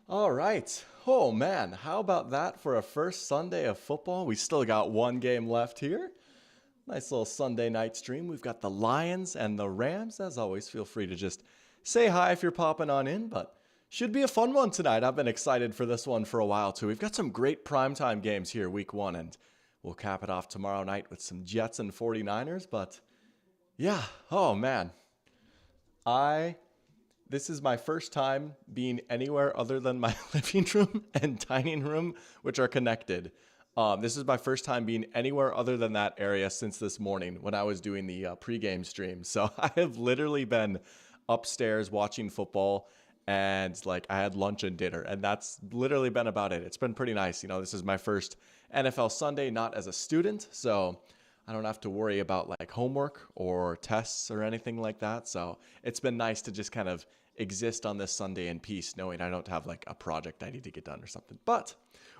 All right. Oh man, how about that for a first Sunday of football? We still got one game left here. Nice little Sunday night stream. We've got the Lions and the Rams. As always, feel free to just say hi if you're popping on in, but should be a fun one tonight. I've been excited for this one for a while too. We've got some great primetime games here week 1 and we'll cap it off tomorrow night with some Jets and 49ers, but yeah, oh man. I This is my first time being anywhere other than my living room and dining room, which are connected. This is my first time being anywhere other than that area since this morning when I was doing the pregame stream. So I have literally been upstairs watching football and like I had lunch and dinner, and that's literally been about it. It's been pretty nice. This is my first NFL Sunday, not as a student. So I don't have to worry about like homework or tests or anything like that. So it's been nice to just kind of exist on this Sunday in peace, knowing I don't have like a project I need to get done or something. But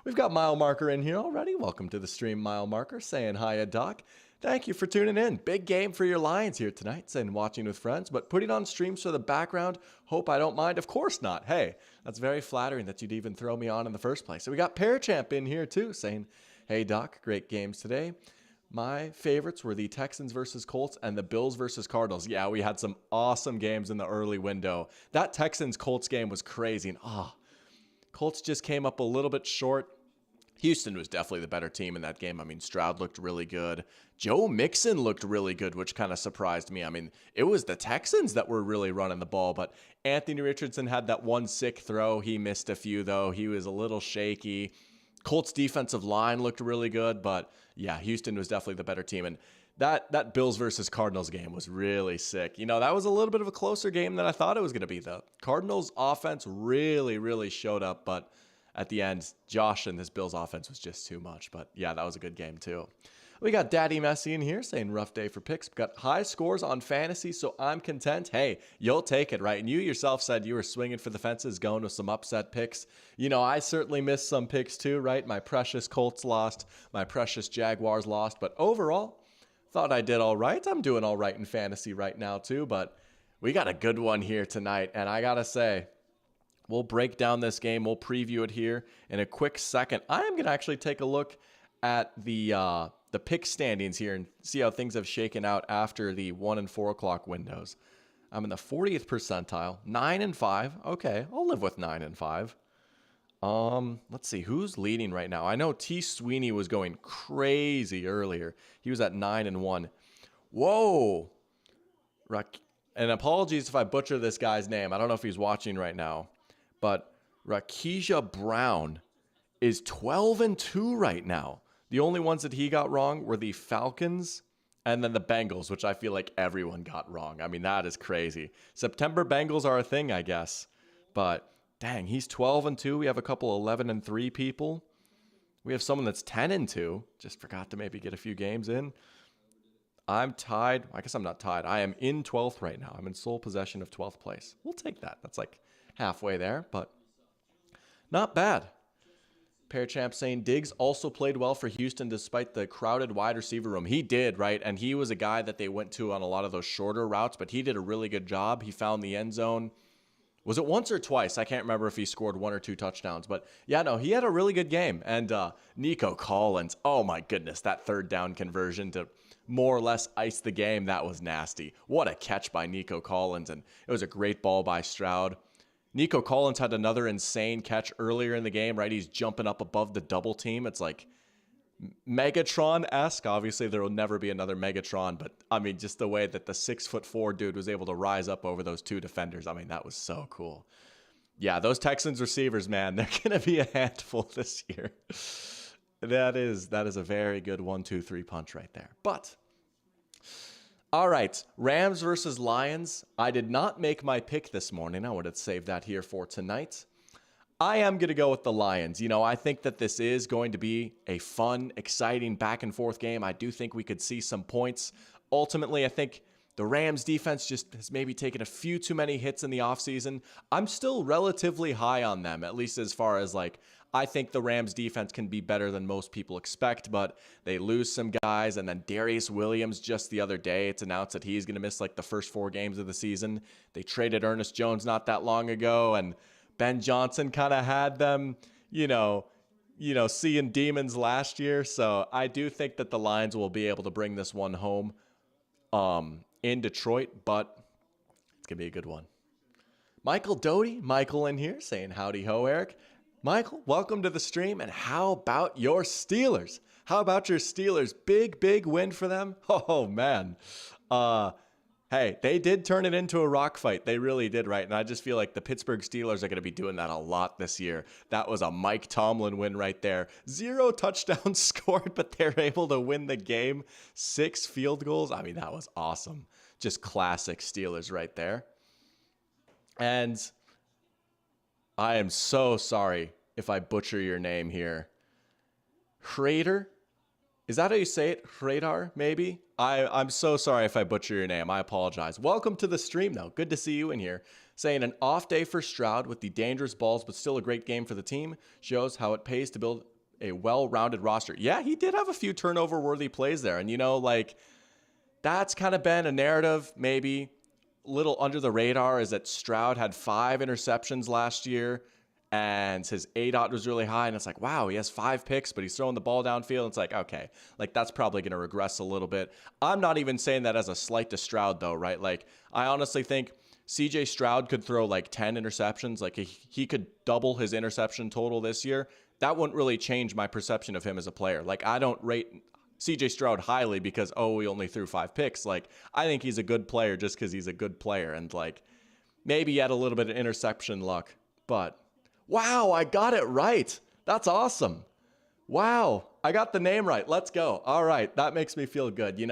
we've got Mile Marker in here already. Welcome to the stream, Mile Marker, saying hi, Doc. Thank you for tuning in. Big game for your Lions here tonight, saying watching with friends, but putting on streams for the background. Hope I don't mind. Of course not. Hey, that's very flattering that you'd even throw me on in the first place. So we got Pear Champ in here too, saying, hey, Doc, great games today. My favorites were the Texans versus Colts and the Bills versus Cardinals. Yeah, we had some awesome games in the early window. That Texans-Colts game was crazy. And Colts just came up a little bit short. Houston was definitely the better team in that game. I mean, Stroud looked really good. Joe Mixon looked really good, which kind of surprised me. I mean, it was the Texans that were really running the ball, but Anthony Richardson had that one sick throw. He missed a few, though. He was a little shaky. Colts defensive line looked really good, but yeah, Houston was definitely the better team. And that Bills versus Cardinals game was really sick. That was a little bit of a closer game than I thought it was going to be. The Cardinals offense really, really showed up, but at the end, Josh and this Bills offense was just too much. But yeah, that was a good game too. We got Daddy Messi in here saying rough day for picks. We got high scores on fantasy, so I'm content. Hey, you'll take it, right? And you yourself said you were swinging for the fences, going with some upset picks. I certainly missed some picks too, right? My precious Colts lost, my precious Jaguars lost, but overall, thought I did all right. I'm doing all right in fantasy right now too, but we got a good one here tonight, and I gotta say, we'll break down this game. We'll preview it here in a quick second. I am going to actually take a look at the pick standings here and see how things have shaken out after the 1 and 4 o'clock windows. I'm in the 40th percentile, 9 and 5. Okay, I'll live with 9 and 5. Let's see who's leading right now. I know T. Sweeney was going crazy earlier. He was at 9 and 1. Whoa. And apologies if I butcher this guy's name. I don't know if he's watching right now. But Rakija Brown is 12 and 2 right now. The only ones that he got wrong were the Falcons and then the Bengals, which I feel like everyone got wrong. I mean, that is crazy. September Bengals are a thing, I guess. But dang, he's 12 and 2. We have a couple 11 and 3 people. We have someone that's 10 and 2. Just forgot to maybe get a few games in. I'm tied. I guess I'm not tied. I am in 12th right now. I'm in sole possession of 12th place. We'll take that. That's like halfway there, but not bad. Pear Champ saying Diggs also played well for Houston despite the crowded wide receiver room. He did, right? And he was a guy that they went to on a lot of those shorter routes, but he did a really good job. He found the end zone. Was it once or twice? I can't remember if he scored 1 or 2 touchdowns, but yeah, no, he had a really good game. And Nico Collins, oh my goodness, that third down conversion to more or less ice the game, that was nasty. What a catch by Nico Collins, and it was a great ball by Stroud. Nico Collins had another insane catch earlier in the game, right? He's jumping up above the double team. It's like Megatron-esque. Obviously, there will never be another Megatron, but I mean, just the way that the 6'4" dude was able to rise up over those 2 defenders. I mean, that was so cool. Yeah, those Texans receivers, man, they're going to be a handful this year. That is a very good 1-2-3 punch right there. But all right, Rams versus Lions. I did not make my pick this morning. I wanted to save that here for tonight. I am going to go with the Lions. I think that this is going to be a fun, exciting back and forth game. I do think we could see some points. Ultimately, I think the Rams defense just has maybe taken a few too many hits in the offseason. I'm still relatively high on them, at least as far as I think the Rams defense can be better than most people expect, but they lose some guys. And then Darius Williams just the other day, it's announced that he's going to miss the first 4 games of the season. They traded Ernest Jones not that long ago, and Ben Johnson kind of had them, seeing demons last year. So I do think that the Lions will be able to bring this one home in Detroit, but it's going to be a good one. Michael Doty, Michael in here saying howdy ho, Eric. Michael, welcome to the stream. And how about your Steelers? How about your Steelers? Big win for them. Oh, man. Hey, they did turn it into a rock fight. They really did, right? And I just feel like the Pittsburgh Steelers are going to be doing that a lot this year. That was a Mike Tomlin win right there. 0 touchdowns scored, but they're able to win the game. 6 field goals. I mean, that was awesome. Just classic Steelers right there. And I am so sorry if I butcher your name here. Hrader? Is that how you say it? Hradar, maybe? I'm so sorry if I butcher your name. I apologize. Welcome to the stream, though. Good to see you in here. Saying an off day for Stroud with the dangerous balls, but still a great game for the team. Shows how it pays to build a well-rounded roster. Yeah, he did have a few turnover-worthy plays there. And, that's kind of been a narrative, maybe a little under the radar, is that Stroud had 5 interceptions last year. And his ADOT was really high. And it's like, wow, he has 5 picks, but he's throwing the ball downfield. It's like, okay, that's probably going to regress a little bit. I'm not even saying that as a slight to Stroud, though, right? I honestly think CJ Stroud could throw 10 interceptions. He could double his interception total this year. That wouldn't really change my perception of him as a player. I don't rate CJ Stroud highly because, he only threw 5 picks. I think he's a good player just because he's a good player. And maybe he had a little bit of interception luck, but wow, I got it right. That's awesome. Wow, I got the name right. Let's go. All right, that makes me feel good.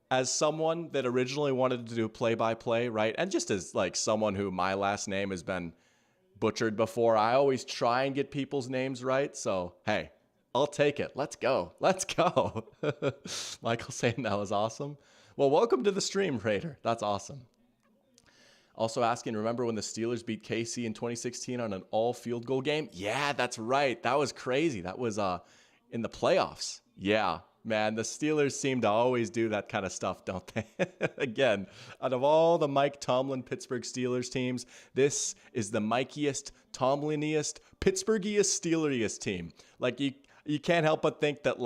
As someone that originally wanted to do play-by-play, right? And just as someone who my last name has been butchered before, I always try and get people's names right. So, hey, I'll take it. Let's go. Let's go. Michael saying that was awesome. Well, welcome to the stream, Raider. That's awesome. Also asking, remember when the Steelers beat KC in 2016 on an all-field goal game? Yeah, that's right. That was crazy. That was in the playoffs. Yeah, man, the Steelers seem to always do that kind of stuff, don't they? Again, out of all the Mike Tomlin Pittsburgh Steelers teams, this is the Mikeyest, Tomliniest, Pittsburghiest, Steeleriest team. You can't help but think that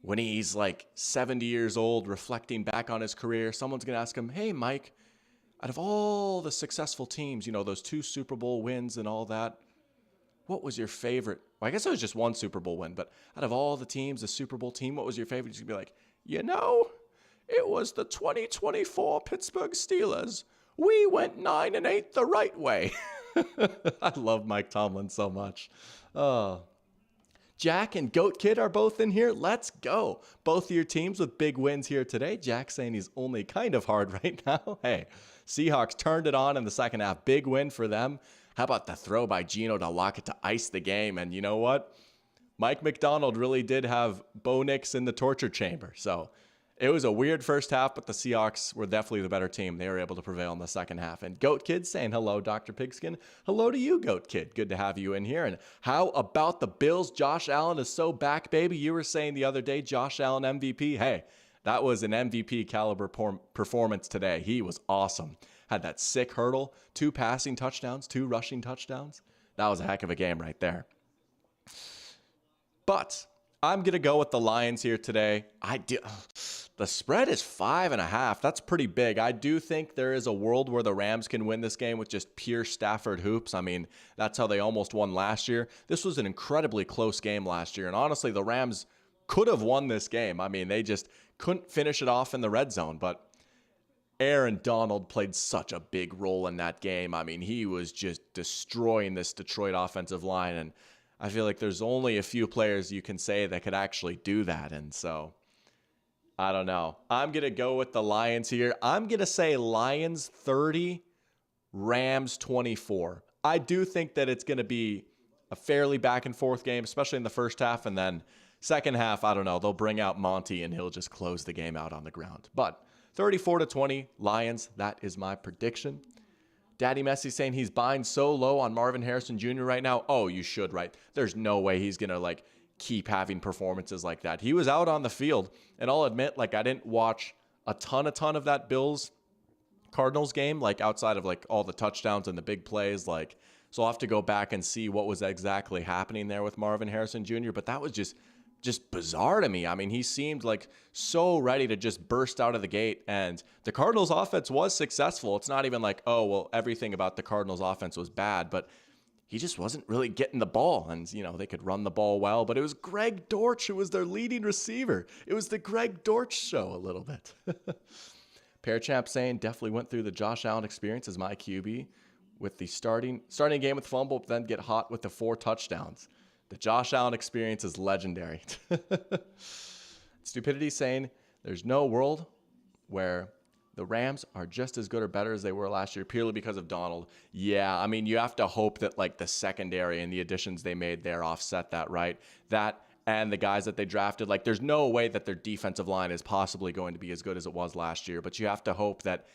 when he's 70 years old, reflecting back on his career, someone's going to ask him, hey, Mike, out of all the successful teams, those 2 Super Bowl wins and all that, what was your favorite? Well, I guess it was just 1 Super Bowl win, but out of all the teams, the Super Bowl team, what was your favorite? You'd be like, it was the 2024 Pittsburgh Steelers. We went 9-8 the right way. I love Mike Tomlin so much. Oh. Jack and Goat Kid are both in here. Let's go. Both of your teams with big wins here today. Jack saying he's only kind of hard right now. Hey, Seahawks turned it on in the second half. Big win for them. How about the throw by Geno to Lockett to ice the game? And you know what? Mike McDonald really did have Bo Nix in the torture chamber. So it was a weird first half, but the Seahawks were definitely the better team. They were able to prevail in the second half. And Goat Kid saying hello, Dr. Pigskin. Hello to you, Goat Kid. Good to have you in here. And how about the Bills? Josh Allen is so back, baby. You were saying the other day, Josh Allen MVP. Hey, that was an MVP caliber performance today. He was awesome. Had that sick hurdle, 2 passing touchdowns, 2 rushing touchdowns. That was a heck of a game right there. But I'm going to go with the Lions here today. The spread is 5.5. That's pretty big. I do think there is a world where the Rams can win this game with just pure Stafford hoops. I mean, that's how they almost won last year. This was an incredibly close game last year. And honestly, the Rams could have won this game. I mean, they just couldn't finish it off in the red zone. But Aaron Donald played such a big role in that game. I mean, he was just destroying this Detroit offensive line. And I feel like there's only a few players you can say that could actually do that. And so, I don't know. I'm going to go with the Lions here. I'm going to say Lions 30, Rams 24. I do think that it's going to be a fairly back and forth game, especially in the first half. And then second half, I don't know. They'll bring out Monty and he'll just close the game out on the ground. But 34-20, Lions. That is my prediction. Daddy Messi saying he's buying so low on Marvin Harrison Jr. right now. Oh, you should, right? There's no way he's going to keep having performances like that. He was out on the field, and I'll admit, I didn't watch a ton of that Bills Cardinals game, like outside of like all the touchdowns and the big plays, like, so I'll have to go back and see what was exactly happening there with Marvin Harrison Jr., but that was just bizarre to me. I mean, he seemed like so ready to just burst out of the gate, and the Cardinals offense was successful. It's not even like, oh, well, everything about the Cardinals offense was bad, but he just wasn't really getting the ball, and, you know, they could run the ball well, but it was Greg Dortch who was their leading receiver. It was the Greg Dortch show a little bit. Pear Champ saying definitely went through the Josh Allen experience as my QB with the starting game with fumble, but then get hot with the 4 touchdowns. The Josh Allen experience is legendary. Stupidity saying there's no world where the Rams are just as good or better as they were last year purely because of Donald. Yeah, I mean, you have to hope that like the secondary and the additions they made there offset that, right? That and the guys that they drafted, like there's no way that their defensive line is possibly going to be as good as it was last year, but you have to hope that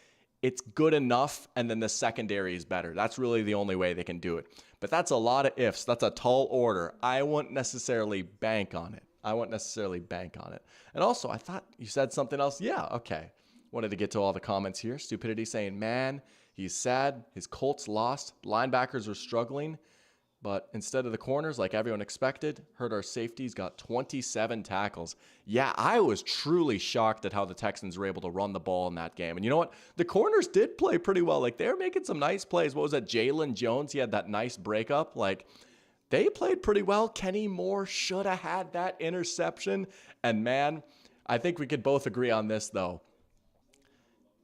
it's good enough and then the secondary is better. That's really the only way they can do it. But that's a lot of ifs. That's a tall order. I wouldn't necessarily bank on it. And also, I thought you said something else. Yeah, okay. Wanted to get to all the comments here. Stupidity saying, man, he's sad. His Colts lost. Linebackers were struggling. But instead of the corners, like everyone expected, heard our safeties got 27 tackles. Yeah, I was truly shocked at how the Texans were able to run the ball in that game. And you know what? The corners did play pretty well. Like, they were making some nice plays. What was that? Jalen Jones, he had that nice breakup. Like, they played pretty well. Kenny Moore should have had that interception. And man, I think we could both agree on this, though.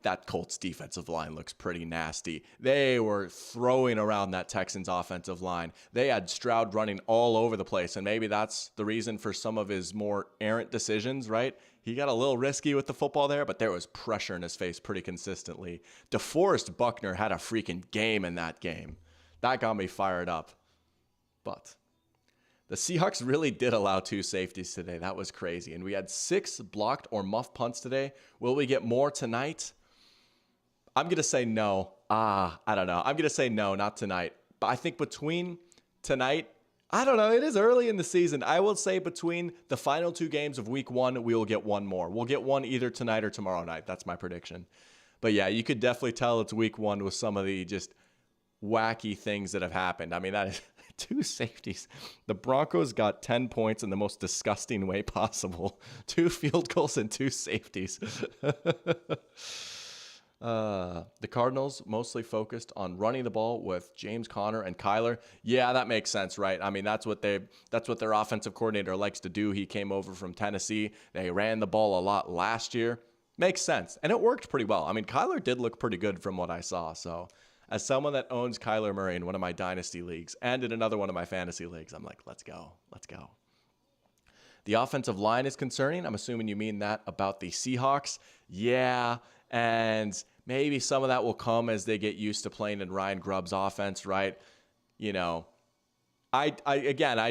That Colts defensive line looks pretty nasty. They were throwing around that Texans offensive line. They had Stroud running all over the place, and maybe that's the reason for some of his more errant decisions, right? He got a little risky with the football there, but there was pressure in his face pretty consistently. DeForest Buckner had a freaking game in that game. That got me fired up. But the Seahawks really did allow 2 safeties today. That was crazy. And we had 6 blocked or muff punts today. Will we get more tonight? I'm going to say no. I don't know. I'm going to say no, not tonight. But I think between tonight, I don't know. It is early in the season. I will say between the final 2 games of week 1, we will get one more. We'll get one either tonight or tomorrow night. That's my prediction. But yeah, you could definitely tell it's week 1 with some of the just wacky things that have happened. I mean, that is 2 safeties. The Broncos got 10 points in the most disgusting way possible. 2 field goals and 2 safeties. The Cardinals mostly focused on running the ball with James Conner and Kyler. Yeah, that makes sense, right? I mean, that's what their offensive coordinator likes to do. He came over from Tennessee. They ran the ball a lot last year. Makes sense. And it worked pretty well. I mean, Kyler did look pretty good from what I saw. So as someone that owns Kyler Murray in one of my dynasty leagues and in another one of my fantasy leagues, I'm like, let's go. The offensive line is concerning. I'm assuming you mean that about the Seahawks. Yeah, and maybe some of that will come as they get used to playing in Ryan Grubb's offense, right? You know, I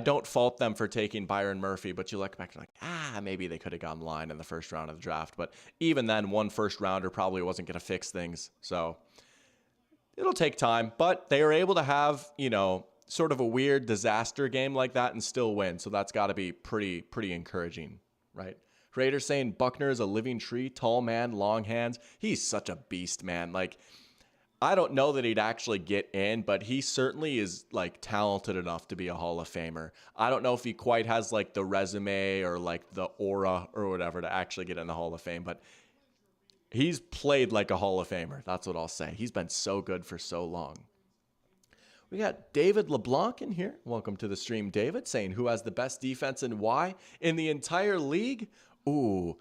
don't fault them for taking Byron Murphy, but you look back and like, maybe they could have gone line in the first round of the draft. But even then, one first rounder probably wasn't going to fix things. So it'll take time, but they are able to have, you know, sort of a weird disaster game like that and still win. So that's got to be pretty encouraging, right? Raiders saying Buckner is a living tree, tall man, long hands. He's such a beast, man. Like, I don't know that he'd actually get in, but he certainly is like talented enough to be a Hall of Famer. I don't know if he quite has like the resume or like the aura or whatever to actually get in the Hall of Fame, but he's played like a Hall of Famer. That's what I'll say. He's been so good for so long. We got David LeBlanc in here. Welcome to the stream, David, saying who has the best defense and why in the entire league? Ooh,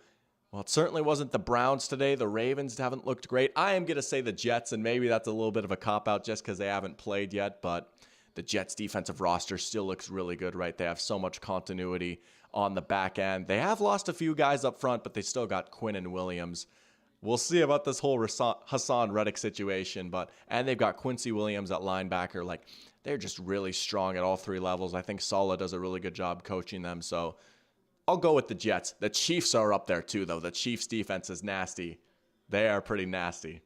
well, it certainly wasn't the Browns today. The Ravens haven't looked great. I am going to say the Jets, and maybe that's a little bit of a cop-out just because they haven't played yet, but the Jets' defensive roster still looks really good, right? They have so much continuity on the back end. They have lost a few guys up front, but they still got Quinn and Williams. We'll see about this whole Hassan Reddick situation, and they've got Quincy Williams at linebacker. Like, they're just really strong at all 3 levels. I think Saleh does a really good job coaching them, so I'll go with the Jets. The Chiefs are up there too, though. The Chiefs' defense is nasty. They are pretty nasty.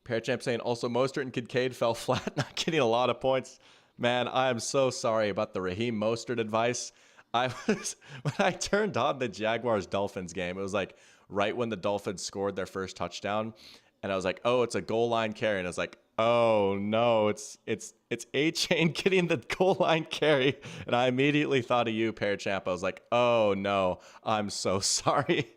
Parachamp saying also Mostert and Kincaid fell flat, not getting a lot of points. Man, I am so sorry about the Raheem Mostert advice. When I turned on the Jaguars-Dolphins game, it was like right when the Dolphins scored their first touchdown. And I was like, oh, it's a goal line carry. And I was like, oh no, it's A-Chain getting the goal line carry. And I immediately thought of you, Parachamp. I was like, oh no, I'm so sorry.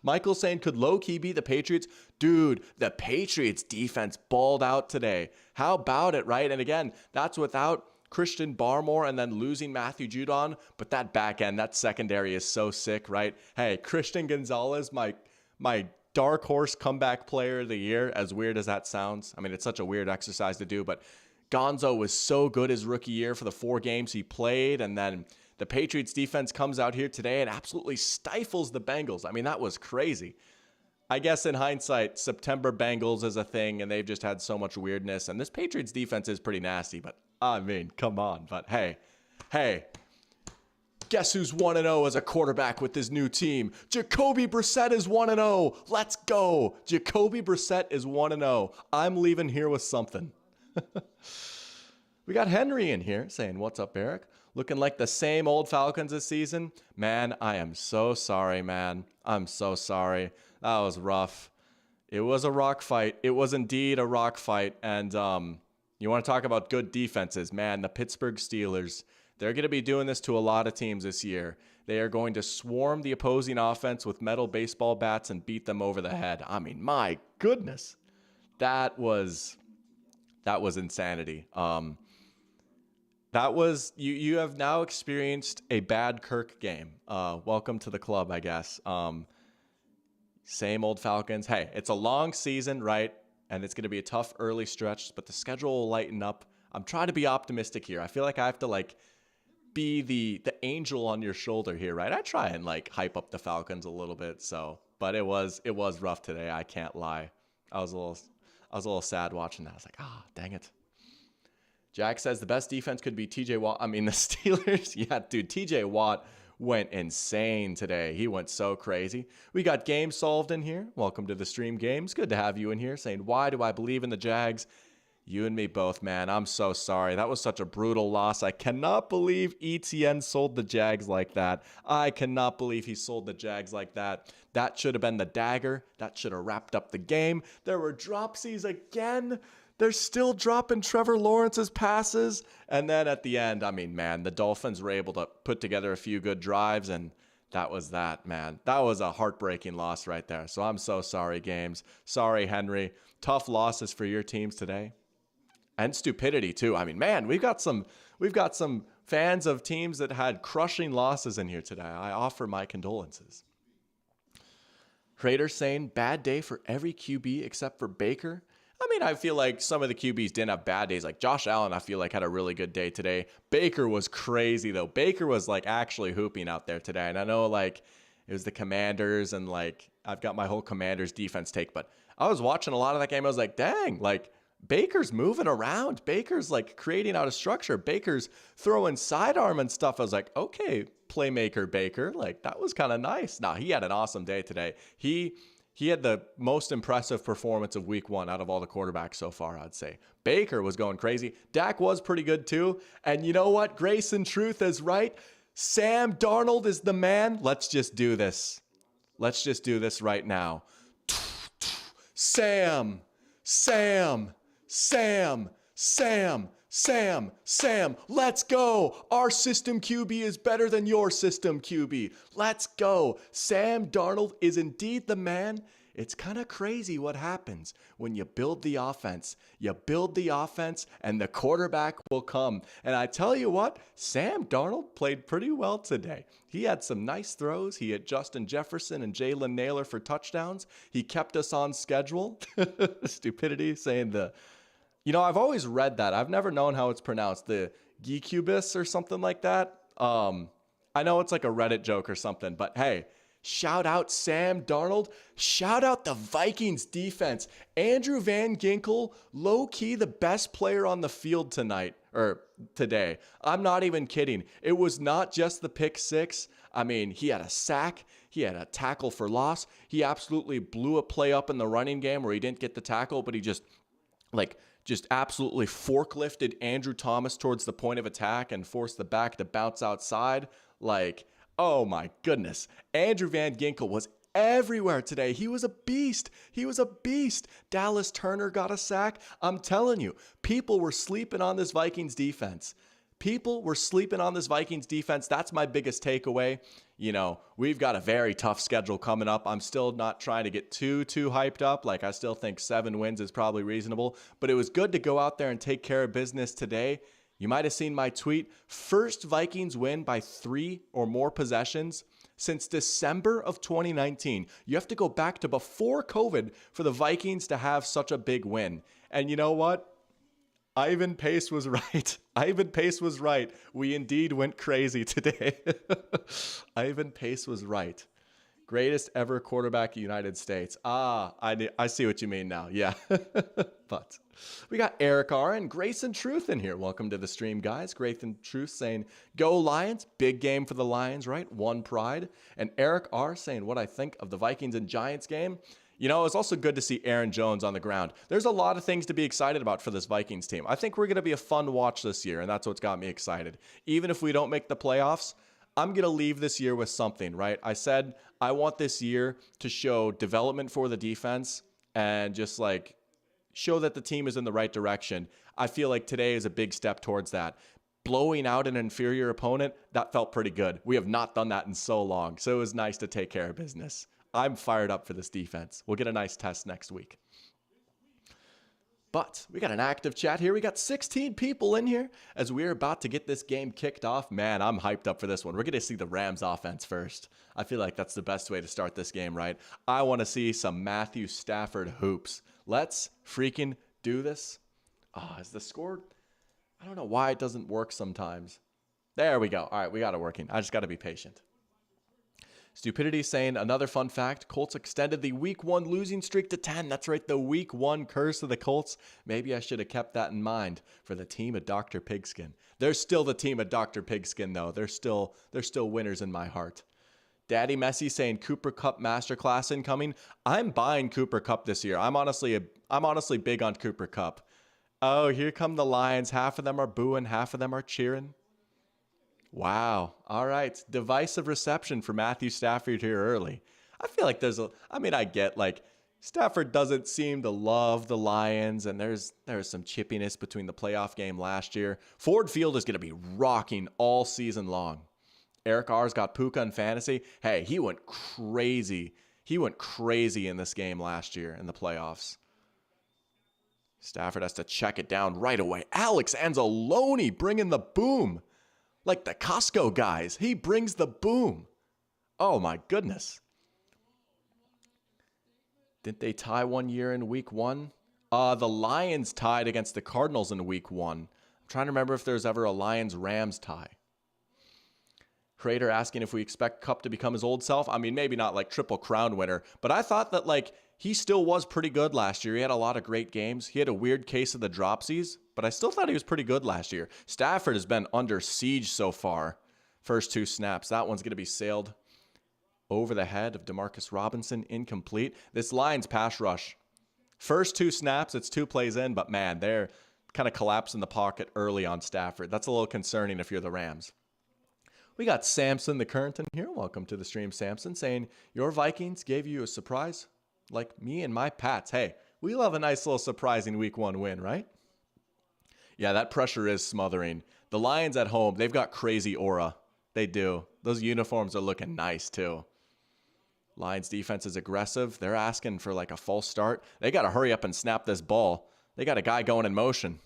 Michael saying, could low-key be the Patriots? Dude, the Patriots defense balled out today. How about it, right? And again, that's without Christian Barmore and then losing Matthew Judon. But that back end, that secondary is so sick, right? Hey, Christian Gonzalez, my dark horse comeback player of the year, as weird as that sounds. I mean, it's such a weird exercise to do, but Gonzo was so good his rookie year for the 4 games he played. And then the Patriots defense comes out here today and absolutely stifles the Bengals. I mean, that was crazy. I guess in hindsight, September Bengals is a thing and they've just had so much weirdness. And this Patriots defense is pretty nasty, but I mean, come on. But hey, guess who's 1-0 as a quarterback with his new team? Jacoby Brissett is 1-0. Let's go. Jacoby Brissett is 1-0. I'm leaving here with something. We got Henry in here saying, what's up, Eric? Looking like the same old Falcons this season. Man, I am so sorry, man. I'm so sorry. That was rough. It was a rock fight. It was indeed a rock fight. And you want to talk about good defenses. Man, the Pittsburgh Steelers, they're going to be doing this to a lot of teams this year. They are going to swarm the opposing offense with metal baseball bats and beat them over the head. I mean, my goodness. That was insanity. That was, you have now experienced a bad Kirk game. Welcome to the club, I guess. Same old Falcons. Hey, it's a long season, right? And it's going to be a tough early stretch, but the schedule will lighten up. I'm trying to be optimistic here. I feel like I have to be the angel on your shoulder here, right? I try and hype up the Falcons a little bit. So, but it was rough today. I can't lie. I was a little sad watching that. I was like, dang it. Jack says the best defense could be TJ Watt. I mean, the Steelers. Yeah, dude, TJ Watt went insane today. He went so crazy. We got Game Solved in here. Welcome to the stream, Games. Good to have you in here saying, why do I believe in the Jags? You and me both, man. I'm so sorry. That was such a brutal loss. I cannot believe ETN sold the Jags like that. I cannot believe he sold the Jags like that. That should have been the dagger. That should have wrapped up the game. There were dropsies again. They're still dropping Trevor Lawrence's passes. And then at the end, I mean, man, the Dolphins were able to put together a few good drives, and that was that, man. That was a heartbreaking loss right there. So I'm so sorry, Games. Sorry, Henry. Tough losses for your teams today. And stupidity, too. I mean, man, we've got some fans of teams that had crushing losses in here today. I offer my condolences. Raider saying, bad day for every QB except for Baker. I mean, I feel like some of the QBs didn't have bad days. Like Josh Allen, I feel like had a really good day today. Baker was crazy, though. Baker was actually hooping out there today. And I know it was the Commanders and I've got my whole Commanders defense take. But I was watching a lot of that game. I was like, dang, Baker's moving around. Baker's creating out of structure. Baker's throwing sidearm and stuff. I was like, okay, playmaker Baker. That was kind of nice. Nah, he had an awesome day today. He had the most impressive performance of week 1 out of all the quarterbacks so far, I'd say. Baker was going crazy. Dak was pretty good too. And you know what? Grace and Truth is right. Sam Darnold is the man. Let's just do this. Let's just do this right now. Sam. Let's go. Our system QB is better than your system QB. Let's go. Sam Darnold is indeed the man. It's kind of crazy what happens when you build the offense. You build the offense and the quarterback will come. And I tell you what, Sam Darnold played pretty well today. He had some nice throws. He had Justin Jefferson and Jalen Naylor for touchdowns. He kept us on schedule. Stupidity saying I've always read that. I've never known how it's pronounced. The Geekubus or something like that. I know it's like a Reddit joke or something, but hey, shout out Sam Darnold. Shout out the Vikings defense. Andrew Van Ginkel, low-key the best player on the field today. I'm not even kidding. It was not just the pick 6. I mean, he had a sack. He had a tackle for loss. He absolutely blew a play up in the running game where he didn't get the tackle, but he just absolutely forklifted Andrew Thomas towards the point of attack and forced the back to bounce outside. Oh my goodness. Andrew Van Ginkel was everywhere today. He was a beast. He was a beast. Dallas Turner got a sack. I'm telling you, people were sleeping on this Vikings defense. People were sleeping on this Vikings defense. That's my biggest takeaway. You know, we've got a very tough schedule coming up. I'm still not trying to get too hyped up. Like, I still think 7 wins is probably reasonable. But it was good to go out there and take care of business today. You might have seen my tweet. First Vikings win by 3 or more possessions since December of 2019. You have to go back to before COVID for the Vikings to have such a big win. And you know what? Ivan Pace was right. Ivan Pace was right. We indeed went crazy today. Ivan Pace was right. Greatest ever quarterback in the United States. I see what you mean now. Yeah. But we got Eric R. and Grayson Truth in here. Welcome to the stream, guys. Grayson Truth saying, go Lions. Big game for the Lions, right? One pride. And Eric R. saying what I think of the Vikings and Giants game. You know, it's also good to see Aaron Jones on the ground. There's a lot of things to be excited about for this Vikings team. I think we're going to be a fun watch this year, and that's what's got me excited. Even if we don't make the playoffs, I'm going to leave this year with something, right? I said I want this year to show development for the defense and just like show that the team is in the right direction. I feel like today is a big step towards that. Blowing out an inferior opponent, that felt pretty good. We have not done that in so long, so it was nice to take care of business. I'm fired up for this defense. We'll get a nice test next week. But we got an active chat here. We got 16 people in here as we're about to get this game kicked off. Man, I'm hyped up for this one. We're going to see the Rams offense first. I feel like that's the best way to start this game, right? I want to see some Matthew Stafford hoops. Let's freaking do this. Is the score? I don't know why it doesn't work sometimes. There we go. All right, we got it working. I just got to be patient. Stupidity saying, another fun fact, Colts extended the week 1 losing streak to 10. That's right, the week 1 curse of the Colts. Maybe I should have kept that in mind for the team of Dr. Pigskin. They're still the team of Dr. Pigskin, though. They're still winners in my heart. Daddy Messi saying Cooper Kupp Masterclass incoming. I'm buying Cooper Kupp this year. I'm honestly big on Cooper Kupp. Oh, here come the Lions. Half of them are booing, half of them are cheering. Wow. All right. Divisive reception for Matthew Stafford here early. I feel like I get like Stafford doesn't seem to love the Lions, and there's some chippiness between the playoff game last year. Ford Field is going to be rocking all season long. Eric R's got Puka in fantasy. Hey, he went crazy. He went crazy in this game last year in the playoffs. Stafford has to check it down right away. Alex Anzalone bringing the boom. Like the Costco guys, he brings the boom. Oh my goodness. Didn't they tie one year in week 1? The Lions tied against the Cardinals in week 1. I'm trying to remember if there's ever a Lions-Rams tie. Crater asking if we expect Kupp to become his old self. I mean, maybe not like Triple Crown winner, but I thought that like he still was pretty good last year. He had a lot of great games. He had a weird case of the dropsies, but I still thought he was pretty good last year. Stafford has been under siege so far. First 2 snaps. That one's going to be sailed over the head of Demarcus Robinson. Incomplete. This Lions pass rush. First 2 snaps, it's 2 plays in, but man, they're kind of collapsing the pocket early on Stafford. That's a little concerning if you're the Rams. We got Samson the Current in here. Welcome to the stream, Samson, saying, your Vikings gave you a surprise like me and my Pats. Hey, we love a nice little surprising week 1 win, right? Yeah, that pressure is smothering. The Lions at home, they've got crazy aura. They do. Those uniforms are looking nice, too. Lions defense is aggressive. They're asking for like a false start. They got to hurry up and snap this ball. They got a guy going in motion.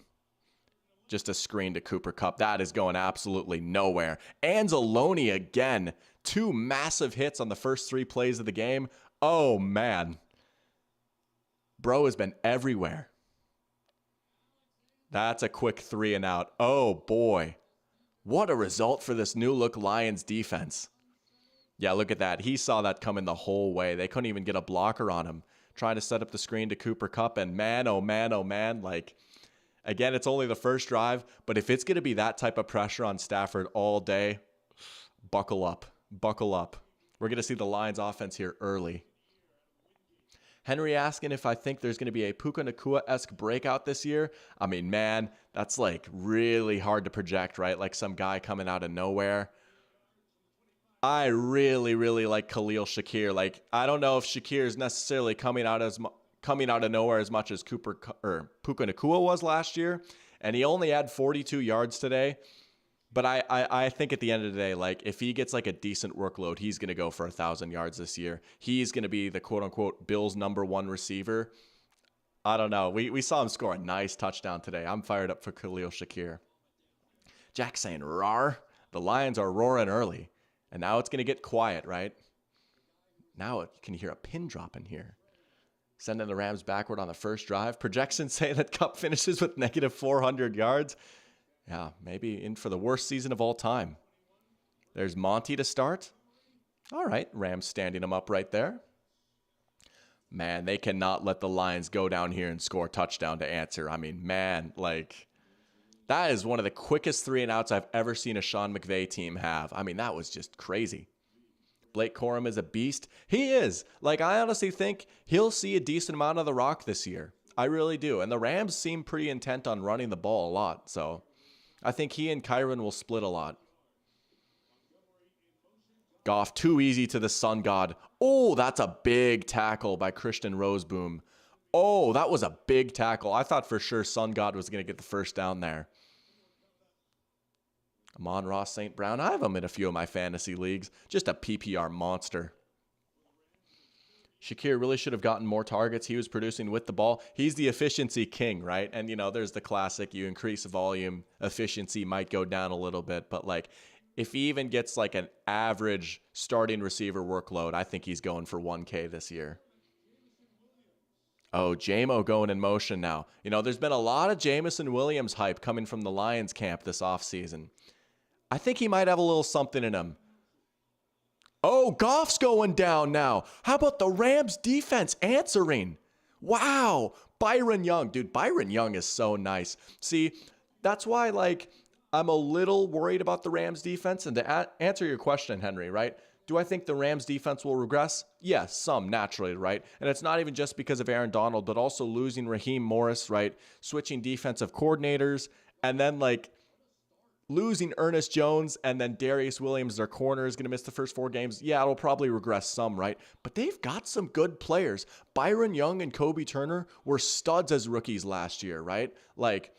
Just a screen to Cooper Kupp. That is going absolutely nowhere. Anzalone again. 2 massive hits on the first 3 plays of the game. Oh, man. Bro has been everywhere. That's a quick 3 and out. Oh, boy. What a result for this new look Lions defense. Yeah, look at that. He saw that coming the whole way. They couldn't even get a blocker on him. Trying to set up the screen to Cooper Kupp, and man, oh man, oh man, like, again, it's only the first drive, but if it's going to be that type of pressure on Stafford all day, buckle up. Buckle up. We're going to see the Lions offense here early. Henry asking if I think there's going to be a Puka Nacua-esque breakout this year. I mean, man, that's like really hard to project, right? Like some guy coming out of nowhere. I really, really like Khalil Shakir. Like, I don't know if Shakir is necessarily coming out of nowhere as much as Puka Nacua was last year, and he only had 42 yards today. But I think at the end of the day, like, if he gets like a decent workload, he's going to go for 1,000 yards this year. He's going to be the quote unquote Bills' #1 receiver. I don't know. We saw him score a nice touchdown today. I'm fired up for Khalil Shakir. Jack saying, "Rawr." The Lions are roaring early. And now it's going to get quiet, right? Now you can hear a pin drop in here. Sending the Rams backward on the first drive. Projections say that Kupp finishes with negative 400 yards. Yeah, maybe in for the worst season of all time. There's Monty to start. All right, Rams standing him up right there. Man, they cannot let the Lions go down here and score a touchdown to answer. I mean, man, like, that is one of the quickest 3-and-outs I've ever seen a Sean McVay team have. I mean, that was just crazy. Blake Corum is a beast. He is. Like, I honestly think he'll see a decent amount of the rock this year. I really do. And the Rams seem pretty intent on running the ball a lot. So I think he and Kyren will split a lot. Goff, too easy to the sun god. Oh, that's a big tackle by Christian Roseboom. Oh, that was a big tackle. I thought for sure sun god was going to get the first down there. Amon-Ra St. Brown. I have him in a few of my fantasy leagues. Just a PPR monster. Shakir really should have gotten more targets. He was producing with the ball. He's the efficiency king, right? And, you know, there's the classic, you increase volume, efficiency might go down a little bit. But, like, if he even gets, like, an average starting receiver workload, I think he's going for 1K this year. Oh, Jamo going in motion now. You know, there's been a lot of Jameson Williams hype coming from the Lions camp this offseason. I think he might have a little something in him. Oh, Goff's going down now. How about the Rams defense answering? Wow. Byron Young. Dude, Byron Young is so nice. See, that's why, like, I'm a little worried about the Rams defense. And to answer your question, Henry, right? Do I think the Rams defense will regress? Yes, some naturally, right? And it's not even just because of Aaron Donald, but also losing Raheem Morris, right? Switching defensive coordinators. And then, like, losing Ernest Jones and then Darius Williams, their corner, is going to miss the first 4 games. Yeah, it'll probably regress some, right? But they've got some good players. Byron Young and Kobe Turner were studs as rookies last year, right? Like,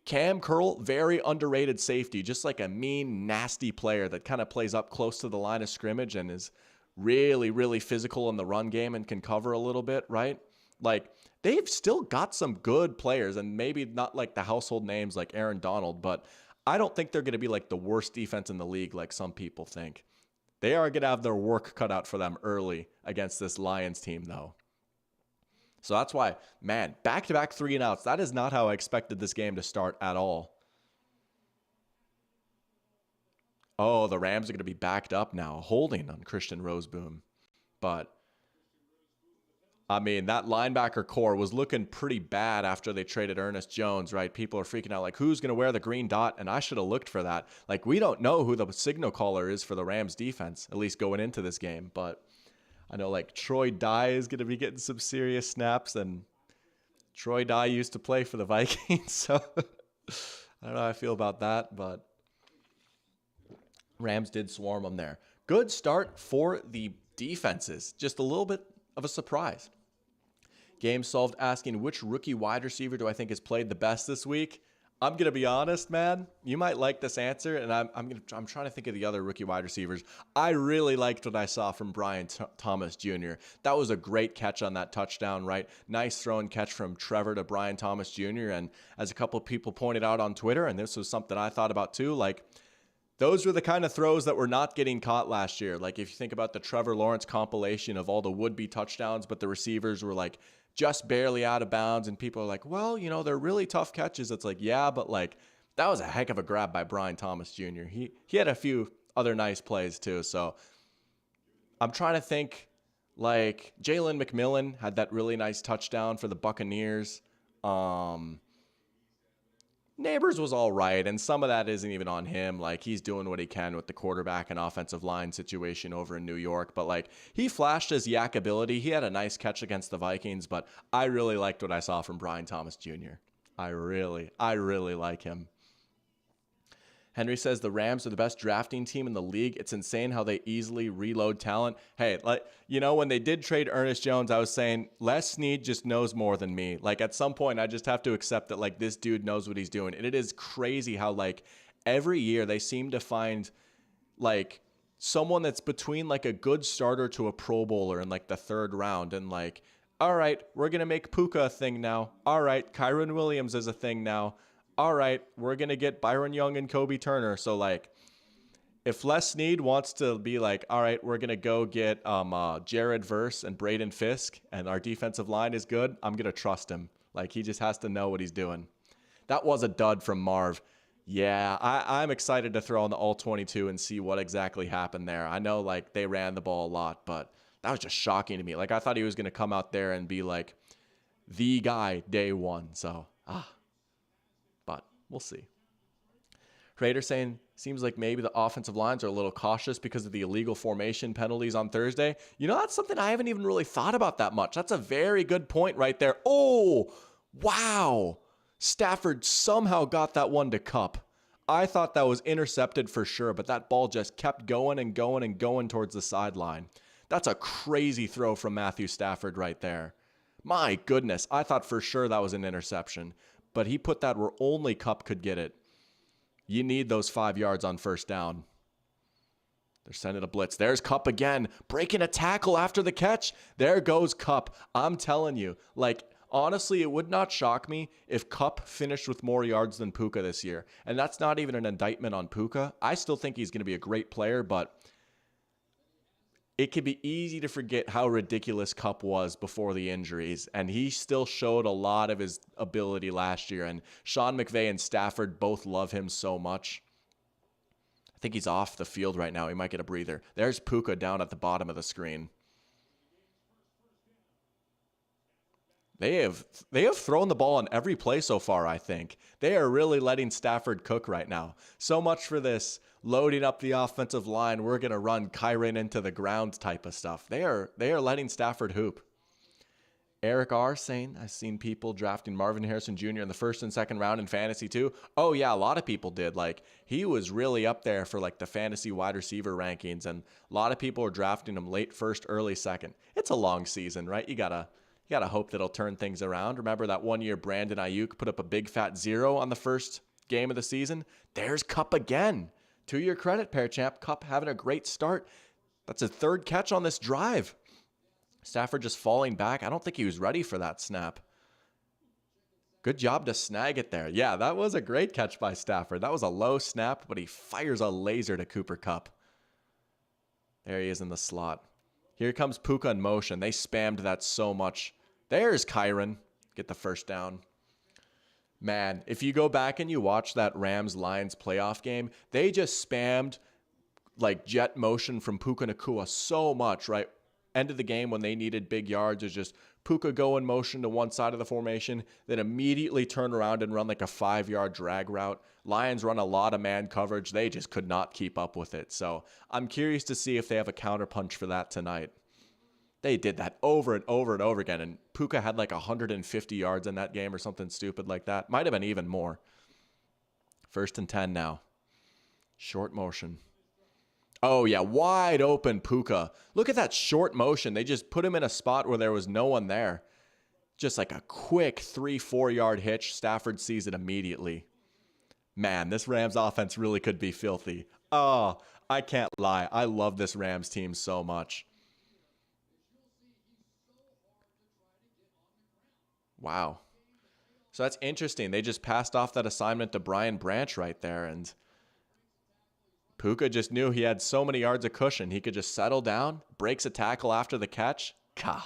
Cam Curl, very underrated safety, just like a mean, nasty player that kind of plays up close to the line of scrimmage and is really, really physical in the run game and can cover a little bit, right? Like, they've still got some good players, and maybe not like the household names like Aaron Donald, but I don't think they're going to be like the worst defense in the league like some people think. They are going to have their work cut out for them early against this Lions team, though. So that's why, man, back-to-back 3-and-outs. That is not how I expected this game to start at all. Oh, the Rams are going to be backed up now, holding on Christian Roseboom. But I mean, that linebacker core was looking pretty bad after they traded Ernest Jones, right? People are freaking out like, who's going to wear the green dot? And I should have looked for that. Like, we don't know who the signal caller is for the Rams defense, at least going into this game. But I know, like, Troy Dye is going to be getting some serious snaps, and Troy Dye used to play for the Vikings, so I don't know how I feel about that, but Rams did swarm them there. Good start for the defenses. Just a little bit of a surprise. Game Solved asking, which rookie wide receiver do I think has played the best this week? I'm going to be honest, man. You might like this answer, and I'm trying to think of the other rookie wide receivers. I really liked what I saw from Brian Thomas Jr. That was a great catch on that touchdown, right? Nice throw and catch from Trevor to Brian Thomas Jr. And as a couple of people pointed out on Twitter, and this was something I thought about too, like, those were the kind of throws that were not getting caught last year. Like, if you think about the Trevor Lawrence compilation of all the would-be touchdowns, but the receivers were like just barely out of bounds, and people are like, well, you know, they're really tough catches. It's like, yeah, but like, that was a heck of a grab by Brian Thomas Jr. He had a few other nice plays too. So I'm trying to think, like, Jalen McMillan had that really nice touchdown for the Buccaneers. Neighbors was all right, and some of that isn't even on him. Like, he's doing what he can with the quarterback and offensive line situation over in New York. But, like, he flashed his yak ability. He had a nice catch against the Vikings, but I really liked what I saw from Brian Thomas Jr. I really like him. Henry says the Rams are the best drafting team in the league. It's insane how they easily reload talent. Hey, like, you know, when they did trade Ernest Jones, I was saying Les Snead just knows more than me. Like, at some point, I just have to accept that, like, this dude knows what he's doing. And it is crazy how, like, every year they seem to find, like, someone that's between, like, a good starter to a Pro Bowler in, like, the third round. And, like, all right, we're going to make Puka a thing now. All right, Kyron Williams is a thing now. All right, we're going to get Byron Young and Kobe Turner. So, like, if Les Snead wants to be like, all right, we're going to go get Jared Verse and Braden Fisk, and our defensive line is good, I'm going to trust him. Like, he just has to know what he's doing. That was a dud from Marv. Yeah, I'm excited to throw on the All-22 and see what exactly happened there. I know, like, they ran the ball a lot, but that was just shocking to me. Like, I thought he was going to come out there and be, like, the guy day one. So, but we'll see. Raider saying, seems like maybe the offensive lines are a little cautious because of the illegal formation penalties on Thursday. You know, that's something I haven't even really thought about that much. That's a very good point right there. Oh, wow. Stafford somehow got that one to Kupp. I thought that was intercepted for sure, but that ball just kept going and going and going towards the sideline. That's a crazy throw from Matthew Stafford right there. My goodness, I thought for sure that was an interception, but he put that where only Kupp could get it. You need those 5 yards on first down. They're sending a blitz. There's Kupp again, breaking a tackle after the catch. There goes Kupp. I'm telling you, like, honestly, it would not shock me if Kupp finished with more yards than Puka this year. And that's not even an indictment on Puka. I still think he's going to be a great player, but it could be easy to forget how ridiculous Kupp was before the injuries, and he still showed a lot of his ability last year, and Sean McVay and Stafford both love him so much. I think he's off the field right now. He might get a breather. There's Puka down at the bottom of the screen. They have thrown the ball on every play so far, I think. They are really letting Stafford cook right now. So much for this loading up the offensive line, we're going to run Kyron into the ground type of stuff. They are letting Stafford hoop. Eric R. saying, I've seen people drafting Marvin Harrison Jr. in the first and second round in fantasy too. Oh yeah, a lot of people did. Like, he was really up there for like the fantasy wide receiver rankings, and a lot of people are drafting him late first, early second. It's a long season, right? You gotta hope that it'll turn things around. Remember that 1 year Brandon Ayuk put up a big fat 0 on the first game of the season? There's Kupp again. To your credit, Pear Champ, Kupp having a great start. That's his third catch on this drive. Stafford just falling back. I don't think he was ready for that snap. Good job to snag it there. Yeah, that was a great catch by Stafford. That was a low snap, but he fires a laser to Cooper Kupp. There he is in the slot. Here comes Puka in motion. They spammed that so much. There's Kyron. Get the first down. Man, if you go back and you watch that Rams-Lions playoff game, they just spammed like jet motion from Puka Nacua so much, right? End of the game when they needed big yards is just Puka go in motion to one side of the formation, then immediately turn around and run like a 5-yard drag route. Lions run a lot of man coverage. They just could not keep up with it. So I'm curious to see if they have a counterpunch for that tonight. They did that over and over and over again, and Puka had like 150 yards in that game or something stupid like that. Might have been even more. 1st and 10 now. Short motion. Oh, yeah, wide open Puka. Look at that short motion. They just put him in a spot where there was no one there. Just like a quick 3-4 yard hitch. Stafford sees it immediately. Man, this Rams offense really could be filthy. Oh, I can't lie. I love this Rams team so much. Wow. So that's interesting. They just passed off that assignment to Brian Branch right there, and Puka just knew he had so many yards of cushion. He could just settle down, breaks a tackle after the catch. Gah.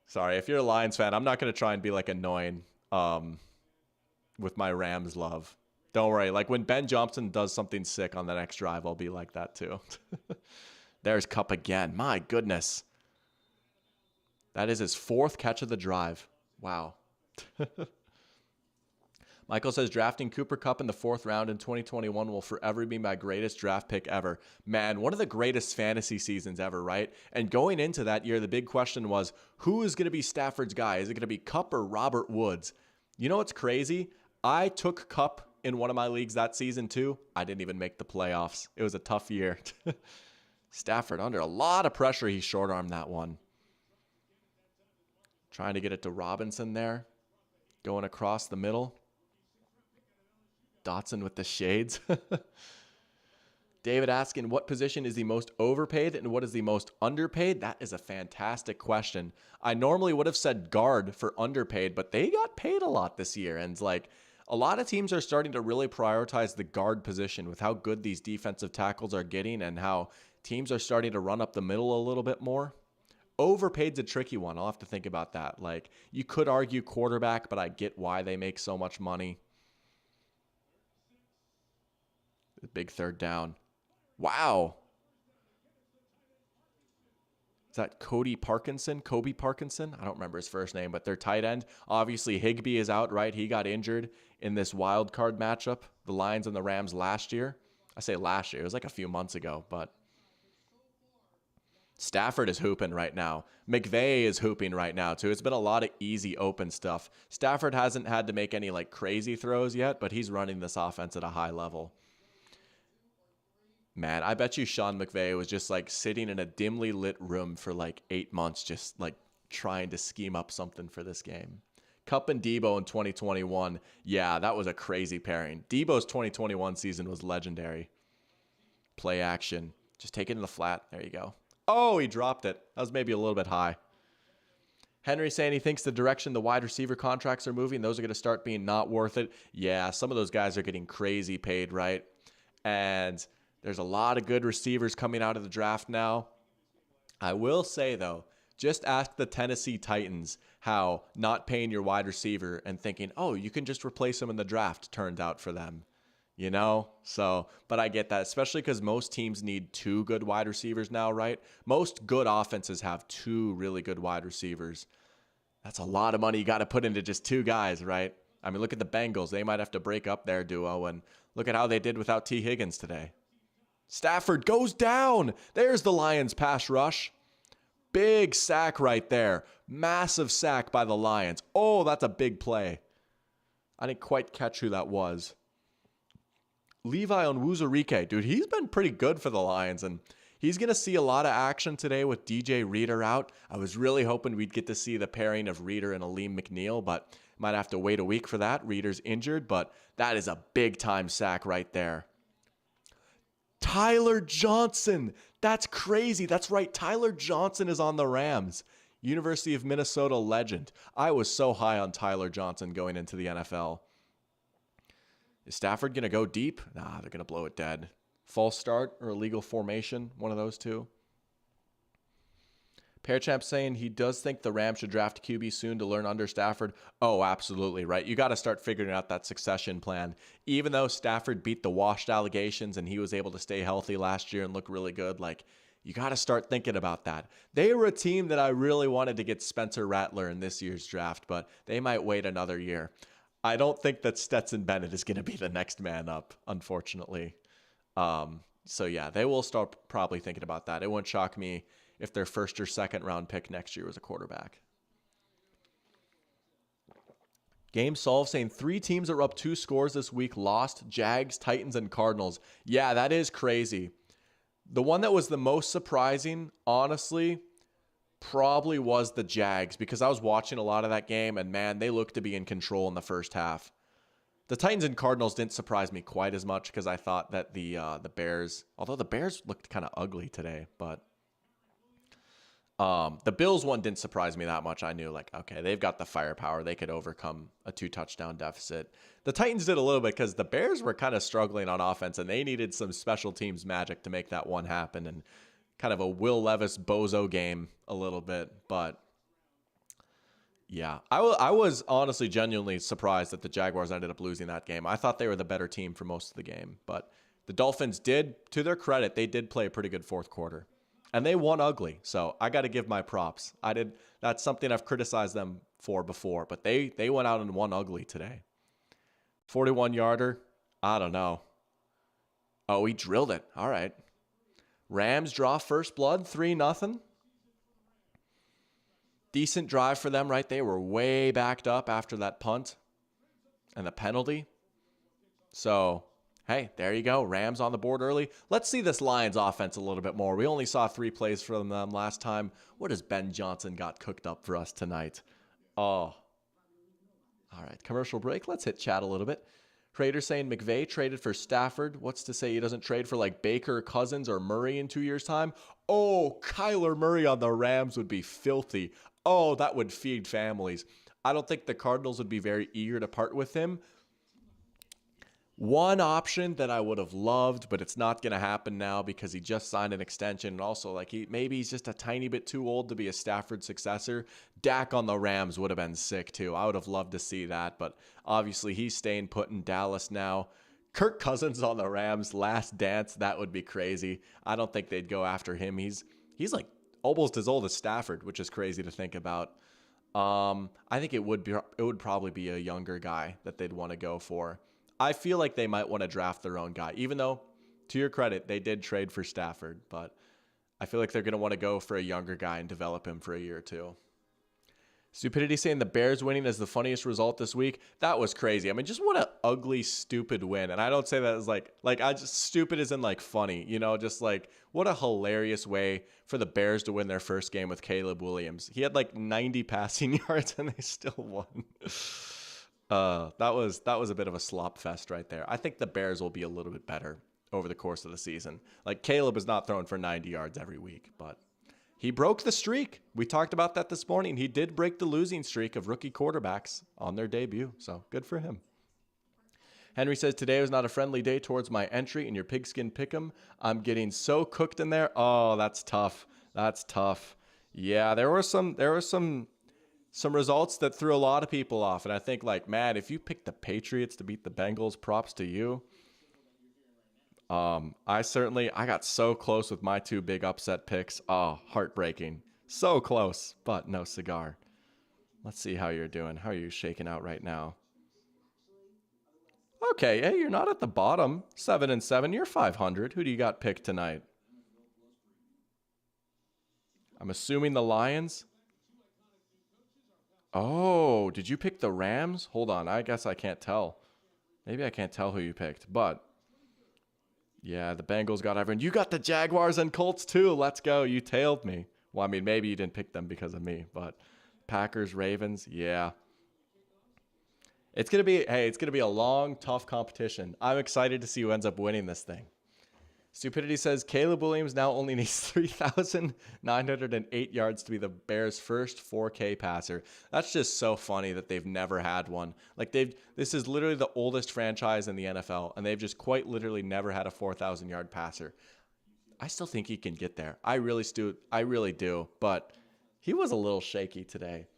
Sorry, if you're a Lions fan, I'm not going to try and be like annoying with my Rams love. Don't worry. Like when Ben Johnson does something sick on the next drive, I'll be like that too. There's Kupp again. My goodness. That is his 4th catch of the drive. Wow. Michael says, drafting Cooper Kupp in the 4th round in 2021 will forever be my greatest draft pick ever. Man, one of the greatest fantasy seasons ever, right? And going into that year, the big question was, who is going to be Stafford's guy? Is it going to be Kupp or Robert Woods? You know what's crazy? I took Kupp in one of my leagues that season too. I didn't even make the playoffs. It was a tough year. Stafford under a lot of pressure. He short-armed that one. Trying to get it to Robinson there. Going across the middle. Dotson with the shades. David asking, what position is the most overpaid and what is the most underpaid? That is a fantastic question. I normally would have said guard for underpaid, but they got paid a lot this year. And like a lot of teams are starting to really prioritize the guard position with how good these defensive tackles are getting and how teams are starting to run up the middle a little bit more. Overpaid's a tricky one. I'll have to think about that. Like you could argue quarterback, but I get why they make so much money. The big third down. Wow. Is that Kobe Parkinson? I don't remember his first name, but their tight end. Obviously, Higbee is out, right? He got injured in this wild card matchup, the Lions and the Rams last year. I say last year. It was like a few months ago, but Stafford is hooping right now. McVay is hooping right now, too. It's been a lot of easy open stuff. Stafford hasn't had to make any like crazy throws yet, but he's running this offense at a high level. Man, I bet you Sean McVay was just like sitting in a dimly lit room for like 8 months, just like trying to scheme up something for this game. Kupp and Debo in 2021. Yeah, that was a crazy pairing. Debo's 2021 season was legendary. Play action. Just take it in the flat. There you go. Oh, he dropped it. That was maybe a little bit high. Henry saying he thinks the direction the wide receiver contracts are moving, those are going to start being not worth it. Yeah, some of those guys are getting crazy paid, right? And there's a lot of good receivers coming out of the draft now. I will say, though, just ask the Tennessee Titans how not paying your wide receiver and thinking, oh, you can just replace him in the draft turned out for them. You know? So, but I get that, especially because most teams need 2 good wide receivers now, right? Most good offenses have 2 really good wide receivers. That's a lot of money you got to put into just 2 guys, right? I mean, look at the Bengals. They might have to break up their duo, and look at how they did without T. Higgins today. Stafford goes down. There's the Lions pass rush. Big sack right there. Massive sack by the Lions. Oh, that's a big play. I didn't quite catch who that was. Levi Onwuzurike. Dude, he's been pretty good for the Lions, and he's going to see a lot of action today with DJ Reader out. I was really hoping we'd get to see the pairing of Reader and Aleem McNeil, but might have to wait a week for that. Reader's injured, but that is a big-time sack right there. Tyler Johnson. That's crazy. That's right. Tyler Johnson is on the Rams. University of Minnesota legend. I was so high on Tyler Johnson going into the NFL. Is Stafford going to go deep? Nah, they're going to blow it dead. False start or illegal formation, one of those two. Pearchamp saying he does think the Rams should draft QB soon to learn under Stafford. Oh, absolutely, right? You got to start figuring out that succession plan. Even though Stafford beat the washed allegations and he was able to stay healthy last year and look really good, like, you got to start thinking about that. They were a team that I really wanted to get Spencer Rattler in this year's draft, but they might wait another year. I don't think that Stetson Bennett is going to be the next man up, unfortunately. So, yeah, they will start probably thinking about that. It wouldn't shock me if their first or second round pick next year was a quarterback. Game Solve saying 3 teams that were up 2 scores this week lost: Jags, Titans, and Cardinals. Yeah, that is crazy. The one that was the most surprising, honestly, probably was the Jags, because I was watching a lot of that game and man, they looked to be in control in the first half. The Titans and Cardinals didn't surprise me quite as much because I thought that the Bears, although the Bears looked kind of ugly today, but the Bills one didn't surprise me that much. I knew, like, okay, they've got the firepower. They could overcome a 2-touchdown deficit. The Titans did a little bit because the Bears were kind of struggling on offense, and they needed some special teams magic to make that one happen, and kind of a Will Levis bozo game a little bit. But, yeah, I was honestly genuinely surprised that the Jaguars ended up losing that game. I thought they were the better team for most of the game. But the Dolphins did, to their credit, they did play a pretty good fourth quarter. And they won ugly, so I got to give my props. That's something I've criticized them for before, but they went out and won ugly today. 41-yarder, I don't know. Oh, he drilled it. All right. Rams draw first blood, 3-0. Decent drive for them, right? They were way backed up after that punt and the penalty. So, hey, there you go. Rams on the board early. Let's see this Lions offense a little bit more. We only saw 3 plays from them last time. What has Ben Johnson got cooked up for us tonight? Oh, all right. Commercial break. Let's hit chat a little bit. Trader saying McVay traded for Stafford. What's to say he doesn't trade for like Baker, Cousins, or Murray in 2 years' time? Oh, Kyler Murray on the Rams would be filthy. Oh, that would feed families. I don't think the Cardinals would be very eager to part with him. One option that I would have loved, but it's not going to happen now because he just signed an extension. And also, like, maybe he's just a tiny bit too old to be a Stafford successor. Dak on the Rams would have been sick too. I would have loved to see that, but obviously he's staying put in Dallas now. Kirk Cousins on the Rams, last dance, that would be crazy. I don't think they'd go after him. He's like almost as old as Stafford, which is crazy to think about. I think it would probably be a younger guy that they'd want to go for. I feel like they might want to draft their own guy, even though, to your credit, they did trade for Stafford, but I feel like they're going to want to go for a younger guy and develop him for a year or two. Stupidity saying the Bears winning is the funniest result this week. That was crazy. I mean, just what an ugly, stupid win. And I don't say that as like I just stupid as in like funny, just like what a hilarious way for the Bears to win their first game with Caleb Williams. He had like 90 passing yards and they still won. That was a bit of a slop fest right there. I think the Bears will be a little bit better over the course of the season. Like Caleb is not throwing for 90 yards every week, but he broke the streak. We talked about that this morning. He did break the losing streak of rookie quarterbacks on their debut, so good for him. Henry says, today was not a friendly day towards my entry in your pigskin pick'em. I'm getting so cooked in there. Oh, that's tough. That's tough. Yeah, there were some results that threw a lot of people off. And I think, like, man, if you picked the Patriots to beat the Bengals, props to you. I got so close with my 2 big upset picks. Oh, heartbreaking. So close, but no cigar. Let's see how you're doing. How are you shaking out right now? Okay, hey, you're not at the bottom. 7-7, you're 500. Who do you got picked tonight? I'm assuming the Lions. Oh, did you pick the Rams? Hold on, I guess I can't tell. Maybe I can't tell who you picked, but yeah, the Bengals got everyone. You got the Jaguars and Colts too. Let's go. You tailed me. Well, I mean, maybe you didn't pick them because of me, but Packers, Ravens, yeah. It's going to be a long, tough competition. I'm excited to see who ends up winning this thing. Stupidity says Caleb Williams now only needs 3,908 yards to be the Bears' first 4K passer. That's just so funny that they've never had one. Like this is literally the oldest franchise in the NFL, and they've just quite literally never had a 4,000-yard passer. I still think he can get there. I really do, but he was a little shaky today.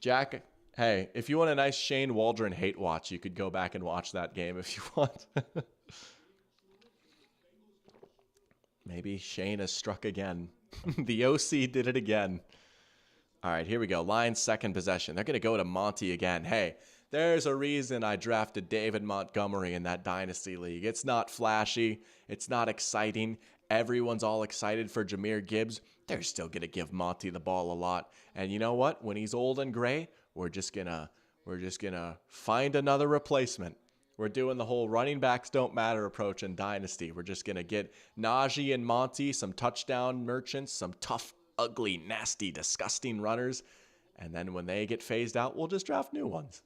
Jack, hey, if you want a nice Shane Waldron hate watch, you could go back and watch that game if you want. Maybe Shane has struck again. The OC did it again. All right, here we go. Lions second possession. They're going to go to Monty again. Hey, there's a reason I drafted David Montgomery in that Dynasty League. It's not flashy. It's not exciting. Everyone's all excited for Jahmyr Gibbs. They're still going to give Monty the ball a lot. And you know what? When he's old and gray, we're just going to find another replacement. We're doing the whole running backs don't matter approach in Dynasty. We're just going to get Najee and Monty, some touchdown merchants, some tough, ugly, nasty, disgusting runners. And then when they get phased out, we'll just draft new ones.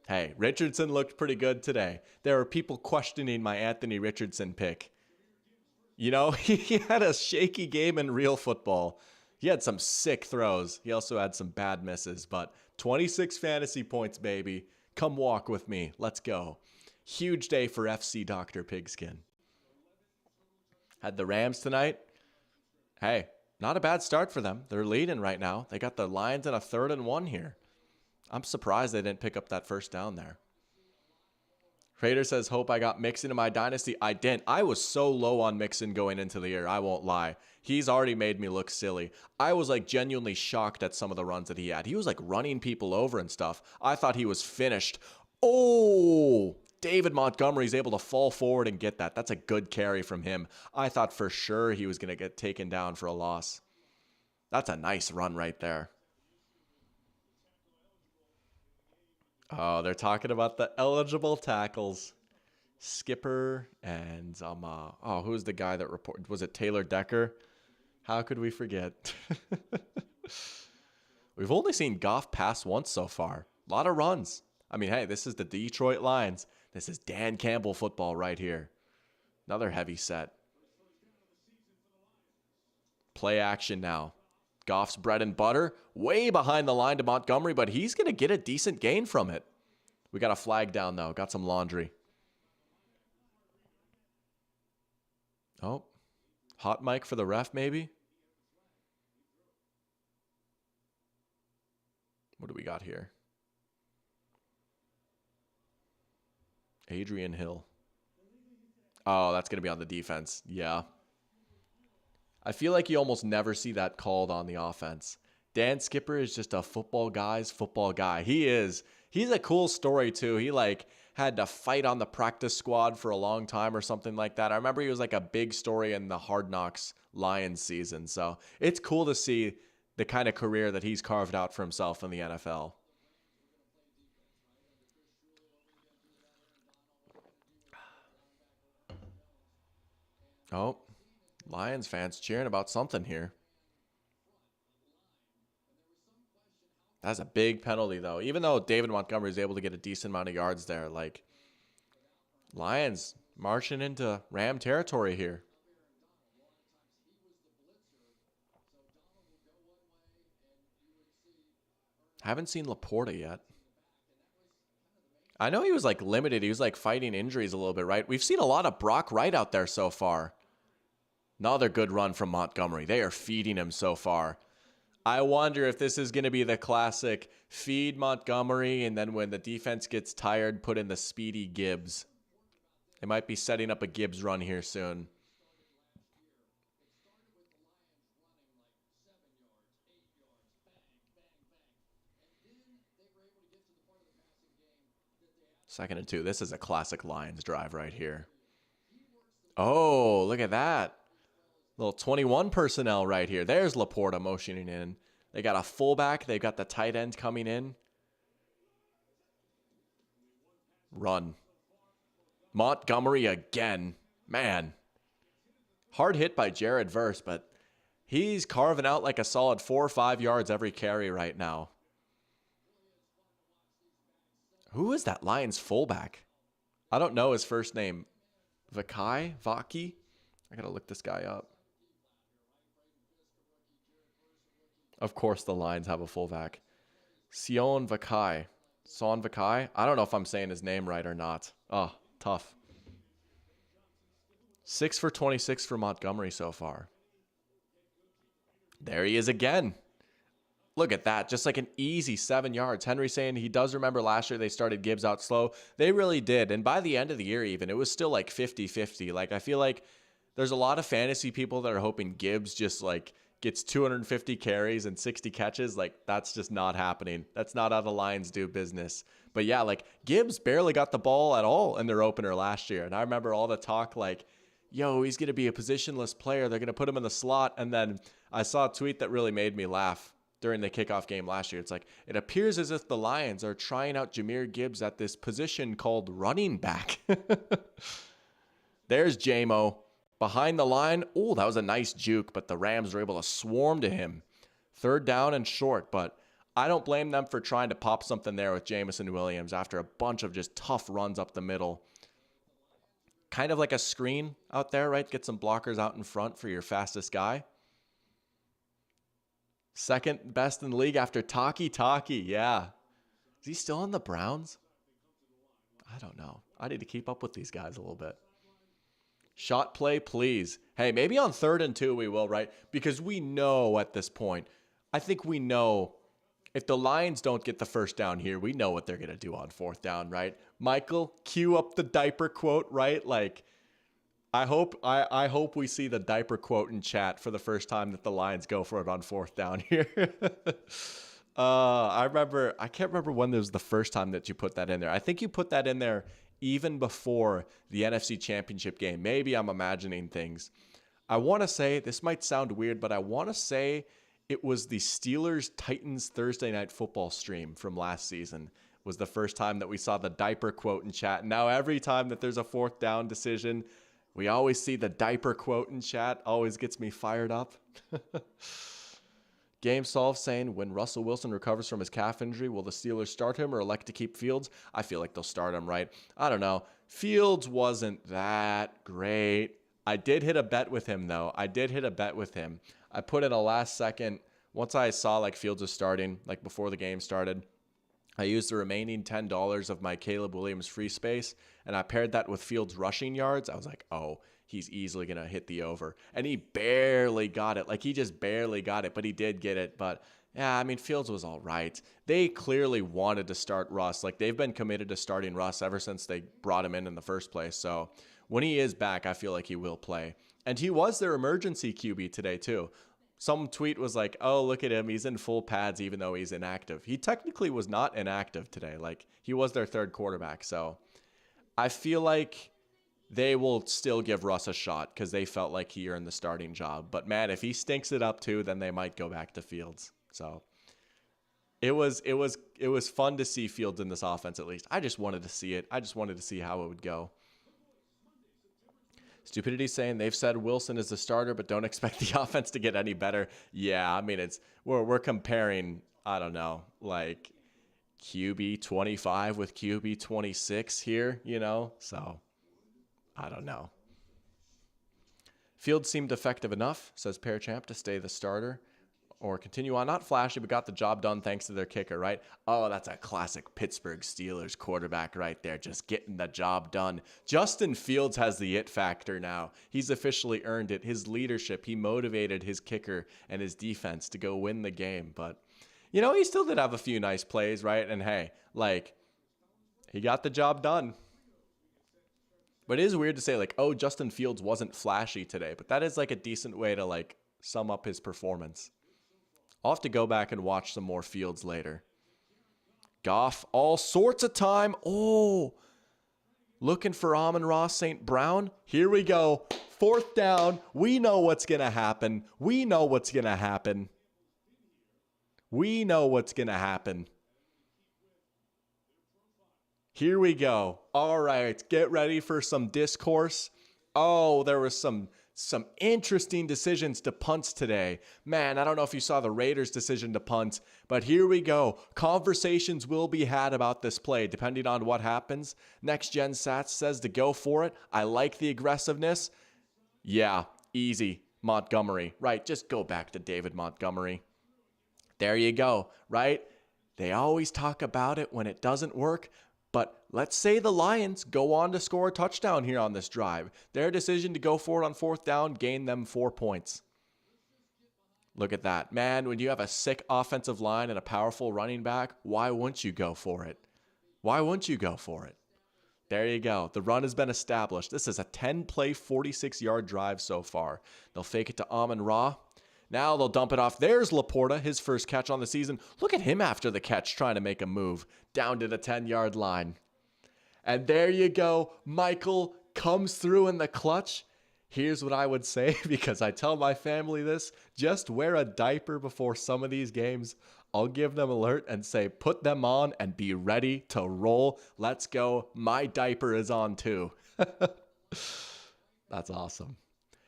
Hey, Richardson looked pretty good today. There were people questioning my Anthony Richardson pick. You know, he had a shaky game in real football. He had some sick throws. He also had some bad misses, but 26 fantasy points, baby. Come walk with me. Let's go. Huge day for FC Dr. Pigskin. Had the Rams tonight. Hey, not a bad start for them. They're leading right now. They got the Lions in a 3rd and 1 here. I'm surprised they didn't pick up that first down there. Trader says, hope I got Mixon in my dynasty. I didn't. I was so low on Mixon going into the year. I won't lie. He's already made me look silly. I was like genuinely shocked at some of the runs that he had. He was like running people over and stuff. I thought he was finished. Oh, David Montgomery's able to fall forward and get that. That's a good carry from him. I thought for sure he was going to get taken down for a loss. That's a nice run right there. Oh, they're talking about the eligible tackles. Skipper and who's the guy that reported? Was it Taylor Decker? How could we forget? We've only seen Goff pass once so far. A lot of runs. I mean, hey, this is the Detroit Lions. This is Dan Campbell football right here. Another heavy set. Play action now. Goff's bread and butter, way behind the line to Montgomery, but he's going to get a decent gain from it. We got a flag down, though. Got some laundry. Oh, hot mic for the ref, maybe? What do we got here? Adrian Hill. Oh, that's going to be on the defense. Yeah. I feel like you almost never see that called on the offense. Dan Skipper is just a football guy's football guy. He is. He's a cool story, too. He, had to fight on the practice squad for a long time or something like that. I remember he was, a big story in the Hard Knocks Lions season. So it's cool to see the kind of career that he's carved out for himself in the NFL. Oh, Lions fans cheering about something here. That's a big penalty, though. Even though David Montgomery is able to get a decent amount of yards there, Lions marching into Ram territory here. Haven't seen Laporta yet. I know he was limited. He was fighting injuries a little bit, right? We've seen a lot of Brock Wright out there so far. Another good run from Montgomery. They are feeding him so far. I wonder if this is going to be the classic feed Montgomery, and then when the defense gets tired, put in the speedy Gibbs. They might be setting up a Gibbs run here soon. Second and 2. This is a classic Lions drive right here. Oh, look at that. Little 21 personnel right here. There's Laporta motioning in. They got a fullback. They've got the tight end coming in. Run. Montgomery again. Man. Hard hit by Jared Verse, but he's carving out a solid 4 or 5 yards every carry right now. Who is that Lions fullback? I don't know his first name. Vaki? I gotta look this guy up. Of course the Lions have a fullback. Son Vakai. I don't know if I'm saying his name right or not. Oh, tough. 6 for 26 for Montgomery so far. There he is again. Look at that. Just an easy 7 yards. Henry saying he does remember last year they started Gibbs out slow. They really did. And by the end of the year even, it was still 50-50. I feel like there's a lot of fantasy people that are hoping Gibbs just gets 250 carries and 60 catches. That's just not happening. That's not how the Lions do business. But yeah, Gibbs barely got the ball at all in their opener last year. And I remember all the talk yo, he's going to be a positionless player. They're going to put him in the slot. And then I saw a tweet that really made me laugh during the kickoff game last year. It's it appears as if the Lions are trying out Jahmyr Gibbs at this position called running back. There's J-Mo. Behind the line, oh, that was a nice juke, but the Rams were able to swarm to him. 3rd down and short, but I don't blame them for trying to pop something there with Jameson Williams after a bunch of just tough runs up the middle. Kind of like a screen out there, right? Get some blockers out in front for your fastest guy. Second best in the league after Taki. Yeah. Is he still in the Browns? I don't know. I need to keep up with these guys a little bit. Shot play, please. Hey, maybe on 3rd and 2 we will, right? Because we know at this point, I think we know if the Lions don't get the first down here, we know what they're going to do on 4th down, right? Michael, cue up the diaper quote, right? I hope we see the diaper quote in chat for the first time that the Lions go for it on 4th down here. I can't remember when there was the first time that you put that in there. I think you put that in there even before the NFC Championship game. Maybe I'm imagining things. I want to say, this might sound weird, but I want to say it was the Steelers-Titans Thursday Night Football stream from last season was the first time that we saw the diaper quote in chat. Now every time that there's a fourth down decision, we always see the diaper quote in chat. Always gets me fired up. Game Solve saying, when Russell Wilson recovers from his calf injury, will the Steelers start him or elect to keep Fields? I feel like they'll start him, right? I don't know. Fields wasn't that great. I did hit a bet with him, though. I put in a last second. Once I saw like Fields was starting, like before the game started, I used the remaining $10 of my Caleb Williams free space, and I paired that with Fields rushing yards. I was like, oh, he's easily going to hit the over. And he barely got it. Like, he just barely got it, but he did get it. But, yeah, I mean, Fields was all right. They clearly wanted to start Russ. Like, they've been committed to starting Russ ever since they brought him in the first place. So, when he is back, I feel like he will play. And he was their emergency QB today, too. Some tweet was like, oh, look at him. He's in full pads even though he's inactive. He technically was not inactive today. Like, he was their third quarterback. So, I feel like they will still give Russ a shot because they felt like he earned the starting job. But, man, if he stinks it up too, then they might go back to Fields. So, it was fun to see Fields in this offense at least. I just wanted to see it. I just wanted to see how it would go. Stupidity saying they've said Wilson is the starter, but don't expect the offense to get any better. Yeah, I mean, we're comparing, I don't know, like QB 25 with QB 26 here, you know? So, I don't know. Fields seemed effective enough, says Parachamp, to stay the starter or continue on. Not flashy, but got the job done thanks to their kicker, right? Oh, that's a classic Pittsburgh Steelers quarterback right there, just getting the job done. Justin Fields has the it factor now. He's officially earned it. His leadership, he motivated his kicker and his defense to go win the game. But, you know, he still did have a few nice plays, right? And hey, like, he got the job done. But it is weird to say, like, oh, Justin Fields wasn't flashy today. But that is, like, a decent way to, like, sum up his performance. I'll have to go back and watch some more Fields later. Goff, all sorts of time. Oh, looking for Amon-Ra St. Brown. Here we go. Fourth down. We know what's going to happen. We know what's going to happen. Here we go. All right, get ready for some discourse. Oh, there was some interesting decisions to punts today. Man, I don't know if you saw the Raiders' decision to punt, but here we go. Conversations will be had about this play, depending on what happens. Next Gen Sats says to go for it. I like the aggressiveness. Yeah, easy. Montgomery, right? Just go back to David Montgomery. There you go, right? They always talk about it when it doesn't work. But let's say the Lions go on to score a touchdown here on this drive. Their decision to go for it on fourth down gained them 4 points. Look at that. Man, when you have a sick offensive line and a powerful running back, why wouldn't you go for it? There you go. The run has been established. This is a 10-play, 46-yard drive so far. They'll fake it to Amon-Ra. Now they'll dump it off. There's Laporta, his first catch on the season. Look at him after the catch trying to make a move down to the 10-yard line. And there you go. Michael comes through in the clutch. Here's what I would say, because I tell my family this. Just wear a diaper before some of these games. I'll give them an alert and say, put them on and be ready to roll. Let's go. My diaper is on too. That's awesome.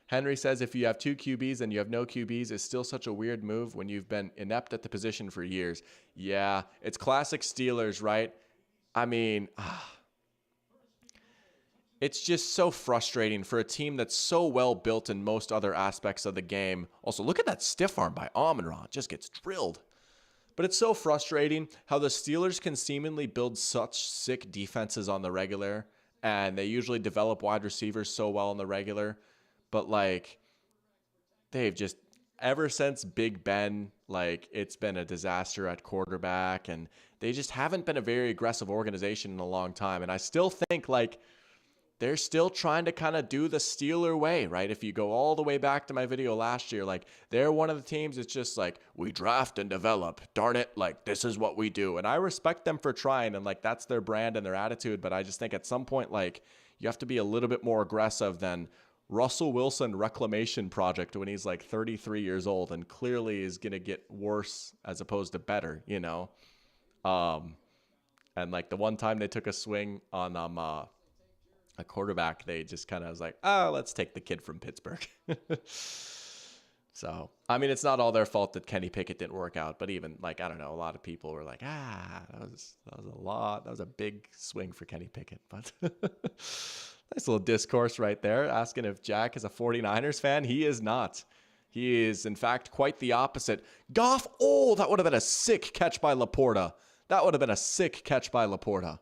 Henry says, if you have two QBs and you have no QBs, it's still such a weird move when you've been inept at the position for years. Yeah, it's classic Steelers, right? I mean, it's just so frustrating for a team that's so well built in most other aspects of the game. Also, look at that stiff arm by Amon-Ra. It just gets drilled. But it's so frustrating how the Steelers can seemingly build such sick defenses on the regular, and they usually develop wide receivers so well on the regular. But, like, they've just, ever since Big Ben, like, it's been a disaster at quarterback, and they just haven't been a very aggressive organization in a long time. And I still think, like, they're still trying to kind of do the Steeler way, right? If you go all the way back to my video last year, like, they're one of the teams that's just like, we draft and develop. Darn it, like, this is what we do. And I respect them for trying, and, like, that's their brand and their attitude. But I just think at some point, like, you have to be a little bit more aggressive than Russell Wilson reclamation project when he's like 33 years old and clearly is going to get worse as opposed to better, you know? And like the one time they took a swing on a quarterback, they just kind of was like, oh, let's take the kid from Pittsburgh. So, I mean, it's not all their fault that Kenny Pickett didn't work out, but even like, I don't know, a lot of people were like, that was a lot. That was a big swing for Kenny Pickett, but nice little discourse right there. Asking if Jack is a 49ers fan. He is not. He is, in fact, quite the opposite. Goff, oh, that would have been a sick catch by Laporta. That would have been a sick catch by Laporta.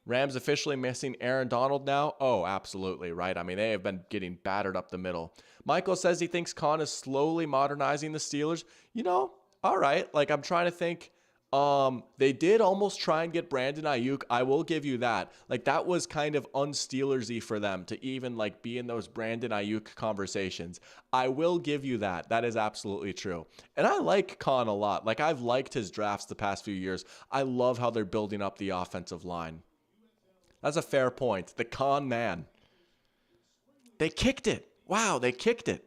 Rams officially missing Aaron Donald now? Oh, absolutely, right? I mean, they have been getting battered up the middle. Michael says he thinks Khan is slowly modernizing the Steelers. You know, all right. Like, I'm trying to think. They did almost try and get Brandon Ayuk. I will give you that. Like, that was kind of un-Steelersy for them to even, like, be in those Brandon Ayuk conversations. I will give you that. That is absolutely true. And I like Khan a lot. Like, I've liked his drafts the past few years. I love how they're building up the offensive line. That's a fair point. The Khan man. They kicked it. Wow, they kicked it.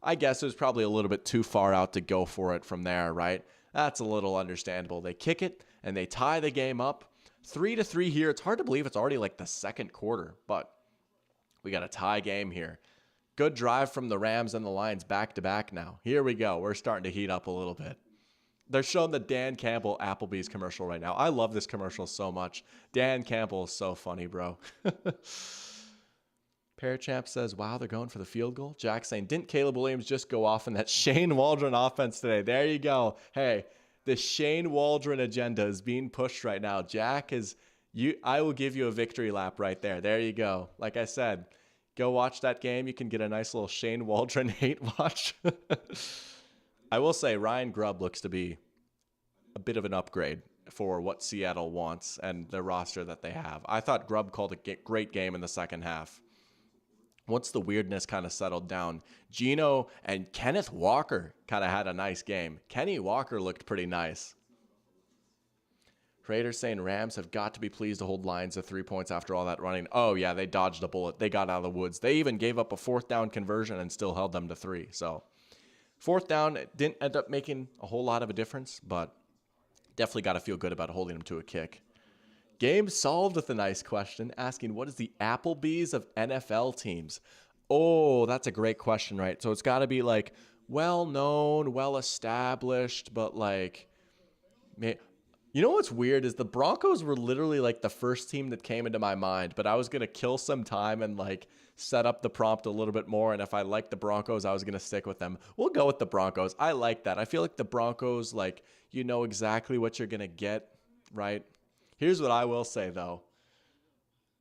I guess it was probably a little bit too far out to go for it from there, right? That's a little understandable. They kick it, and they tie the game up. 3-3 here. It's hard to believe it's already like the second quarter, but we got a tie game here. Good drive from the Rams and the Lions back-to-back now. Here we go. We're starting to heat up a little bit. They're showing the Dan Campbell Applebee's commercial right now. I love this commercial so much. Dan Campbell is so funny, bro. Parachamp says, wow, they're going for the field goal. Jack saying, didn't Caleb Williams just go off in that Shane Waldron offense today? There you go. Hey, the Shane Waldron agenda is being pushed right now. Jack is, I will give you a victory lap right there. There you go. Like I said, go watch that game. You can get a nice little Shane Waldron hate watch. I will say Ryan Grubb looks to be a bit of an upgrade for what Seattle wants and the roster that they have. I thought Grubb called a great game in the second half. Once the weirdness kind of settled down, Geno and Kenneth Walker kind of had a nice game. Kenny Walker looked pretty nice. Raiders saying Rams have got to be pleased to hold Lions to 3 points after all that running. Oh, yeah, they dodged a bullet. They got out of the woods. They even gave up a fourth down conversion and still held them to 3. So fourth down didn't end up making a whole lot of a difference, but definitely got to feel good about holding them to a kick. Game solved with a nice question, asking what is the Applebee's of NFL teams? Oh, that's a great question, right? So it's got to be like well-known, well-established, but like, you know what's weird is the Broncos were literally like the first team that came into my mind, but I was going to kill some time and like set up the prompt a little bit more. And if I liked the Broncos, I was going to stick with them. We'll go with the Broncos. I like that. I feel like the Broncos, like, you know exactly what you're going to get, right? Here's what I will say, though.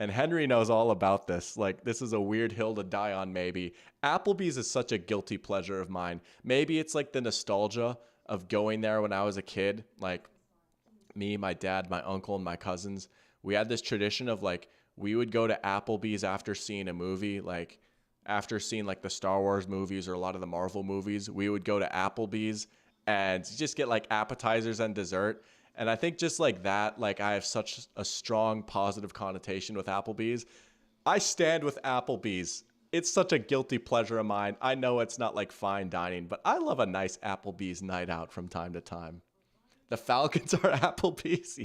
And Henry knows all about this. Like, this is a weird hill to die on, maybe. Applebee's is such a guilty pleasure of mine. Maybe it's like the nostalgia of going there when I was a kid. Like, me, my dad, my uncle, and my cousins, we had this tradition of, like, we would go to Applebee's after seeing a movie. Like, after seeing, like, the Star Wars movies or a lot of the Marvel movies, we would go to Applebee's and just get, like, appetizers and dessert. And I think just like that, like I have such a strong positive connotation with Applebee's. I stand with Applebee's. It's such a guilty pleasure of mine. I know it's not like fine dining, but I love a nice Applebee's night out from time to time. The Falcons are Applebee's.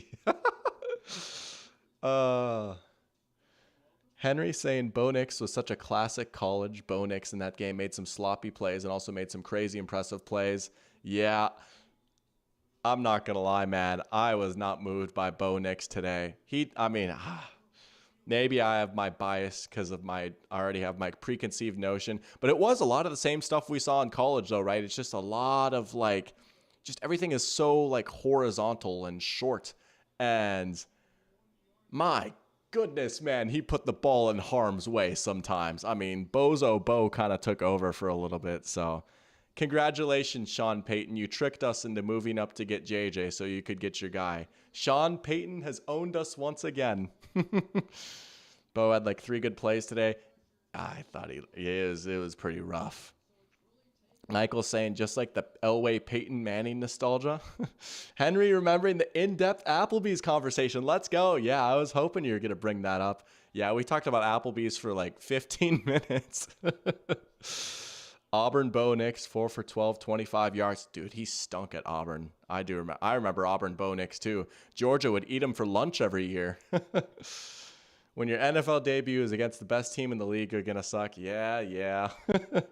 Henry saying Bo Nix was such a classic college. Bo Nix in that game made some sloppy plays and also made some crazy impressive plays. Yeah. I'm not going to lie, man. I was not moved by Bo Nix today. Maybe I have my bias because of I already have my preconceived notion, but it was a lot of the same stuff we saw in college though, right? It's just a lot of like, just everything is so like horizontal and short. And my goodness, man, he put the ball in harm's way sometimes. I mean, Bozo Bo kind of took over for a little bit, so congratulations, Sean Payton. You tricked us into moving up to get JJ so you could get your guy. Sean Payton has owned us once again. Bo had like 3 good plays today. I thought it was pretty rough. Michael saying just like the Elway Peyton Manning nostalgia. Henry remembering the in-depth Applebee's conversation. Let's go. Yeah, I was hoping you were going to bring that up. Yeah, we talked about Applebee's for like 15 minutes. Auburn Bo Nix, 4 for 12, 25 yards. Dude, he stunk at Auburn. I remember Auburn Bo Nix too. Georgia would eat him for lunch every year. When your NFL debut is against the best team in the league, you're going to suck. Yeah. The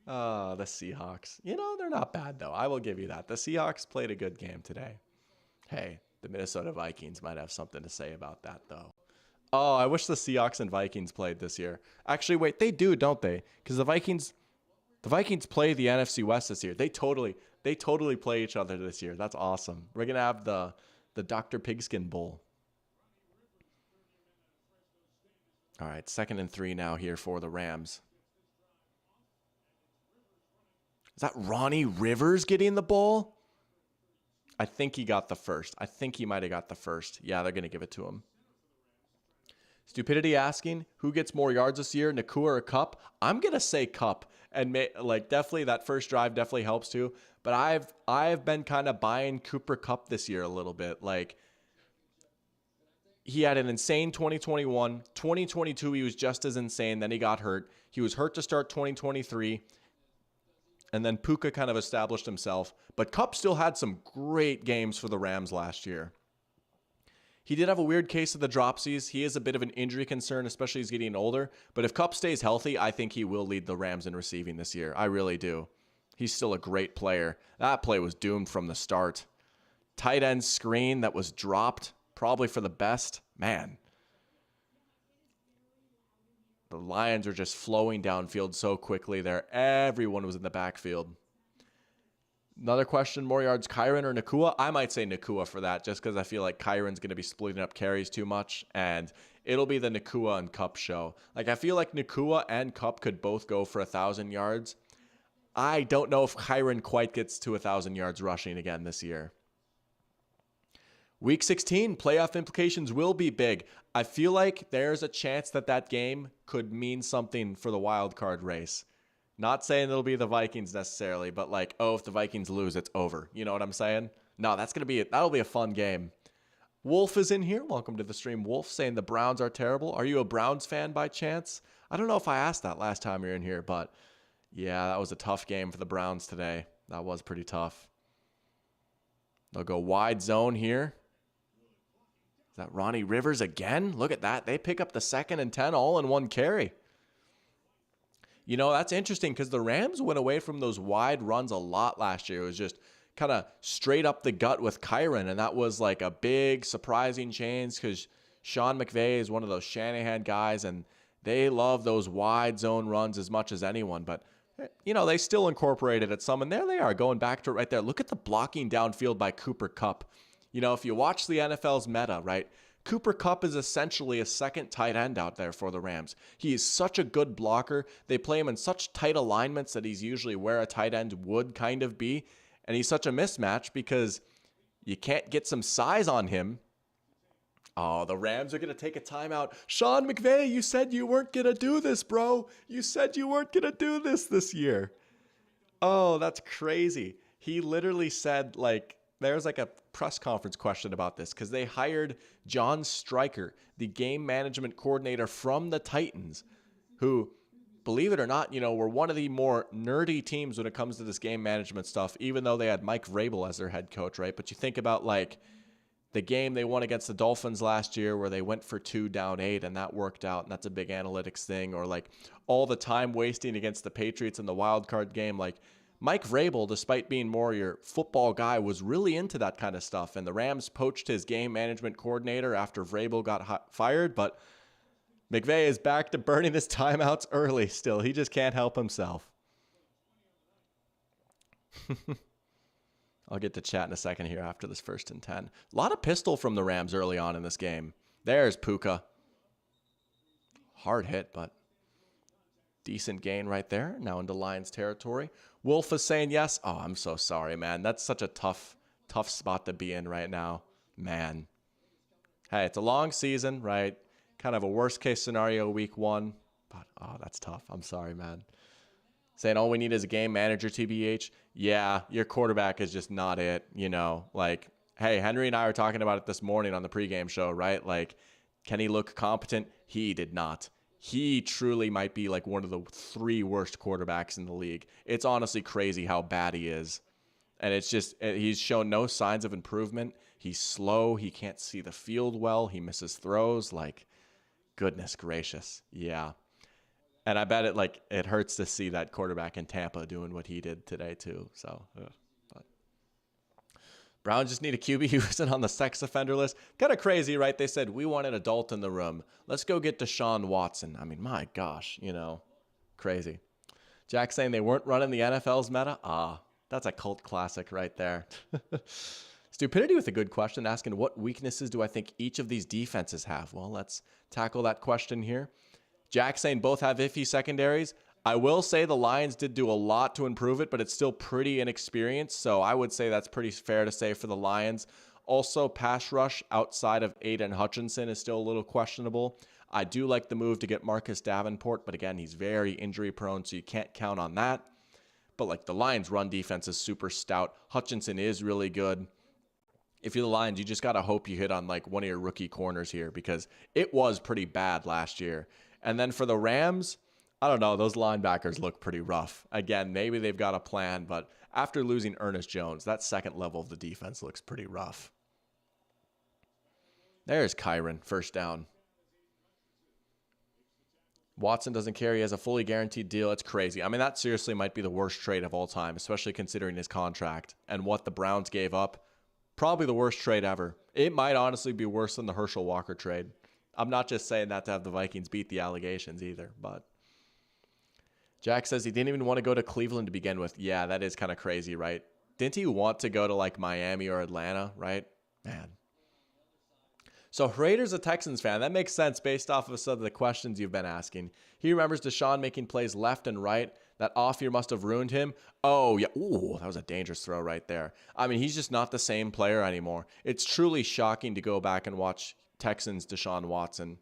Seahawks. They're not bad, though. I will give you that. The Seahawks played a good game today. Hey, the Minnesota Vikings might have something to say about that, though. Oh, I wish the Seahawks and Vikings played this year. Actually, wait, they do, don't they? Because the Vikings play the NFC West this year. They totally play each other this year. That's awesome. We're going to have the Dr. Pigskin Bowl. All right, 2nd and 3 now here for the Rams. Is that Ronnie Rivers getting the ball? I think he got the first. I think he might have got the first. Yeah, they're going to give it to him. Stupidity asking, who gets more yards this year, Nacua or Kupp? I'm going to say Kupp. And definitely that first drive definitely helps too. But I've been kind of buying Cooper Kupp this year a little bit. He had an insane 2021. 2022, he was just as insane. Then he got hurt. He was hurt to start 2023. And then Puka kind of established himself. But Kupp still had some great games for the Rams last year. He did have a weird case of the dropsies. He is a bit of an injury concern, especially as he's getting older. But if Kupp stays healthy, I think he will lead the Rams in receiving this year. I really do. He's still a great player. That play was doomed from the start. Tight end screen that was dropped, probably for the best. Man. The Lions are just flowing downfield so quickly there. Everyone was in the backfield. Another question, more yards, Kyren or Nacua? I might say Nacua for that, just because I feel like Kyren's going to be splitting up carries too much, and it'll be the Nacua and Kupp show. I feel like Nacua and Kupp could both go for 1,000 yards. I don't know if Kyren quite gets to 1,000 yards rushing again this year. Week 16, playoff implications will be big. I feel like there's a chance that game could mean something for the wild card race. Not saying it'll be the Vikings necessarily, but if the Vikings lose, it's over. You know what I'm saying? No, that'll be a fun game. Wolf is in here. Welcome to the stream. Wolf saying the Browns are terrible. Are you a Browns fan by chance? I don't know if I asked that last time you were in here, but yeah, that was a tough game for the Browns today. That was pretty tough. They'll go wide zone here. Is that Ronnie Rivers again? Look at that. They pick up the 2nd and 10 all in one carry. That's interesting because the Rams went away from those wide runs a lot last year. It was just kind of straight up the gut with Kyren, and that was a big surprising change because Sean McVay is one of those Shanahan guys, and they love those wide zone runs as much as anyone. But, they still incorporated it some, and there they are going back to it right there. Look at the blocking downfield by Cooper Kupp. If you watch the NFL's meta, right, Cooper Kupp is essentially a second tight end out there for the Rams. He is such a good blocker. They play him in such tight alignments that he's usually where a tight end would kind of be. And he's such a mismatch because you can't get some size on him. Oh, the Rams are going to take a timeout. Sean McVay, you said you weren't going to do this, bro. You said you weren't going to do this year. Oh, that's crazy. He literally said, there's a press conference question about this because they hired John Stryker, the game management coordinator from the Titans, who, believe it or not, were one of the more nerdy teams when it comes to this game management stuff, even though they had Mike Vrabel as their head coach, right? But you think about the game they won against the Dolphins last year where they went for 2 down 8 and that worked out, and that's a big analytics thing, or all the time wasting against the Patriots in the wild card game. Mike Vrabel, despite being more your football guy, was really into that kind of stuff. And the Rams poached his game management coordinator after Vrabel got fired. But McVay is back to burning his timeouts early still. He just can't help himself. I'll get to chat in a second here after this 1st and 10. A lot of pistol from the Rams early on in this game. There's Puka. Hard hit, but decent gain right there. Now into Lions territory. Wolf is saying yes. Oh, I'm so sorry, man. That's such a tough spot to be in right now. Man. Hey, it's a long season, right? Kind of a worst case scenario week 1. But, oh, that's tough. I'm sorry, man. Saying all we need is a game manager, TBH. Yeah, your quarterback is just not it, Hey, Henry and I were talking about it this morning on the pregame show, right? Can he look competent? He did not. he truly might be like one of the 3 worst quarterbacks in the league. It's honestly crazy how bad he is. And it's just, he's shown no signs of improvement. He's slow. He can't see the field well. He misses throws. Like, goodness gracious. Yeah. And I bet it hurts to see that quarterback in Tampa doing what he did today too. So, but Browns just need a QB who isn't on the sex offender list. Kind of crazy, right? They said, we want an adult in the room. Let's go get Deshaun Watson. I mean, my gosh, crazy. Jack saying they weren't running the NFL's meta. That's a cult classic right there. Stupidity with a good question, asking what weaknesses do I think each of these defenses have? Well, let's tackle that question here. Jack saying both have iffy secondaries. I will say the Lions did do a lot to improve it, but it's still pretty inexperienced. So I would say that's pretty fair to say for the Lions. Also, pass rush outside of Aiden Hutchinson is still a little questionable. I do like the move to get Marcus Davenport, but again, he's very injury prone, so you can't count on that. But the Lions' run defense is super stout. Hutchinson is really good. If you're the Lions, you just got to hope you hit on one of your rookie corners here, because it was pretty bad last year. And then for the Rams, I don't know, those linebackers look pretty rough. Again, maybe they've got a plan, but after losing Ernest Jones, that second level of the defense looks pretty rough. There's Kyron, first down. Watson doesn't care. He has a fully guaranteed deal. It's crazy. I mean, that seriously might be the worst trade of all time, especially considering his contract and what the Browns gave up. Probably the worst trade ever. It might honestly be worse than the Herschel Walker trade. I'm not just saying that to have the Vikings beat the allegations either, but Jack says he didn't even want to go to Cleveland to begin with. Yeah, that is kind of crazy, right? Didn't he want to go to Miami or Atlanta, right? Man. So Raiders a Texans fan. That makes sense based off of some of the questions you've been asking. He remembers Deshaun making plays left and right. That off year must have ruined him. Oh, yeah. Ooh, that was a dangerous throw right there. I mean, he's just not the same player anymore. It's truly shocking to go back and watch Texans Deshaun Watson.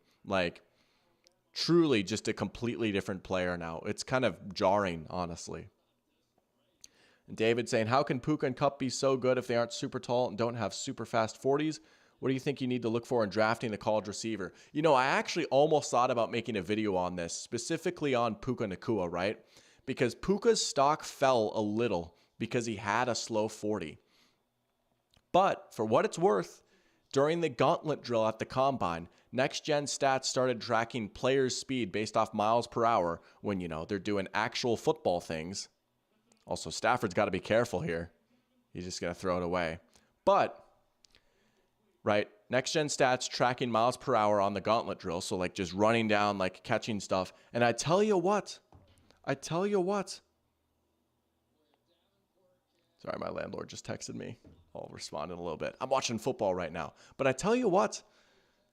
Truly just a completely different player now. It's kind of jarring, honestly. And David saying, how can Puka and Kupp be so good if they aren't super tall and don't have super fast 40s? What do you think you need to look for in drafting the college receiver? I actually almost thought about making a video on this, specifically on Puka Nacua, right? Because Puka's stock fell a little because he had a slow 40. But for what it's worth, during the gauntlet drill at the Combine, Next Gen Stats started tracking players' speed based off miles per hour when, they're doing actual football things. Also, Stafford's got to be careful here. He's just going to throw it away. But, right, Next Gen Stats tracking miles per hour on the gauntlet drill. So, just running down, catching stuff. And I tell you what. Sorry, my landlord just texted me. I'll respond in a little bit. I'm watching football right now. But I tell you what,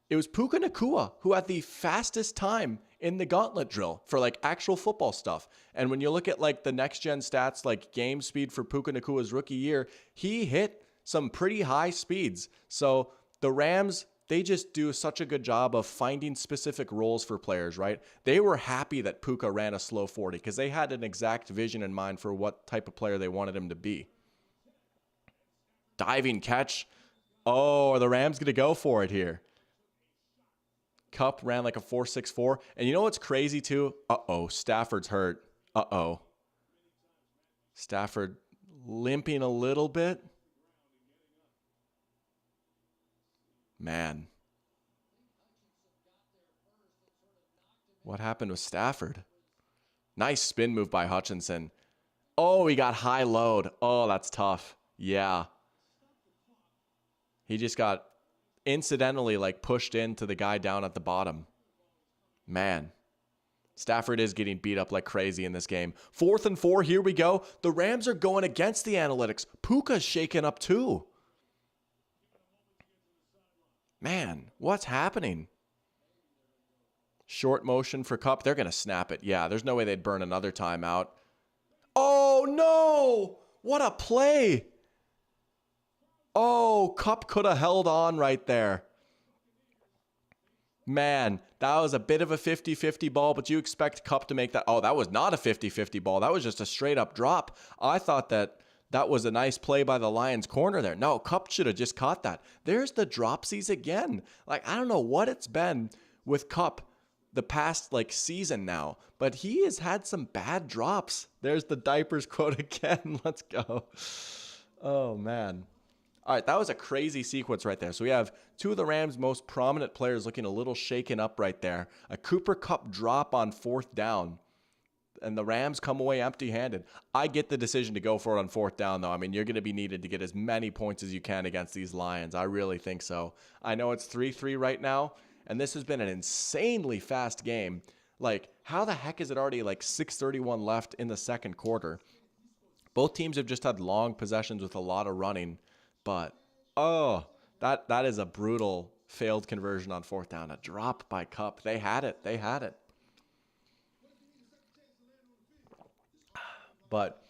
it was Puka Nacua who had the fastest time in the gauntlet drill for actual football stuff. And when you look at the next gen stats, game speed for Puka Nacua's rookie year, he hit some pretty high speeds. So the Rams, they just do such a good job of finding specific roles for players, right? They were happy that Puka ran a slow 40 because they had an exact vision in mind for what type of player they wanted him to be. Diving catch. Oh, are the Rams going to go for it here? Kupp ran a 4.64. And you know what's crazy too? Stafford's hurt. Stafford limping a little bit. Man. What happened with Stafford? Nice spin move by Hutchinson. Oh, he got high load. Oh, that's tough. Yeah. He just got incidentally pushed into the guy down at the bottom. Man. Stafford is getting beat up like crazy in this game. 4th and 4, here we go. The Rams are going against the analytics. Puka's shaken up too. Man, what's happening? Short motion for Kupp. They're going to snap it. Yeah, there's no way they'd burn another timeout. Oh, no! What a play! Oh, Kupp could have held on right there. Man, that was a bit of a 50-50 ball, but you expect Kupp to make that. Oh, that was not a 50-50 ball. That was just a straight up drop. I thought that was a nice play by the Lions corner there. No, Kupp should have just caught that. There's the dropsies again. I don't know what it's been with Kupp, the past like season now, but he has had some bad drops. There's the diapers quote again. Let's go. Oh man. All right, that was a crazy sequence right there. So we have two of the Rams' most prominent players looking a little shaken up right there. A Cooper Kupp drop on 4th down, and the Rams come away empty-handed. I get the decision to go for it on 4th down, though. I mean, you're going to be needed to get as many points as you can against these Lions. I really think so. I know it's 3-3 right now, and this has been an insanely fast game. Like, how the heck is it already like 6:31 left in the second quarter? Both teams have just had long possessions with a lot of running. But, that is a brutal failed conversion on 4th down. A drop by Kupp. They had it. They had it. But,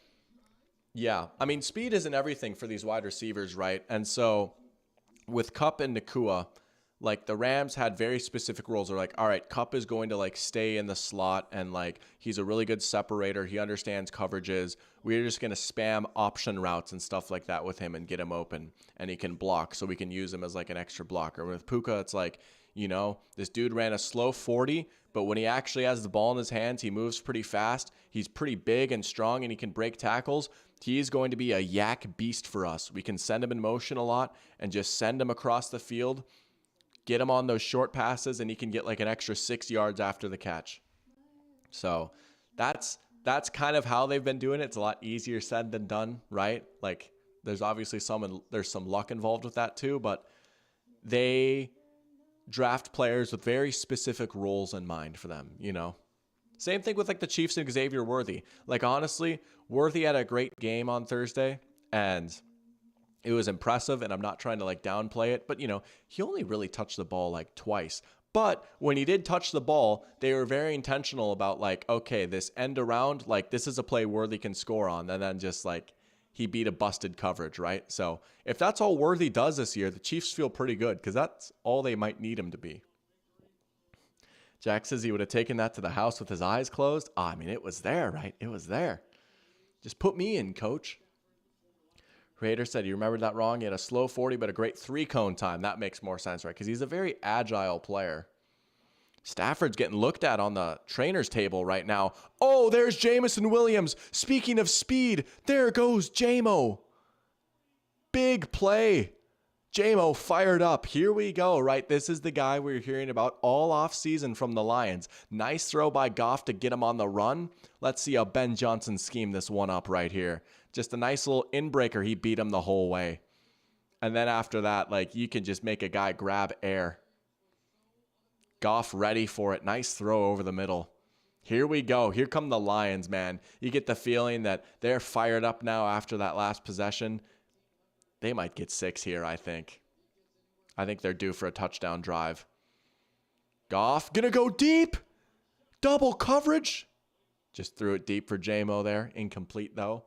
yeah. I mean, speed isn't everything for these wide receivers, right? And so, with Kupp and Nacua, like the Rams had very specific rules. They're like, all right, Kupp is going to like stay in the slot and like he's a really good separator. He understands coverages. We're just going to spam option routes and stuff like that with him and get him open and he can block so we can use him as like an extra blocker. With Puka, it's like, you know, this dude ran a slow 40, but when he actually has the ball in his hands, he moves pretty fast. He's pretty big and strong and he can break tackles. He's going to be a yak beast for us. We can send him in motion a lot and just send him across the field. Get him on those short passes, and he can get like an extra 6 yards after the catch. So that's kind of how they've been doing it. It's a lot easier said than done, right? Like there's obviously there's some luck involved with that too, but they draft players with very specific roles in mind for them, you know? Same thing with like the Chiefs and Xavier Worthy. Like honestly, Worthy had a great game on Thursday, and it was impressive, and I'm not trying to like downplay it, but you know, he only really touched the ball like twice. But when he did touch the ball, they were very intentional about like, okay, this end around, like this is a play Worthy can score on, and then just like he beat a busted coverage, right? So if that's all Worthy does this year, the Chiefs feel pretty good because that's all they might need him to be. Jack says he would have taken that to the house with his eyes closed. I mean, it was there, right? It was there. Just put me in, coach. Raider said he remembered that wrong. He had a slow 40, but a great 3-cone time. That makes more sense, right? Because he's a very agile player. Stafford's getting looked at on the trainer's table right now. Oh, there's Jameson Williams. Speaking of speed, there goes Jamo. Big play. Jamo fired up. Here we go, right? This is the guy we're hearing about all offseason from the Lions. Nice throw by Goff to get him on the run. Let's see how Ben Johnson schemed this one up right here. Just a nice little inbreaker. He beat him the whole way. And then after that, like you can just make a guy grab air. Goff ready for it. Nice throw over the middle. Here we go. Here come the Lions, man. You get the feeling that they're fired up now after that last possession. They might get 6 here, I think. I think they're due for a touchdown drive. Goff gonna go deep. Double coverage. Just threw it deep for Jamo there. Incomplete, though.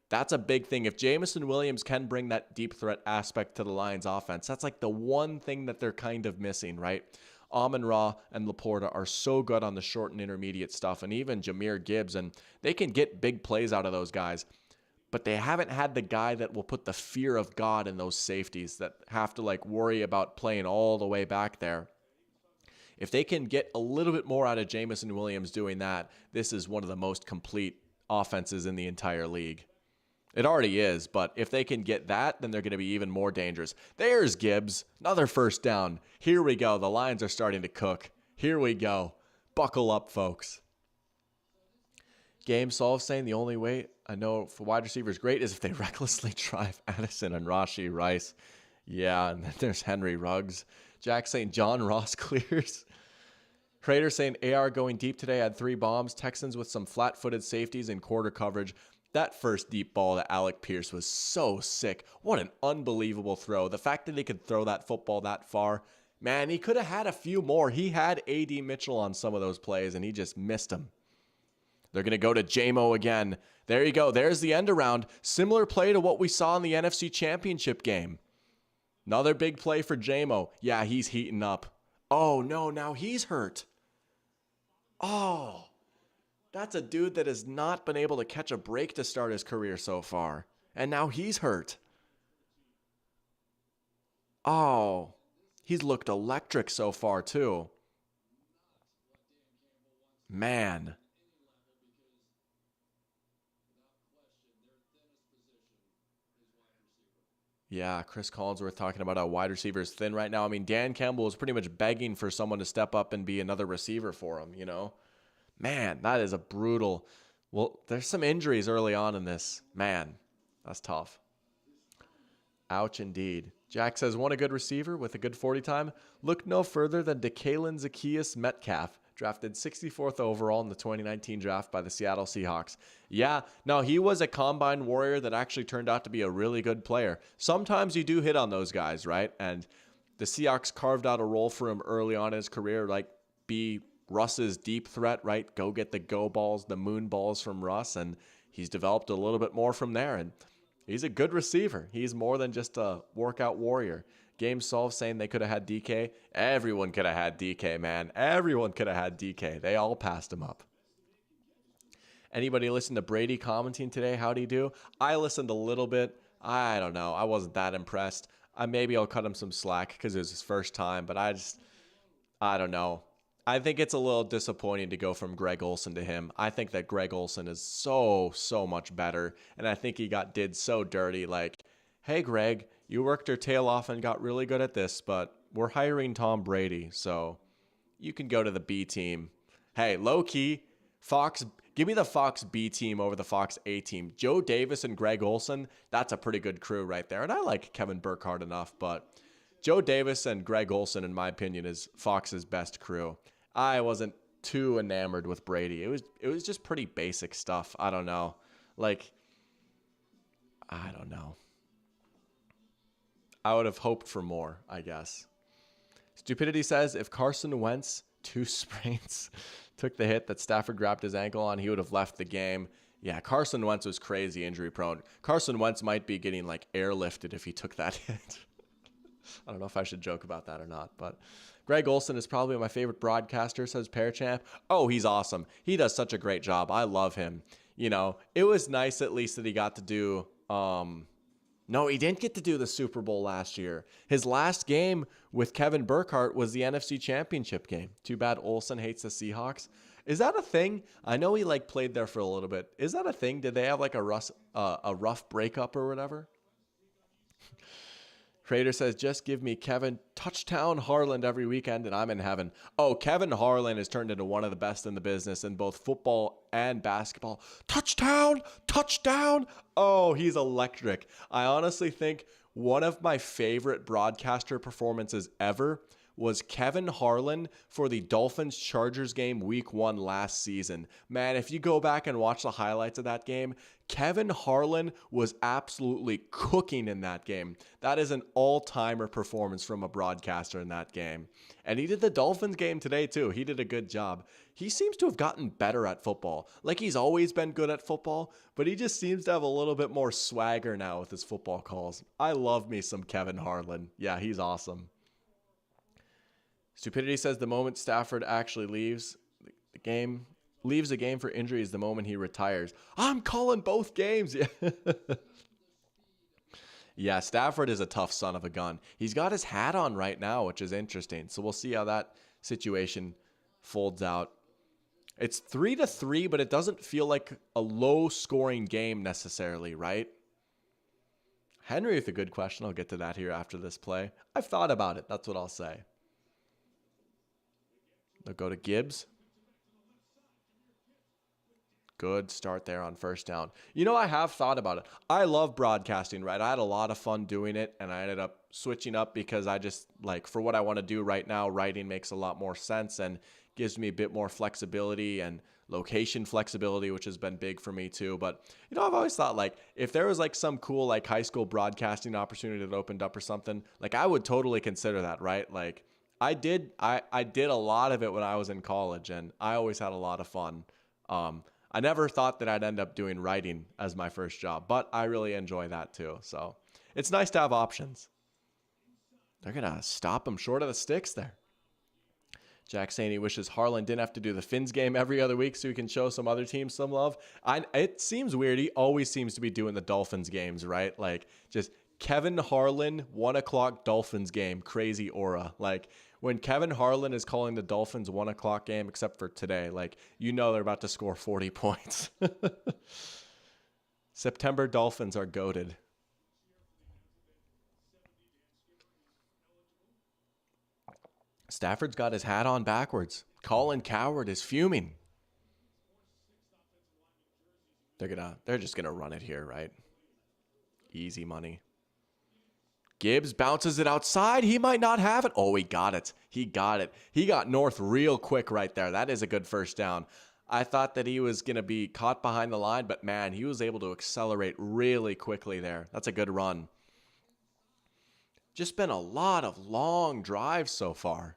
That's a big thing. If Jameson Williams can bring that deep threat aspect to the Lions offense, that's like the one thing that they're kind of missing, right? Amon-Ra and Laporta are so good on the short and intermediate stuff, and even Jahmyr Gibbs, and they can get big plays out of those guys. But they haven't had the guy that will put the fear of God in those safeties that have to like worry about playing all the way back there. If they can get a little bit more out of Jameson Williams doing that, this is one of the most complete offenses in the entire league. It already is, but if they can get that, then they're going to be even more dangerous. There's Gibbs. Another first down. Here we go. The Lions are starting to cook. Here we go. Buckle up, folks. Game Solve saying the only way I know for wide receivers great is if they recklessly drive Addison and Rashee Rice. Yeah, and then there's Henry Ruggs. Jack saying John Ross clears. Crater saying AR going deep today, had 3 bombs. Texans with some flat-footed safeties and quarter coverage. That first deep ball to Alec Pierce was so sick. What an unbelievable throw. The fact that he could throw that football that far, man, he could have had a few more. He had A.D. Mitchell on some of those plays, and he just missed them. They're going to go to Jamo again. There you go. There's the end around. Similar play to what we saw in the NFC Championship game. Another big play for Jamo. Yeah, he's heating up. Oh, no, now he's hurt. Oh, that's a dude that has not been able to catch a break to start his career so far. And now he's hurt. Oh, he's looked electric so far, too. Man. Yeah, Chris Collinsworth talking about how wide receiver is thin right now. I mean, Dan Campbell is pretty much begging for someone to step up and be another receiver for him, you know? Man, that is a brutal. Well, there's some injuries early on in this. Man, that's tough. Ouch indeed. Jack says, want a good receiver with a good 40 time? Look no further than DeKalen Zacchaeus Metcalf, drafted 64th overall in the 2019 draft by the Seattle Seahawks. Yeah, no, he was a combine warrior that actually turned out to be a really good player. Sometimes you do hit on those guys, right? And the Seahawks carved out a role for him early on in his career, like be Russ's deep threat, right? Go get the go balls, the moon balls from Russ, and he's developed a little bit more from there. And he's a good receiver. He's more than just a workout warrior. Game solved saying they could have had DK. Everyone could have had DK, man. Everyone could have had DK. They all passed him up. Anybody listen to Brady commenting today? How'd he do? I listened a little bit. I don't know. I wasn't that impressed. Maybe I'll cut him some slack because it was his first time, but I don't know. I think it's a little disappointing to go from Greg Olsen to him. I think that Greg Olsen is so much better, and I think he did so dirty. Like, hey, Greg, you worked your tail off and got really good at this, but we're hiring Tom Brady, so you can go to the B team. Hey, low-key, Fox, give me the Fox B team over the Fox A team. Joe Davis and Greg Olsen, that's a pretty good crew right there, and I like Kevin Burkhardt enough, but Joe Davis and Greg Olsen, in my opinion, is Fox's best crew. I wasn't too enamored with Brady. It was just pretty basic stuff. I don't know. Like, I don't know. I would have hoped for more, I guess. Stupidity says if Carson Wentz, 2 sprains, took the hit that Stafford grabbed his ankle on, he would have left the game. Yeah, Carson Wentz was crazy injury prone. Carson Wentz might be getting like airlifted if he took that hit. I don't know if I should joke about that or not, but Greg Olsen is probably my favorite broadcaster, says Parachamp. Oh, he's awesome. He does such a great job. I love him. You know, it was nice at least that he got to do, no, he didn't get to do the Super Bowl last year. His last game with Kevin Burkhardt was the NFC Championship game. Too bad Olsen hates the Seahawks. Is that a thing? I know he like played there for a little bit. Is that a thing? Did they have like a rough breakup or whatever? Trader says, just give me Kevin touchdown Harlan every weekend and I'm in heaven. Oh, Kevin Harlan has turned into one of the best in the business in both football and basketball. Touchdown, touchdown. Oh, he's electric. I honestly think one of my favorite broadcaster performances ever was Kevin Harlan for the Dolphins-Chargers game week 1 last season. Man, if you go back and watch the highlights of that game, Kevin Harlan was absolutely cooking in that game. That is an all-timer performance from a broadcaster in that game. And he did the Dolphins game today too. He did a good job. He seems to have gotten better at football. Like he's always been good at football, but he just seems to have a little bit more swagger now with his football calls. I love me some Kevin Harlan. Yeah, he's awesome. Stupidity says the moment Stafford actually leaves the game for injury is the moment he retires. I'm calling both games. Yeah. Yeah, Stafford is a tough son of a gun. He's got his hat on right now, which is interesting. So we'll see how that situation folds out. It's 3-3, but it doesn't feel like a low-scoring game necessarily, right? Henry with a good question. I'll get to that here after this play. I've thought about it. That's what I'll say. They'll go to Gibbs. Good start there on first down. You know, I have thought about it. I love broadcasting, right? I had a lot of fun doing it, and I ended up switching up because I just, like, for what I want to do right now, writing makes a lot more sense and gives me a bit more flexibility and location flexibility, which has been big for me too. But, you know, I've always thought, like, if there was, like, some cool, like, high school broadcasting opportunity that opened up or something, like, I would totally consider that, right? Like, I did a lot of it when I was in college, and I always had a lot of fun. I never thought that I'd end up doing writing as my first job, but I really enjoy that too. So it's nice to have options. They're going to stop him short of the sticks there. Jack saying he wishes Harlan didn't have to do the Finns game every other week so he can show some other teams some love. It seems weird. He always seems to be doing the Dolphins games, right? Like just Kevin Harlan, 1 o'clock Dolphins game, crazy aura. Like when Kevin Harlan is calling the Dolphins 1 o'clock game, except for today, like, you know they're about to score 40 points. September Dolphins are goated. Stafford's got his hat on backwards. Colin Cowherd is fuming. They're just gonna run it here, right? Easy money. Gibbs bounces it outside. He might not have it. Oh, he got it. He got it. He got North real quick right there. That is a good first down. I thought that he was going to be caught behind the line, but man, he was able to accelerate really quickly there. That's a good run. Just been a lot of long drives so far.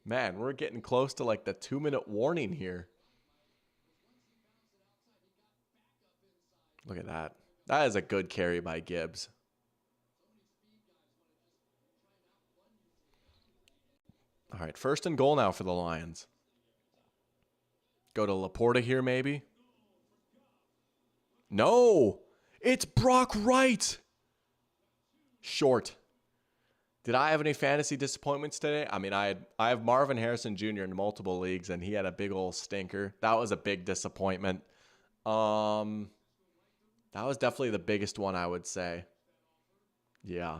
Man, we're getting close to like the 2-minute warning here. Look at that. That is a good carry by Gibbs. All right, 1st and goal now for the Lions. Go to Laporta here, maybe. No, it's Brock Wright. Short. Did I have any fantasy disappointments today? I mean, I have Marvin Harrison Jr. in multiple leagues, and he had a big old stinker. That was a big disappointment. That was definitely the biggest one, I would say. Yeah.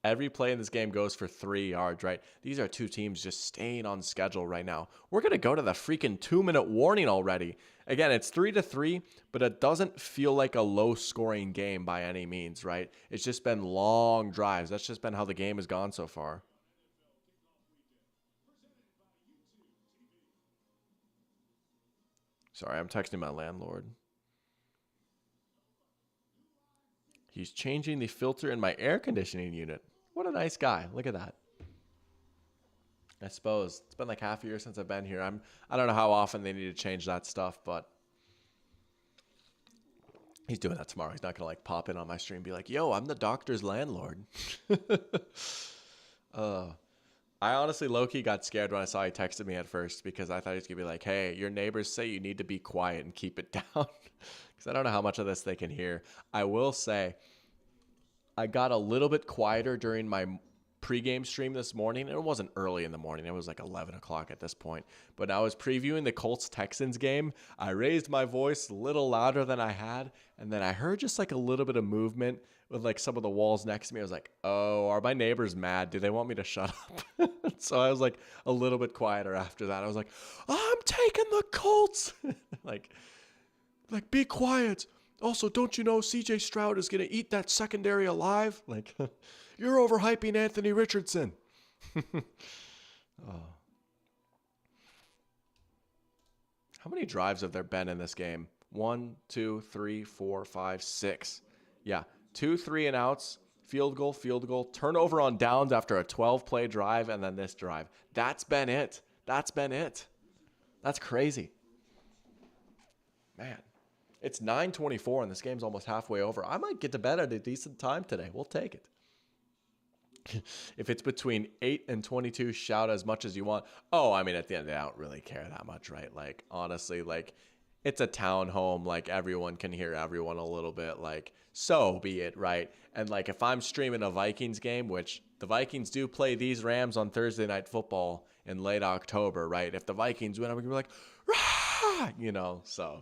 Every play in this game goes for 3 yards, right? These are two teams just staying on schedule right now. We're going to go to the freaking 2-minute warning already. Again, it's 3-3, but it doesn't feel like a low-scoring game by any means, right? It's just been long drives. That's just been how the game has gone so far. Sorry, I'm texting my landlord. He's changing the filter in my air conditioning unit. What a nice guy. Look at that. I suppose it's been like half a year since I've been here. I don't know how often they need to change that stuff, but he's doing that tomorrow. He's not going to like pop in on my stream and be like, yo, I'm the doctor's landlord. I honestly low-key got scared when I saw he texted me at first because I thought he was going to be like, hey, your neighbors say you need to be quiet and keep it down. Because I don't know how much of this they can hear. I will say I got a little bit quieter during my pregame stream this morning. It wasn't early in the morning. It was like 11 o'clock at this point. But I was previewing the Colts-Texans game. I raised my voice a little louder than I had. And then I heard just like a little bit of movement with like some of the walls next to me. I was like, oh, are my neighbors mad? Do they want me to shut up? So I was like a little bit quieter after that. I was like, I'm taking the Colts. like, be quiet. Also, don't you know CJ Stroud is going to eat that secondary alive? Like, you're overhyping Anthony Richardson. Oh. How many drives have there been in this game? 1, 2, 3, 4, 5, 6. Yeah, 2 3-and-outs, field goal, turnover on downs after a 12-play drive, and then this drive. That's been it. That's crazy. Man. It's 9:24 and this game's almost halfway over. I might get to bed at a decent time today. We'll take it. If it's between 8 and 22, shout as much as you want. Oh, I mean, at the end of the day, I don't really care that much, right? Like, honestly, like, it's a town home. Like, everyone can hear everyone a little bit. Like, so be it, right? And, like, if I'm streaming a Vikings game, which the Vikings do play these Rams on Thursday Night Football in late October, right? If the Vikings win, I'm going to be like, rah! You know, so...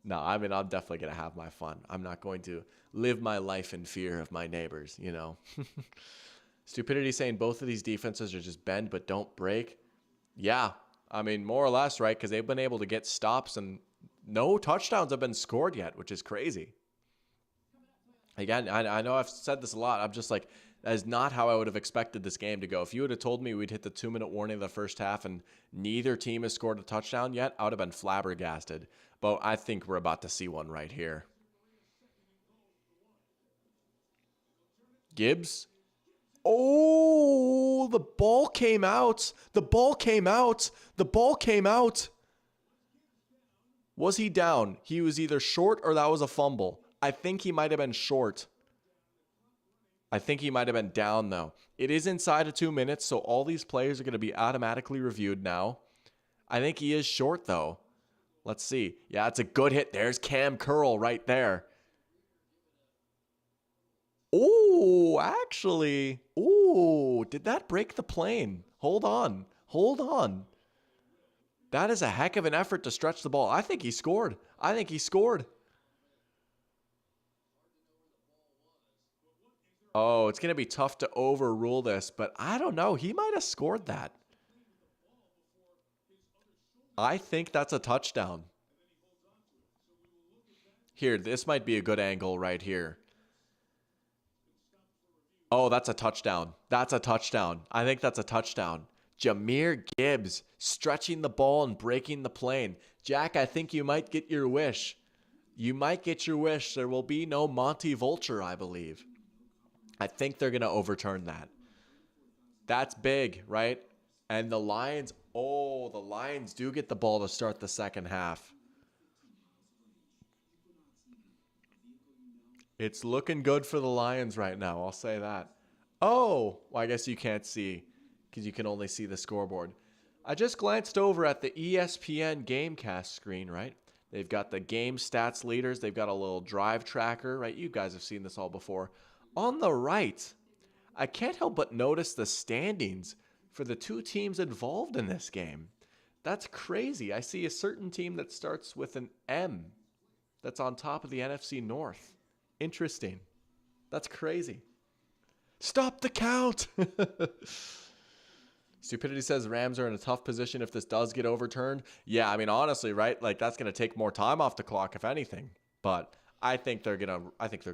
No, I mean, I'm definitely going to have my fun. I'm not going to live my life in fear of my neighbors, you know. Stupidity saying both of these defenses are just bend but don't break. Yeah, I mean, more or less, right? Because they've been able to get stops and no touchdowns have been scored yet, which is crazy. Again, I know I've said this a lot. I'm just like, that is not how I would have expected this game to go. If you would have told me we'd hit the 2-minute warning of the first half and neither team has scored a touchdown yet, I would have been flabbergasted. But I think we're about to see one right here. Gibbs. Oh, the ball came out. The ball came out. The ball came out. Was he down? He was either short or that was a fumble. I think he might have been short. I think he might have been down, though. It is inside of 2 minutes, so all these players are going to be automatically reviewed now. I think he is short, though. Let's see. Yeah, it's a good hit. There's Cam Curl right there. Oh, actually. Oh, did that break the plane? Hold on. Hold on. That is a heck of an effort to stretch the ball. I think he scored. I think he scored. Oh, it's going to be tough to overrule this, but I don't know. He might have scored that. I think that's a touchdown. Here, this might be a good angle right here. Oh, that's a touchdown. That's a touchdown. I think that's a touchdown. Jahmyr Gibbs stretching the ball and breaking the plane. Jack, I think you might get your wish. You might get your wish. There will be no Monty Vulture, I believe. I think they're going to overturn that. That's big, right? And the Lions do get the ball to start the second half. It's looking good for the Lions right now, I'll say that. Oh, well, I guess you can't see because you can only see the scoreboard. I just glanced over at the ESPN Gamecast screen, right? They've got the game stats leaders. They've got a little drive tracker, right? You guys have seen this all before. On the right, I can't help but notice the standings for the two teams involved in this game. That's crazy. I see a certain team that starts with an M that's on top of the NFC North. Interesting. That's crazy. Stop the count. Stupidity says Rams are in a tough position if this does get overturned. Yeah, I mean, honestly, right? Like, that's going to take more time off the clock, if anything. But I think they're gonna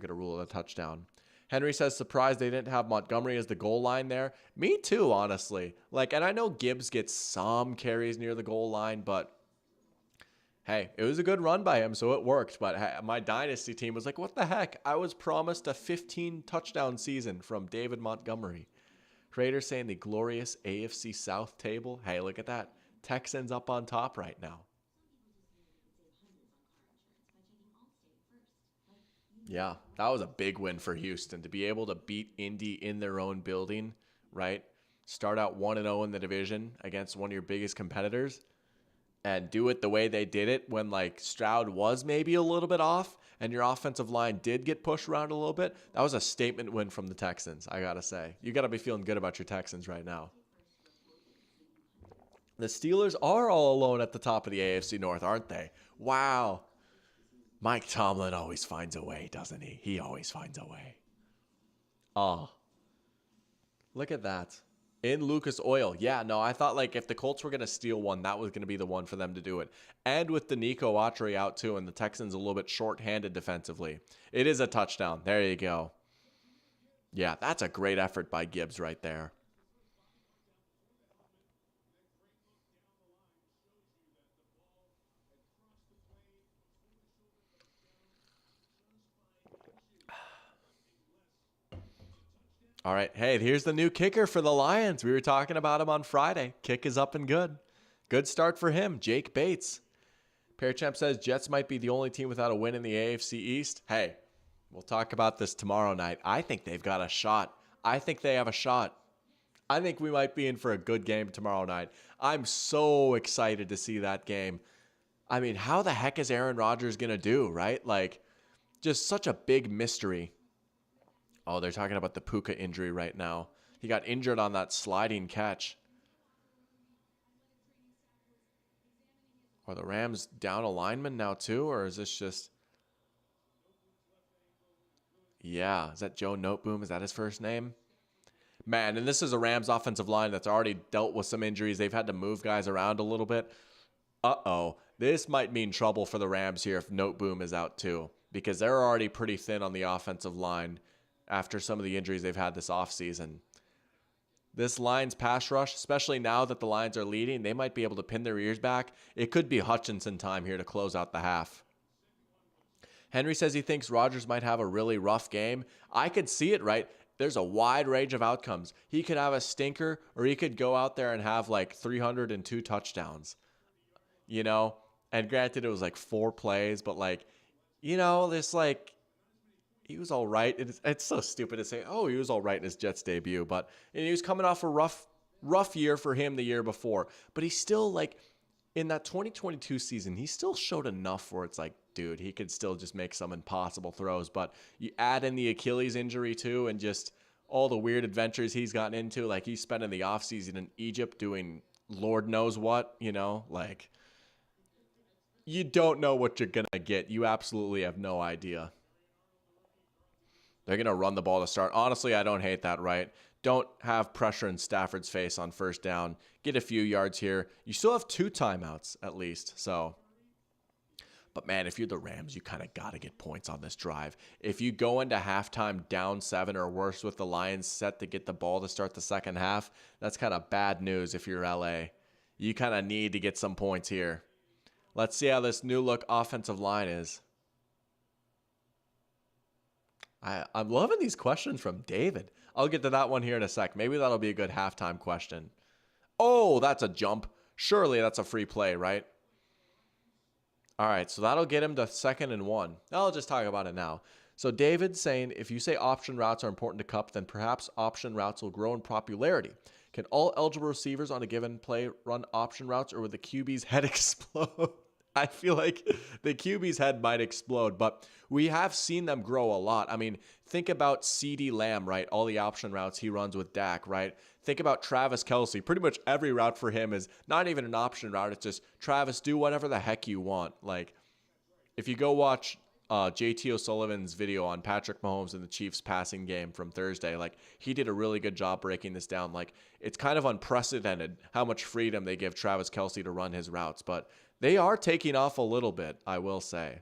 rule it a touchdown. Henry says surprised they didn't have Montgomery as the goal line there. Me too, honestly. Like, and I know Gibbs gets some carries near the goal line, but hey, it was a good run by him, so it worked. But my dynasty team was like, what the heck? I was promised a 15 touchdown season from David Montgomery. Creator saying the glorious AFC South table. Hey, look at that. Texans up on top right now. Yeah, that was a big win for Houston to be able to beat Indy in their own building, right? Start out 1-0 in the division against one of your biggest competitors and do it the way they did it when like Stroud was maybe a little bit off and your offensive line did get pushed around a little bit. That was a statement win from the Texans, I got to say. You got to be feeling good about your Texans right now. The Steelers are all alone at the top of the AFC North, aren't they? Wow. Mike Tomlin always finds a way, doesn't he? He always finds a way. Oh, look at that. In Lucas Oil. Yeah, no, I thought like if the Colts were going to steal one, that was going to be the one for them to do it. And with the Nico Autry out too, and the Texans a little bit short-handed defensively. It is a touchdown. There you go. Yeah, that's a great effort by Gibbs right there. All right, hey, here's the new kicker for the Lions. We were talking about him on Friday. Kick is up and good. Good start for him, Jake Bates. Parachamp says Jets might be the only team without a win in the AFC East. Hey, we'll talk about this tomorrow night. I think they've got a shot. I think they have a shot. I think we might be in for a good game tomorrow night. I'm so excited to see that game. I mean, how the heck is Aaron Rodgers going to do, right? Like, just such a big mystery. Oh, they're talking about the Puka injury right now. He got injured on that sliding catch. Are the Rams down a lineman now too, or is this just... Yeah, is that Joe Noteboom? Is that his first name? Man, and this is a Rams offensive line that's already dealt with some injuries. They've had to move guys around a little bit. Uh-oh. This might mean trouble for the Rams here if Noteboom is out too, because they're already pretty thin on the offensive line after some of the injuries they've had this offseason. This Lions pass rush, especially now that the Lions are leading, they might be able to pin their ears back. It could be Hutchinson time here to close out the half. Henry says he thinks Rodgers might have a really rough game. I could see it, right? There's a wide range of outcomes. He could have a stinker, or he could go out there and have like 302 touchdowns. You know? And granted, it was like 4 plays, but like, you know, this like... He was all right. It's so stupid to say, oh, he was all right in his Jets debut. But he was coming off a rough year for him the year before. But he still, like, in that 2022 season, he still showed enough where it's like, dude, he could still just make some impossible throws. But you add in the Achilles injury, too, and just all the weird adventures he's gotten into. Like he's spending the offseason in Egypt doing Lord knows what, you know, like you don't know what you're going to get. You absolutely have no idea. They're going to run the ball to start. Honestly, I don't hate that, right? Don't have pressure in Stafford's face on first down. Get a few yards here. You still have 2 timeouts at least. So, but man, if you're the Rams, you kind of got to get points on this drive. If you go into halftime down 7 or worse with the Lions set to get the ball to start the second half, that's kind of bad news if you're LA. You kind of need to get some points here. Let's see how this new look offensive line is. I'm loving these questions from David. I'll get to that one here in a sec. Maybe that'll be a good halftime question. Oh, that's a jump. Surely that's a free play, right? All right, so that'll get him to 2nd and 1. I'll just talk about it now. So David's saying, if you say option routes are important to Kupp, then perhaps option routes will grow in popularity. Can all eligible receivers on a given play run option routes, or would the QB's head explode? I feel like the QB's head might explode, but we have seen them grow a lot. I mean, think about CeeDee Lamb, right? All the option routes he runs with Dak, right? Think about Travis Kelce. Pretty much every route for him is not even an option route. It's just, Travis, do whatever the heck you want. Like, if you go watch JT O'Sullivan's video on Patrick Mahomes and the Chiefs passing game from Thursday, like, he did a really good job breaking this down. Like, it's kind of unprecedented how much freedom they give Travis Kelce to run his routes, but they are taking off a little bit, I will say.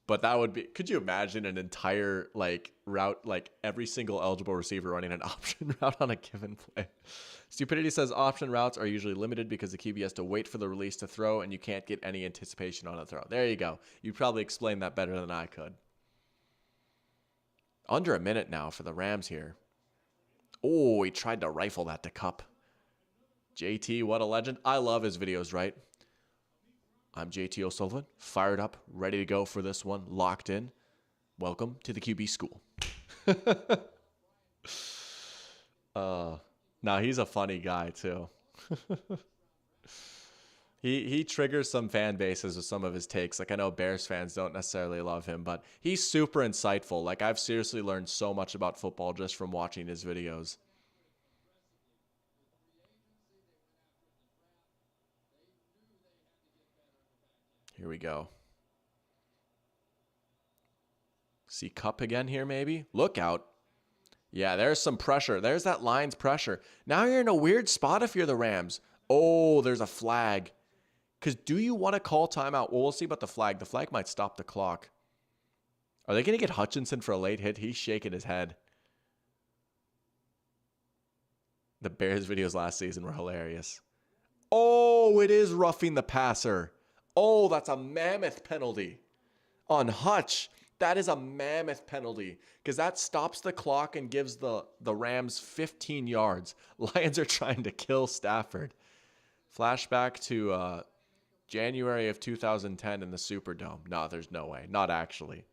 But that would be, could you imagine an entire like route, like every single eligible receiver running an option route on a given play? Stupidity says option routes are usually limited because the QB has to wait for the release to throw and you can't get any anticipation on a throw. There you go. You probably explained that better than I could. Under a minute now for the Rams here. Oh, he tried to rifle that to Kupp. JT, what a legend. I love his videos, right? I'm JT O'Sullivan, fired up, ready to go for this one, locked in. Welcome to the QB school. Now he's a funny guy too. He triggers some fan bases with some of his takes. Like, I know Bears fans don't necessarily love him, but he's super insightful. Like, I've seriously learned so much about football just from watching his videos. Here we go. See Kupp again here, maybe? Look out. Yeah, there's some pressure. There's that Lions pressure. Now you're in a weird spot if you're the Rams. Oh, there's a flag. Because do you want to call timeout? Well, we'll see about the flag. The flag might stop the clock. Are they going to get Hutchinson for a late hit? He's shaking his head. The Bears videos last season were hilarious. Oh, it is roughing the passer. Oh, that's a mammoth penalty on Hutch. That is a mammoth penalty because that stops the clock and gives the Rams 15 yards. Lions are trying to kill Stafford. Flashback to January of 2010 in the Superdome. No, there's no way. Not actually.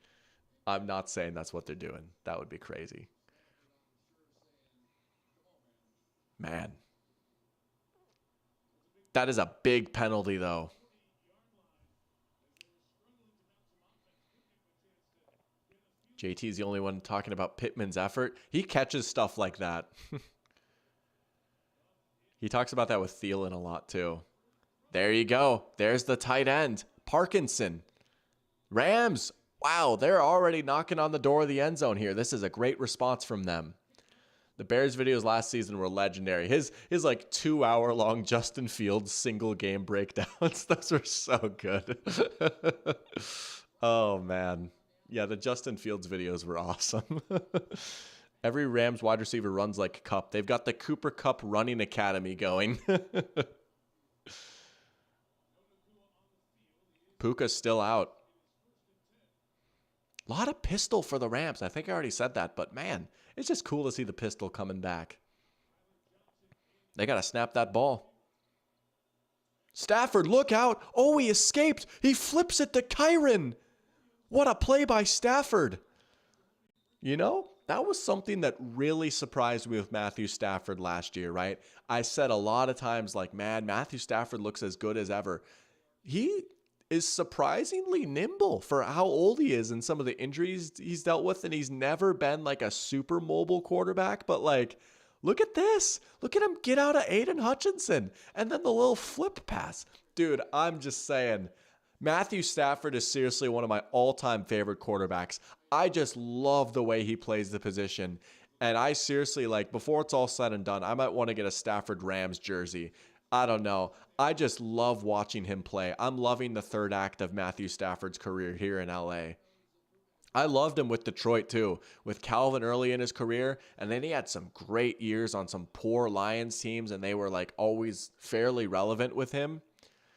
I'm not saying that's what they're doing. That would be crazy. Man. That is a big penalty, though. JT's the only one talking about Pittman's effort. He catches stuff like that. He talks about that with Thielen a lot, too. There you go. There's the tight end. Parkinson. Rams. Wow, they're already knocking on the door of the end zone here. This is a great response from them. The Bears videos last season were legendary. His like 2-hour-long Justin Fields single game breakdowns. Those were so good. Oh, man. Yeah, the Justin Fields videos were awesome. Every Rams wide receiver runs like Kupp. They've got the Cooper Kupp running academy going. Puka's still out. A lot of pistol for the Rams. I think I already said that, but man, it's just cool to see the pistol coming back. They got to snap that ball. Stafford, look out. Oh, he escaped. He flips it to Kyren. What a play by Stafford. You know, that was something that really surprised me with Matthew Stafford last year, right? I said a lot of times, like, man, Matthew Stafford looks as good as ever. is surprisingly nimble for how old he is and some of the injuries he's dealt with. And he's never been like a super mobile quarterback, but like, look at this. Look at him get out of Aiden Hutchinson and then the little flip pass. Dude, I'm just saying, Matthew Stafford is seriously one of my all-time favorite quarterbacks. I just love the way he plays the position. And I seriously, like, before it's all said and done, I might want to get a Stafford Rams jersey. I don't know. I just love watching him play. I'm loving the third act of Matthew Stafford's career here in LA. I loved him with Detroit too, with Calvin early in his career, and then he had some great years on some poor Lions teams, and they were like always fairly relevant with him.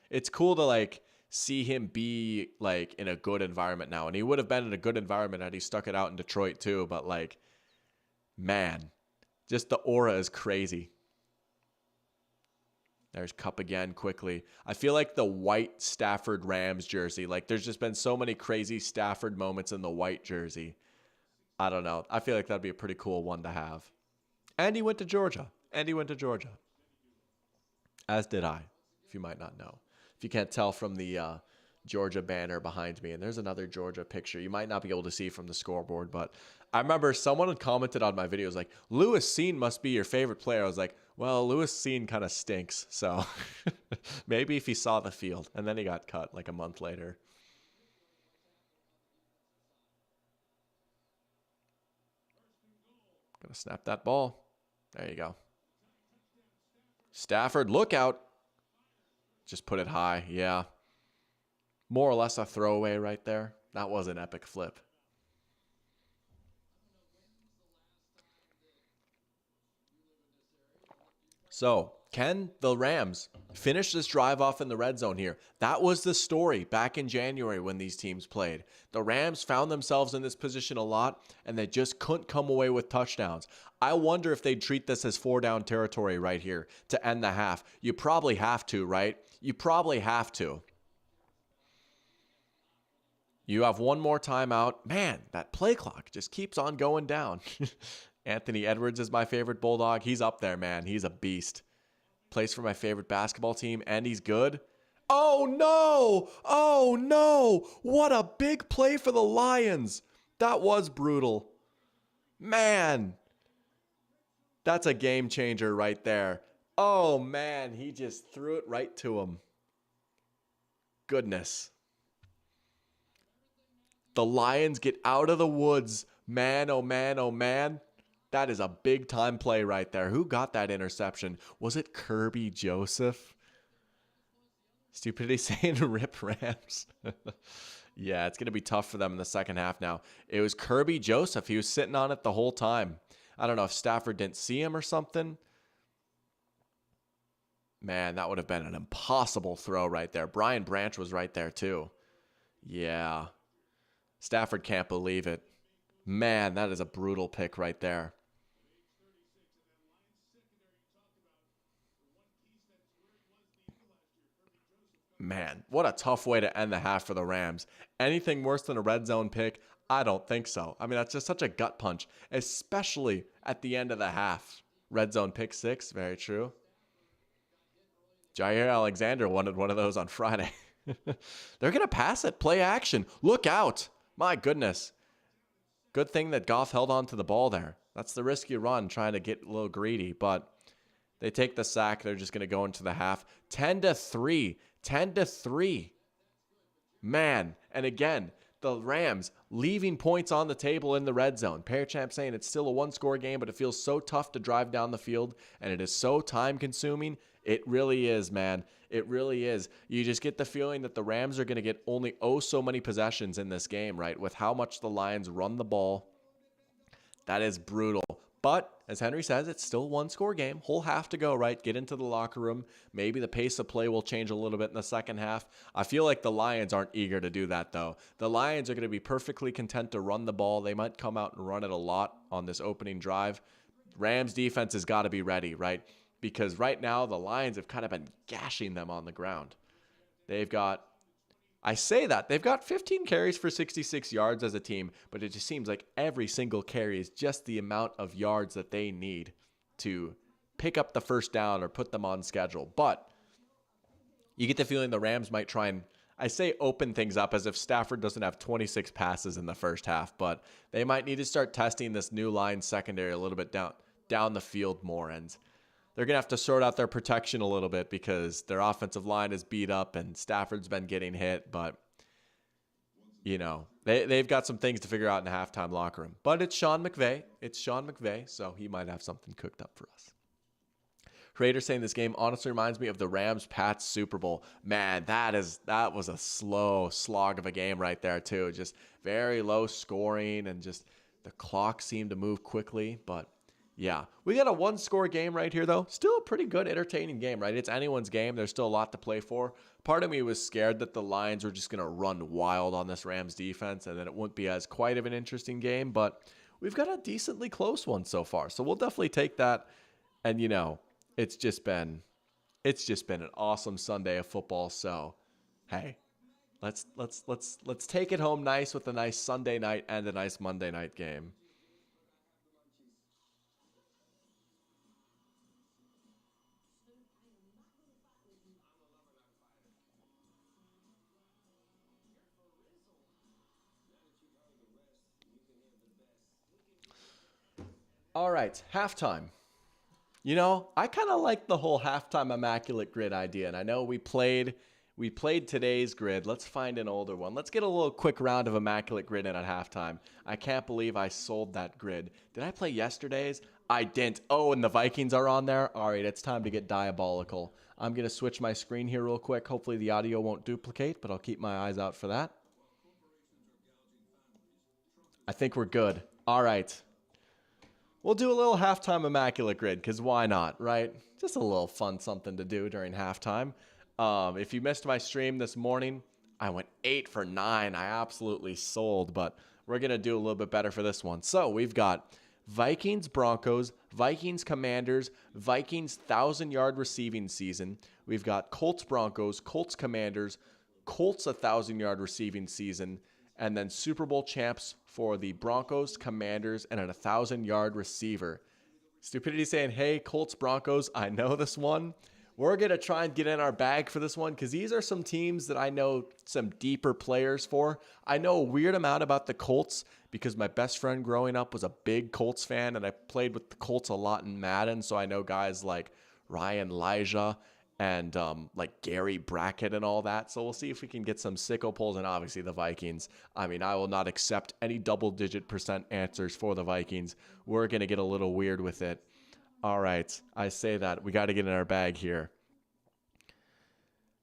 It's cool to like see him be like in a good environment now, and he would have been in a good environment had he stuck it out in Detroit too, but like, man, just the aura is crazy. There's Kupp again quickly. I feel like the white Stafford Rams jersey, like there's just been so many crazy Stafford moments in the white jersey. I don't know. I feel like that'd be a pretty cool one to have. And he went to Georgia. As did I, if you might not know. If you can't tell from the Georgia banner behind me, and there's another Georgia picture. You might not be able to see from the scoreboard, but I remember someone had commented on my videos like, Lewis Cine must be your favorite player. I was like, well, Lewis Cine kind of stinks, so maybe if he saw the field. And then he got cut like a month later. Gonna snap that ball. There you go. Stafford, look out. Just put it high, yeah. More or less a throwaway right there. That was an epic flip. So, can the Rams finish this drive off in the red zone here? That was the story back in January when these teams played. The Rams found themselves in this position a lot, and they just couldn't come away with touchdowns. I wonder if they'd treat this as 4-down territory right here to end the half. You probably have to, right? You probably have to. You have one more timeout. Man, that play clock just keeps on going down. Anthony Edwards is my favorite Bulldog. He's up there, man. He's a beast. Plays for my favorite basketball team, and he's good. Oh, no! Oh, no! What a big play for the Lions. That was brutal. Man, that's a game changer right there. Oh, man, he just threw it right to him. Goodness. The Lions get out of the woods. Man, oh, man, oh, man. That is a big-time play right there. Who got that interception? Was it Kirby Joseph? Stupidity saying rip Rams. Yeah, it's going to be tough for them in the second half now. It was Kirby Joseph. He was sitting on it the whole time. I don't know if Stafford didn't see him or something. Man, that would have been an impossible throw right there. Brian Branch was right there too. Yeah. Stafford can't believe it. Man, that is a brutal pick right there. Man, what a tough way to end the half for the Rams. Anything worse than a red zone pick? I don't think so. I mean, that's just such a gut punch, especially at the end of the half. Red zone pick 6, very true. Jair Alexander wanted one of those on Friday. They're going to pass it. Play action. Look out. My goodness. Good thing that Goff held on to the ball there. That's the risk you run, trying to get a little greedy, but they take the sack. They're just going to go into the half. 10-3. 10-3. Man, and again, the Rams leaving points on the table in the red zone. Parachamp saying it's still a one-score game, but it feels so tough to drive down the field, and it is so time-consuming. It really is, man. It really is. You just get the feeling that the Rams are going to get only so many possessions in this game, right? With how much the Lions run the ball. That is brutal. But, as Henry says, it's still a one-score game. Whole half to go, right? Get into the locker room. Maybe the pace of play will change a little bit in the second half. I feel like the Lions aren't eager to do that, though. The Lions are going to be perfectly content to run the ball. They might come out and run it a lot on this opening drive. Rams defense has got to be ready, right? Because right now, the Lions have kind of been gashing them on the ground. They've got they've got 15 carries for 66 yards as a team, but it just seems like every single carry is just the amount of yards that they need to pick up the first down or put them on schedule. But you get the feeling the Rams might try and, I say open things up as if Stafford doesn't have 26 passes in the first half, but they might need to start testing this new line secondary a little bit down the field more. And they're going to have to sort out their protection a little bit because their offensive line is beat up and Stafford's been getting hit. But, you know, they've got some things to figure out in the halftime locker room. But it's Sean McVay. It's Sean McVay, so he might have something cooked up for us. Raider saying this game honestly reminds me of the Rams-Pats Super Bowl. Man, that was a slow slog of a game right there, too. Just very low scoring and just the clock seemed to move quickly. But, yeah, we got a one-score game right here, though. Still a pretty good, entertaining game, right? It's anyone's game. There's still a lot to play for. Part of me was scared that the Lions were just going to run wild on this Rams defense and then it wouldn't be as quite of an interesting game. But we've got a decently close one so far. So we'll definitely take that. And, you know, it's just been an awesome Sunday of football. So, hey, let's take it home nice with a nice Sunday night and a nice Monday night game. All right, halftime. You know, I kind of like the whole halftime immaculate grid idea, and I know we played today's grid. Let's find an older one. Let's get a little quick round of immaculate grid in at halftime. I can't believe I sold that grid. Did I play yesterday's? I didn't. Oh, and the Vikings are on there. All right, it's time to get diabolical. I'm going to switch my screen here real quick. Hopefully the audio won't duplicate, but I'll keep my eyes out for that. I think we're good. All right. We'll do a little halftime immaculate grid because why not, right? Just a little fun something to do during halftime. If you missed my stream this morning, I went 8 for 9. I absolutely sold, but we're going to do a little bit better for this one. So we've got Vikings Broncos, Vikings Commanders, Vikings 1,000-yard receiving season. We've got Colts Broncos, Colts Commanders, Colts 1,000-yard receiving season, and then Super Bowl champs for the Broncos, Commanders, and a 1,000-yard receiver. Stupidity saying, hey, Colts, Broncos, I know this one. We're going to try and get in our bag for this one because these are some teams that I know some deeper players for. I know a weird amount about the Colts because my best friend growing up was a big Colts fan, and I played with the Colts a lot in Madden, so I know guys like Ryan Elijah and like Gary Brackett and all that. So we'll see if we can get some sicko pulls, and obviously the Vikings. I mean, I will not accept any double-digit % answers for the Vikings. We're going to get a little weird with it. All right, I say that. We got to get in our bag here.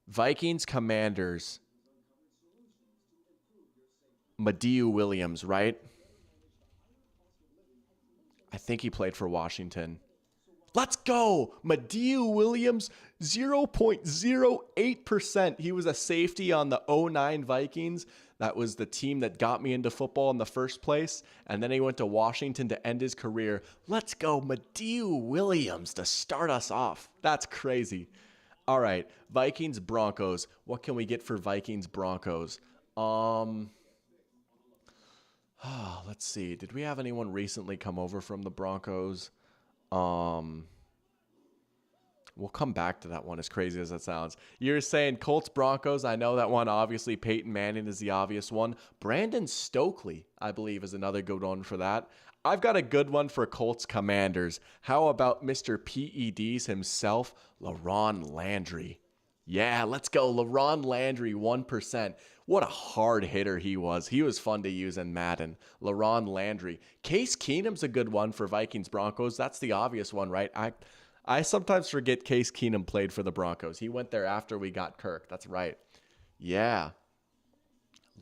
Vikings Commanders. Madieu Williams, right? I think he played for Washington. Let's go. Madieu Williams, 0.08%. He was a safety on the 09 Vikings. That was the team that got me into football in the first place. And then he went to Washington to end his career. Let's go. Madieu Williams to start us off. That's crazy. All right. Vikings Broncos. What can we get for Vikings Broncos? Let's see. Did we have anyone recently come over from the Broncos? We'll come back to that one, as crazy as that sounds. You're saying Colts Broncos. I know that one. Obviously, Peyton Manning is the obvious one. Brandon Stokely, I believe, is another good one for that. I've got a good one for Colts Commanders. How about Mr. PEDs himself, LaRon Landry? Yeah, let's go. LaRon Landry, 1%. What a hard hitter he was. He was fun to use in Madden. LaRon Landry. Case Keenum's a good one for Vikings Broncos. That's the obvious one, right? I sometimes forget Case Keenum played for the Broncos. He went there after we got Kirk. That's right. Yeah.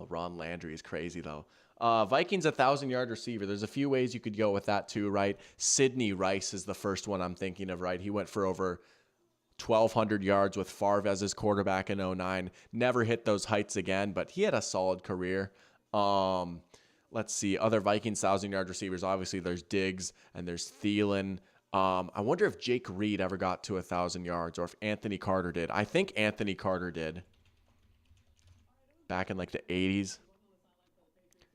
LaRon Landry is crazy, though. Vikings 1,000-yard receiver. There's a few ways you could go with that, too, right? Sidney Rice is the first one I'm thinking of, right? He went for over 1,200 yards with Favre as his quarterback in 09. Never hit those heights again, but he had a solid career. Let's see. Other Vikings 1,000-yard receivers. Obviously, there's Diggs and there's Thielen. I wonder if Jake Reed ever got to 1,000 yards or if Anthony Carter did. I think Anthony Carter did back in like the 80s.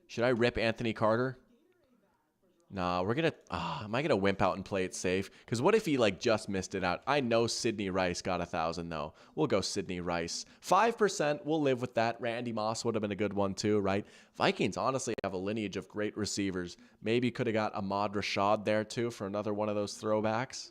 Should I rip Anthony Carter? Nah, we're gonna. Am I gonna wimp out and play it safe? Because what if he like just missed it out? I know Sidney Rice got 1,000 though. We'll go Sidney Rice. 5%. We'll live with that. Randy Moss would have been a good one too, right? Vikings honestly have a lineage of great receivers. Maybe could have got Ahmad Rashad there too for another one of those throwbacks.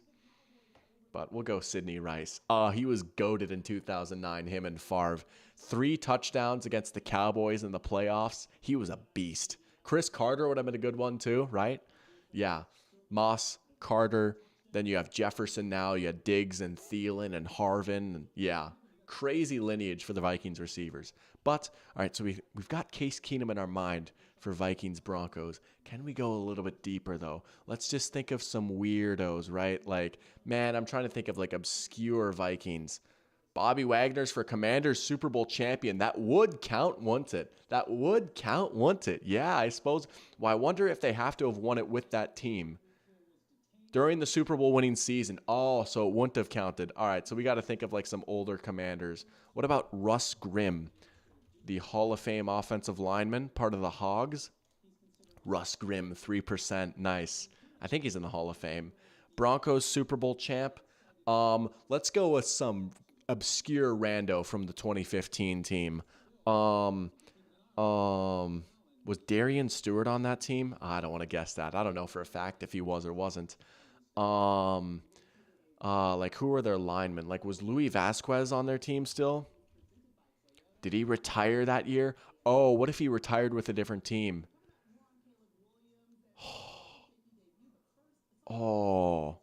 But we'll go Sidney Rice. He was goated in 2009, him and Favre. 3 touchdowns against the Cowboys in the playoffs. He was a beast. Chris Carter would have been a good one too, right? Yeah. Moss, Carter. Then you have Jefferson now. You had Diggs and Thielen and Harvin. And yeah, crazy lineage for the Vikings receivers. But, all right, so we've got Case Keenum in our mind for Vikings Broncos. Can we go a little bit deeper, though? Let's just think of some weirdos, right? Like, man, I'm trying to think of, like, obscure Vikings. Bobby Wagner's for Commanders Super Bowl champion. That would count, wouldn't it? That would count, wouldn't it? Yeah, I suppose. Well, I wonder if they have to have won it with that team during the Super Bowl winning season. Oh, so it wouldn't have counted. All right, so we got to think of like some older Commanders. What about Russ Grimm, the Hall of Fame offensive lineman, part of the Hogs? Russ Grimm, 3%. Nice. I think he's in the Hall of Fame. Broncos Super Bowl champ. Let's go with some obscure rando from the 2015 team. Was Darian Stewart on that team? I don't want to guess that. I don't know for a fact if he was or wasn't. Like who were their linemen? Like was Louis Vasquez on their team still? Did he retire that year? Oh, what if he retired with a different team? Oh,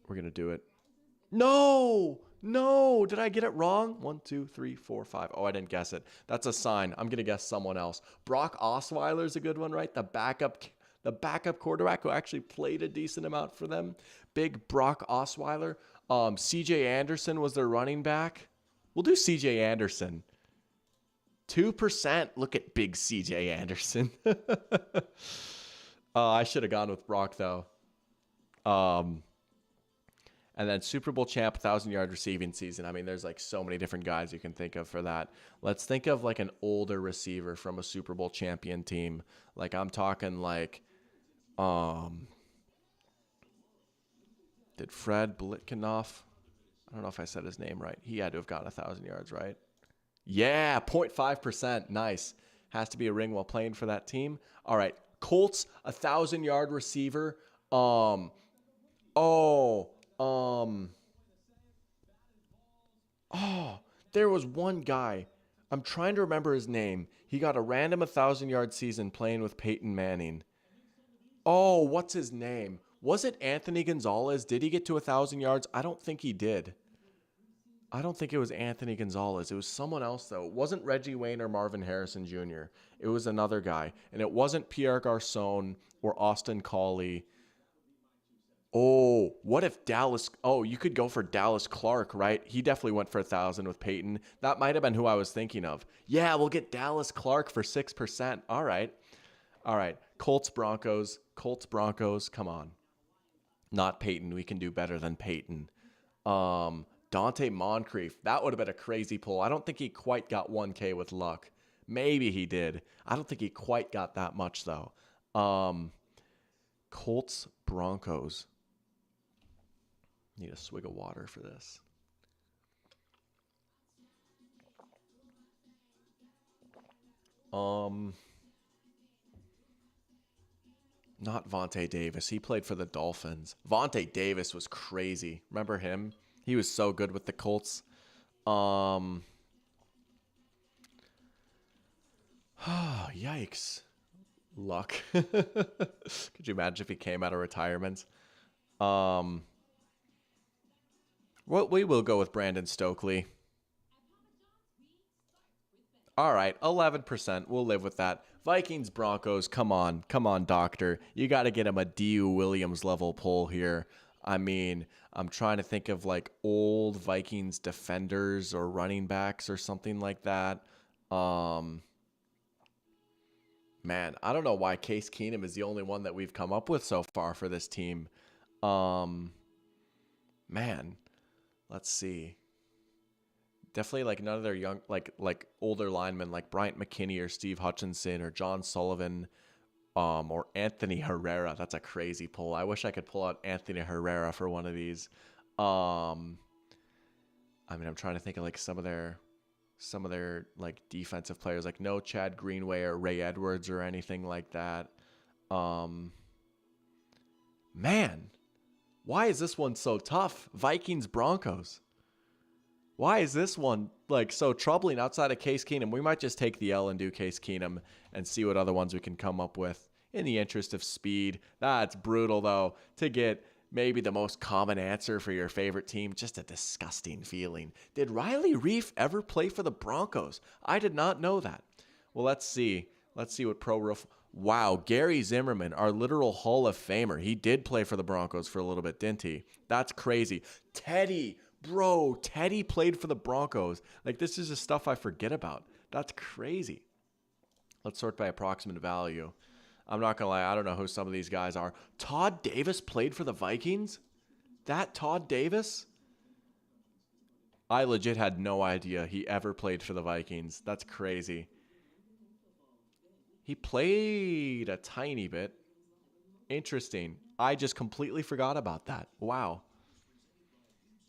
we're going to do it. No, did I get it wrong? 1, 2, 3, 4, 5. Oh, I didn't guess it. That's a sign. I'm going to guess someone else. Brock Osweiler's a good one, right? The backup quarterback who actually played a decent amount for them. Big Brock Osweiler. CJ Anderson was their running back. We'll do CJ Anderson. 2%. Look at big CJ Anderson. I should have gone with Brock, though. And then Super Bowl champ, 1,000-yard receiving season. I mean, there's like so many different guys you can think of for that. Let's think of like an older receiver from a Super Bowl champion team. Like I'm talking like, did Fred Blitkinoff? I don't know if I said his name right. He had to have gotten 1,000 yards, right? Yeah, 0.5%. Nice. Has to be a ring while playing for that team. All right. Colts, 1,000-yard receiver. There was one guy. I'm trying to remember his name. He got a random 1,000-yard season playing with Peyton Manning. Oh, what's his name? Was it Anthony Gonzalez? Did he get to 1,000 yards? I don't think he did. I don't think it was Anthony Gonzalez. It was someone else, though. It wasn't Reggie Wayne or Marvin Harrison Jr. It was another guy. And it wasn't Pierre Garçon or Austin Collie. Oh, what if Dallas... Oh, you could go for Dallas Clark, right? He definitely went for 1,000 with Peyton. That might have been who I was thinking of. Yeah, we'll get Dallas Clark for 6%. All right. Colts, Broncos. Come on. Not Peyton. We can do better than Peyton. Dante Moncrief. That would have been a crazy pull. I don't think he quite got 1K with luck. Maybe he did. I don't think he quite got that much, though. Colts, Broncos. Need a swig of water for this. Not Vontae Davis. He played for the Dolphins. Vontae Davis was crazy. Remember him? He was so good with the Colts. Yikes. Luck. Could you imagine if he came out of retirement? Well, we will go with Brandon Stokely. All right, 11%. We'll live with that. Vikings, Broncos, come on, doctor. You got to get him a D.U. Williams level pull here. I mean, I'm trying to think of like old Vikings defenders or running backs or something like that. Man, I don't know why Case Keenum is the only one that we've come up with so far for this team. Man, let's see. Definitely like none of their young, like older linemen like Bryant McKinney or Steve Hutchinson or John Sullivan. or Anthony Herrera. That's a crazy pull. I wish I could pull out Anthony Herrera for one of these. I mean, I'm trying to think of like some of their like defensive players, like no Chad Greenway or Ray Edwards or anything like that. Man, why is this one so tough? Vikings Broncos. Why is this one like so troubling outside of Case Keenum? We might just take the L and do Case Keenum and see what other ones we can come up with in the interest of speed. That's brutal though, to get maybe the most common answer for your favorite team. Just a disgusting feeling. Did Riley Reef ever play for the Broncos? I did not know that. Well, let's see. Let's see what Pro Roof. Wow, Gary Zimmerman, our literal Hall of Famer. He did play for the Broncos for a little bit, didn't he? That's crazy. Teddy, bro, Teddy played for the Broncos. Like, this is just stuff I forget about. That's crazy. Let's sort by approximate value. I'm not going to lie, I don't know who some of these guys are. Todd Davis played for the Vikings? That Todd Davis? I legit had no idea he ever played for the Vikings. That's crazy. He played a tiny bit. Interesting. I just completely forgot about that. Wow.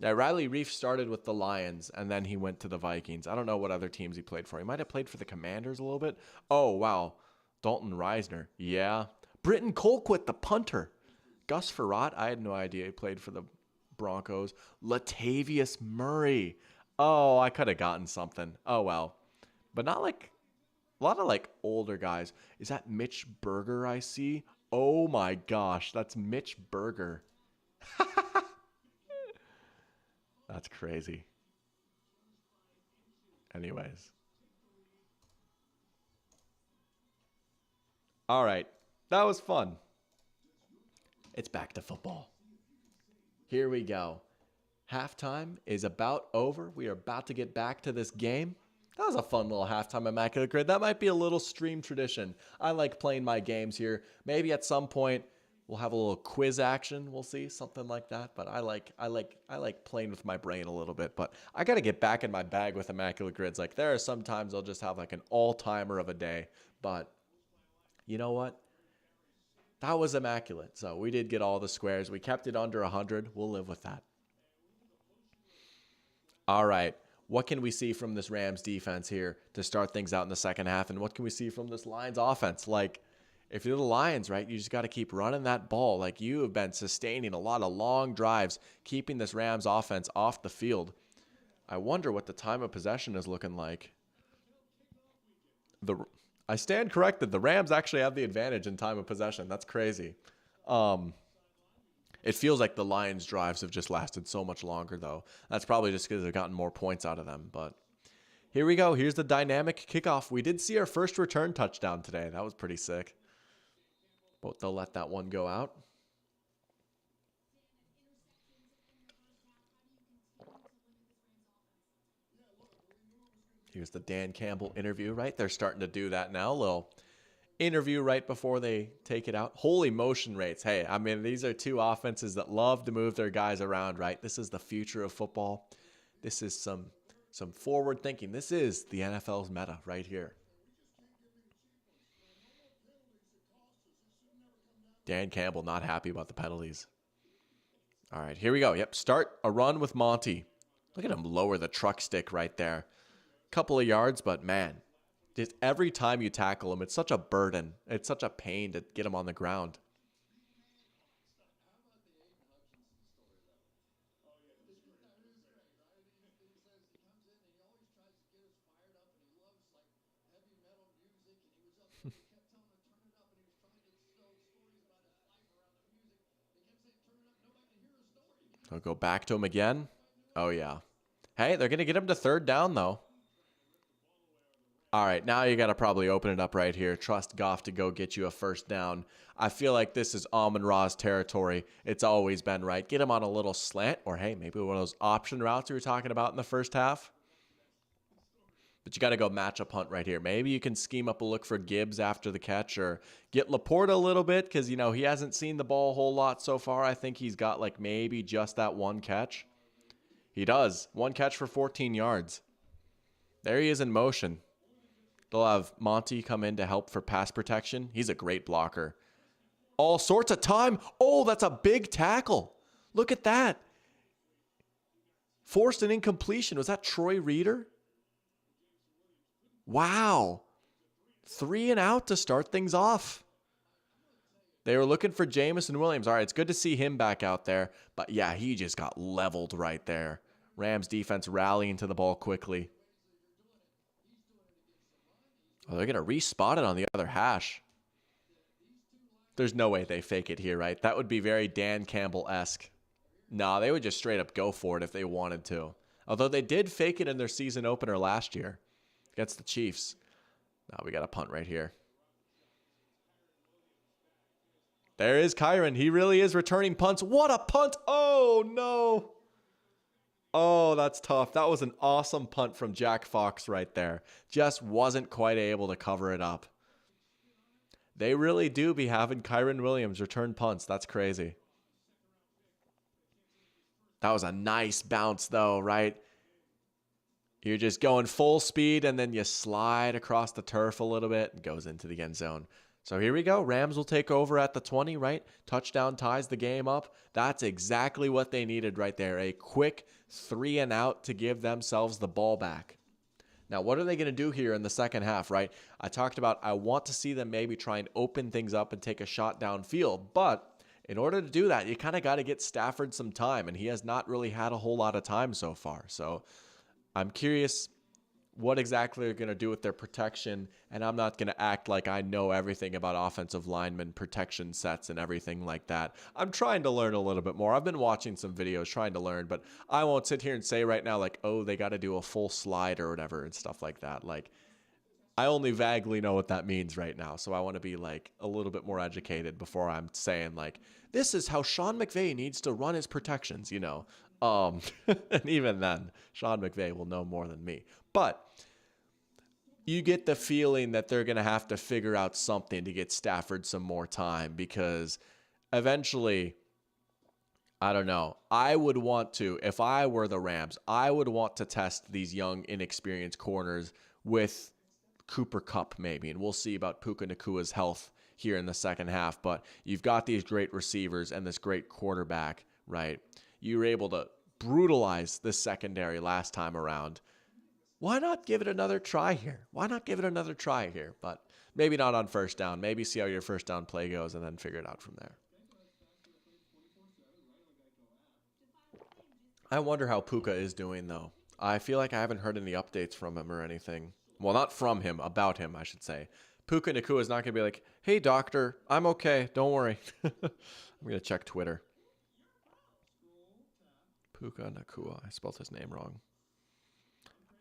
Yeah, Riley Reef started with the Lions, and then he went to the Vikings. I don't know what other teams he played for. He might have played for the Commanders a little bit. Oh, wow. Dalton Reisner. Yeah. Britton Colquitt, the punter. Gus Frerotte. I had no idea he played for the Broncos. Latavius Murray. Oh, I could have gotten something. Oh, well. But not like a lot of like older guys. Is that Mitch Berger I see? Oh my gosh. That's Mitch Berger. That's crazy. Anyways. All right. That was fun. It's back to football. Here we go. Halftime is about over. We are about to get back to this game. That was a fun little halftime Immaculate Grid. That might be a little stream tradition. I like playing my games here. Maybe at some point we'll have a little quiz action. We'll see, something like that. But I like playing with my brain a little bit. But I got to get back in my bag with Immaculate Grids. Like there are some times I'll just have like an all-timer of a day. But you know what? That was immaculate. So we did get all the squares. We kept it under 100. We'll live with that. All right. What can we see from this Rams defense here to start things out in the second half? And what can we see from this Lions offense? Like, if you're the Lions, right, you just got to keep running that ball. Like, you have been sustaining a lot of long drives, keeping this Rams offense off the field. I wonder what the time of possession is looking like. I stand corrected. The Rams actually have the advantage in time of possession. That's crazy. It feels like the Lions' drives have just lasted so much longer, though. That's probably just because they've gotten more points out of them. But here we go. Here's the dynamic kickoff. We did see our first return touchdown today. That was pretty sick. But they'll let that one go out. Here's the Dan Campbell interview, right? They're starting to do that now. A little interview right before they take it out. Holy motion rates. Hey, I mean, these are two offenses that love to move their guys around, right? This is the future of football. This is some forward thinking. This is the NFL's meta right here. Dan Campbell not happy about the penalties. All right, here we go. Yep, start a run with Monty. Look at him lower the truck stick right there. Couple of yards, but man, just every time you tackle him, it's such a burden. It's such a pain to get him on the ground. I'll go back to him again. Oh, yeah. Hey, they're going to get him to third down, though. All right, now you got to probably open it up right here. Trust Goff to go get you a first down. I feel like this is Amon-Ra's territory. It's always been right. Get him on a little slant, or hey, maybe one of those option routes we were talking about in the first half. But you got to go matchup hunt right here. Maybe you can scheme up a look for Gibbs after the catch or get Laporta a little bit because, you know, he hasn't seen the ball a whole lot so far. I think he's got like maybe just that one catch. He does. One catch for 14 yards. There he is in motion. They'll have Monty come in to help for pass protection. He's a great blocker. All sorts of time. Oh, that's a big tackle. Look at that. Forced an incompletion. Was that Troy Reeder? Wow. 3 and out to start things off. They were looking for Jameson Williams. All right, it's good to see him back out there. But yeah, he just got leveled right there. Rams defense rallying to the ball quickly. Oh, they're going to respot it on the other hash. There's no way they fake it here, right? That would be very Dan Campbell-esque. Nah, they would just straight up go for it if they wanted to. Although they did fake it in their season opener last year against the Chiefs. Now we got a punt right here. There is Kyren. He really is returning punts. What a punt. Oh, no. Oh, that's tough. That was an awesome punt from Jack Fox right there. Just wasn't quite able to cover it up. They really do be having Kyren Williams return punts. That's crazy. That was a nice bounce, though, right? You're just going full speed, and then you slide across the turf a little bit and goes into the end zone. So here we go. Rams will take over at the 20, right? Touchdown ties the game up. That's exactly what they needed right there. A quick 3 and out to give themselves the ball back. Now, what are they going to do here in the second half, right? I talked about I want to see them maybe try and open things up and take a shot downfield. But in order to do that, you kind of got to get Stafford some time, and he has not really had a whole lot of time so far. So I'm curious what exactly they're going to do with their protection, and I'm not going to act like I know everything about offensive lineman protection sets and everything like that. I'm trying to learn a little bit more. I've been watching some videos trying to learn, but I won't sit here and say right now, like, oh, they got to do a full slide or whatever and stuff like that. Like, I only vaguely know what that means right now, so I want to be, like, a little bit more educated before I'm saying, like, this is how Sean McVay needs to run his protections, you know. And even then, Sean McVay will know more than me. But you get the feeling that they're going to have to figure out something to get Stafford some more time, because eventually, I don't know, I would want to, if I were the Rams, I would want to test these young, inexperienced corners with Cooper Kupp maybe, and we'll see about Puka Nakua's health here in the second half. But you've got these great receivers and this great quarterback, right? You were able to brutalize the secondary last time around. Why not give it another try here? But maybe not on first down. Maybe see how your first down play goes and then figure it out from there. I wonder how Puka is doing, though. I feel like I haven't heard any updates from him or anything. Well, not from him, about him, I should say. Puka Nakua is not going to be like, hey, doctor, I'm okay. Don't worry. I'm going to check Twitter. Puka Nakua. I spelled his name wrong.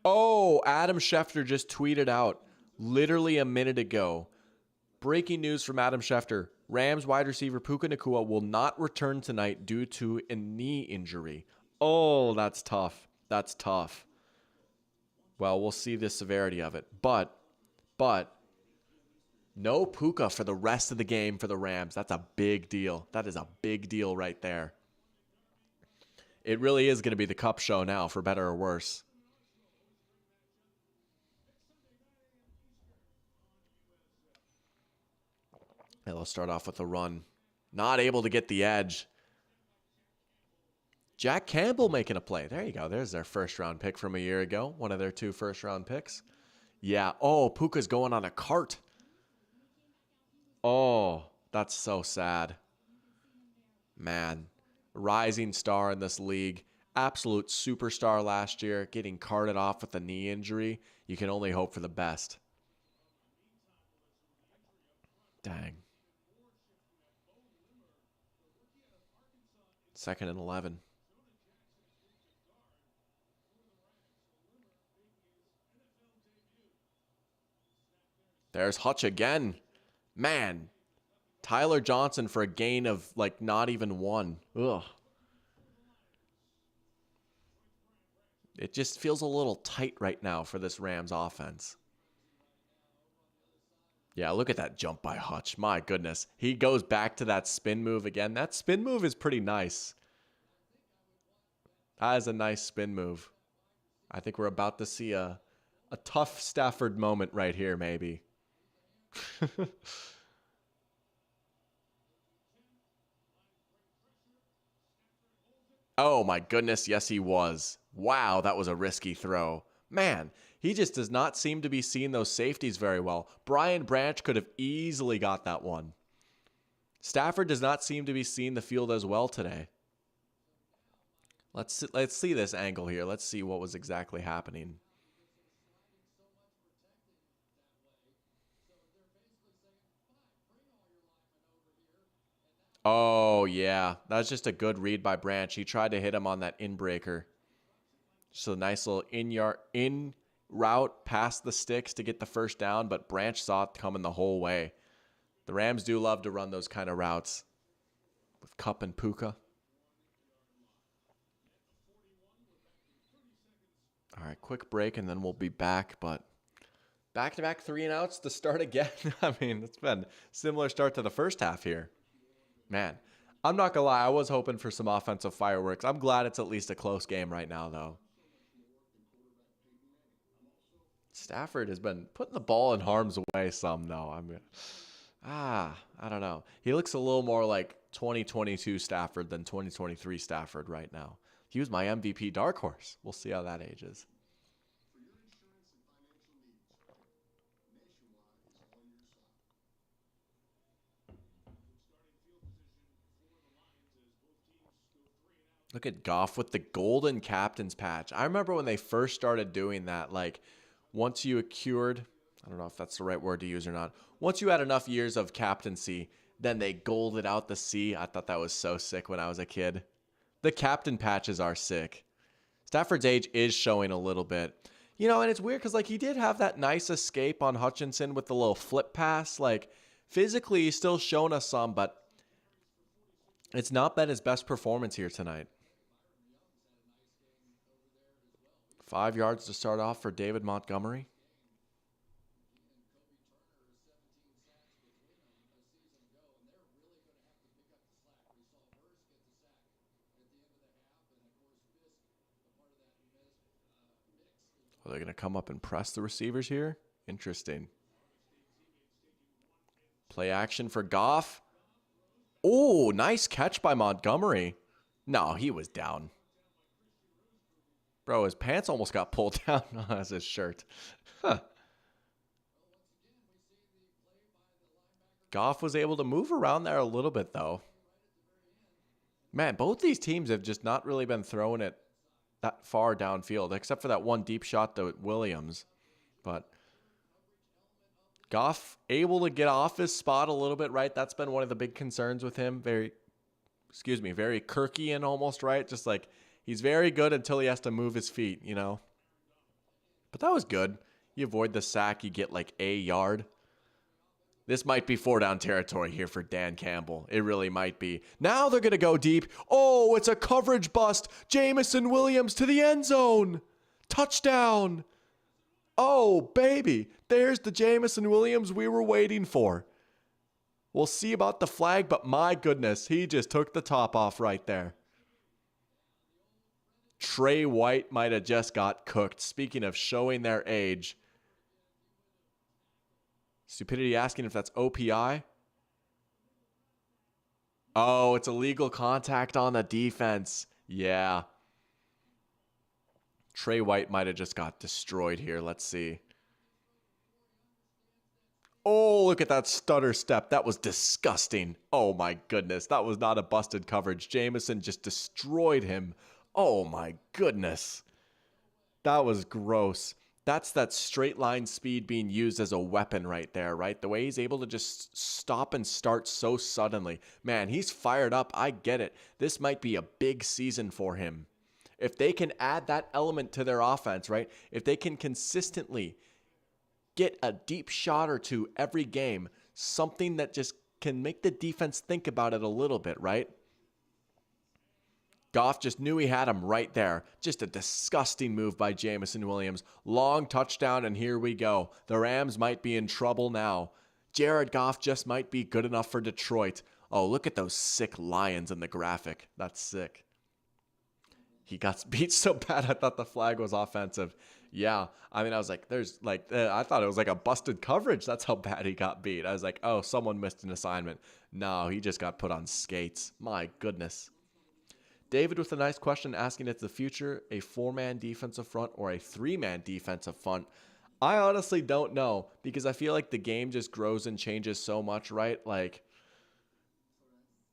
Oh, Adam Schefter just tweeted out literally a minute ago. Breaking news from Adam Schefter. Rams wide receiver Puka Nakua will not return tonight due to a knee injury. Oh, that's tough. That's tough. Well, we'll see the severity of it. But no Puka for the rest of the game for the Rams. That's a big deal. That is a big deal right there. It really is going to be the Cup show now, for better or worse. Yeah, let's start off with a run. Not able to get the edge. Jack Campbell making a play. There you go. There's their first-round pick from a year ago. One of their 2 first-round picks. Yeah. Oh, Puka's going on a cart. Oh, that's so sad. Man. Rising star in this league. Absolute superstar last year. Getting carted off with a knee injury. You can only hope for the best. Dang. 2nd and 11. There's Hutch again. Man. Tyler Johnson for a gain of like not even 1. Ugh. It just feels a little tight right now for this Rams offense. Yeah, look at that jump by Hutch. My goodness. He goes back to that spin move again. That spin move is pretty nice. That is a nice spin move. I think we're about to see a A tough Stafford moment right here, maybe. Oh my goodness, yes he was. Wow, that was a risky throw. Man, he just does not seem to be seeing those safeties very well. Brian Branch could have easily got that one. Stafford does not seem to be seeing the field as well today. Let's see this angle here. Let's see what was exactly happening. Oh, yeah. That was just a good read by Branch. He tried to hit him on that inbreaker. Just a nice little in route past the sticks to get the first down, but Branch saw it coming the whole way. The Rams do love to run those kind of routes with Kupp and Puka. All right, quick break, and then we'll be back, but back-to-back 3-and-outs to start again. I mean, it's been a similar start to the first half here. Man, I'm not going to lie. I was hoping for some offensive fireworks. I'm glad it's at least a close game right now, though. Stafford has been putting the ball in harm's way some, though. I don't know. He looks a little more like 2022 Stafford than 2023 Stafford right now. He was my MVP dark horse. We'll see how that ages. Look at Goff with the golden captain's patch. I remember when they first started doing that, like once you accrued, I don't know if that's the right word to use or not. Once you had enough years of captaincy, then they golded out the C. I thought that was so sick when I was a kid. The captain patches are sick. Stafford's age is showing a little bit. You know, and it's weird because like he did have that nice escape on Hutchinson with the little flip pass. Like physically he's still shown us some, but it's not been his best performance here tonight. 5 yards to start off for David Montgomery. Are they going to come up and press the receivers here? Interesting. Play action for Goff. Oh, nice catch by Montgomery. No, he was down. Bro, his pants almost got pulled down as his shirt. Huh. Goff was able to move around there a little bit, though. Man, both these teams have just not really been throwing it that far downfield, except for that one deep shot to Williams. But Goff able to get off his spot a little bit, right? That's been one of the big concerns with him. Very Kirkian almost, right? Just like he's very good until he has to move his feet, you know? But that was good. You avoid the sack, you get like a yard. This might be 4-down territory here for Dan Campbell. It really might be. Now they're going to go deep. Oh, it's a coverage bust. Jameson Williams to the end zone. Touchdown. Oh, baby. There's the Jameson Williams we were waiting for. We'll see about the flag, but my goodness, he just took the top off right there. Trey White might have just got cooked. Speaking of showing their age. Stupidity asking if that's OPI. Oh, it's illegal contact on the defense. Yeah. Trey White might have just got destroyed here. Let's see. Oh, look at that stutter step. That was disgusting. Oh my goodness. That was not a busted coverage. Jameson just destroyed him. Oh my goodness. That was gross. That's that straight line speed being used as a weapon right there, right? The way he's able to just stop and start so suddenly. Man, he's fired up. I get it. This might be a big season for him. If they can add that element to their offense, right? If they can consistently get a deep shot or two every game, something that just can make the defense think about it a little bit, right? Goff just knew he had him right there. Just a disgusting move by Jameson Williams. Long touchdown, and here we go. The Rams might be in trouble now. Jared Goff just might be good enough for Detroit. Oh, look at those sick lions in the graphic. That's sick. He got beat so bad I thought the flag was offensive. Yeah, I mean, I was like, I thought it was like a busted coverage. That's how bad he got beat. I was like, oh, someone missed an assignment. No, he just got put on skates. My goodness. David with a nice question asking if the future a 4-man defensive front or a 3-man defensive front. I honestly don't know because I feel like the game just grows and changes so much, right? Like,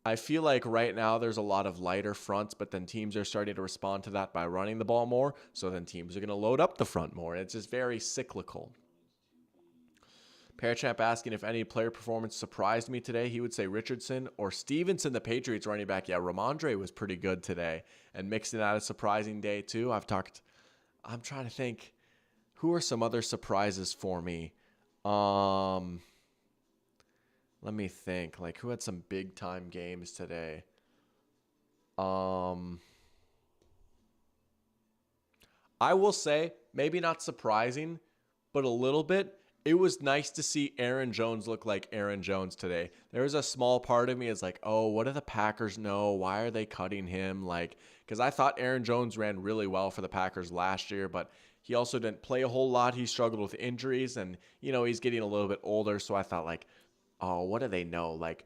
I feel like right now there's a lot of lighter fronts, but then teams are starting to respond to that by running the ball more. So then teams are going to load up the front more. It's just very cyclical. Parachamp asking if any player performance surprised me today. He would say Richardson or Stevenson, the Patriots running back. Yeah, Ramondre was pretty good today. And Mixon had a surprising day too. I'm trying to think, who are some other surprises for me? Let me think. Like, who had some big time games today? I will say, maybe not surprising, but a little bit. It was nice to see Aaron Jones look like Aaron Jones today. There was a small part of me is like, oh, what do the Packers know? Why are they cutting him? Like, because I thought Aaron Jones ran really well for the Packers last year, but he also didn't play a whole lot. He struggled with injuries, and, he's getting a little bit older, so I thought, like, oh, what do they know? Like,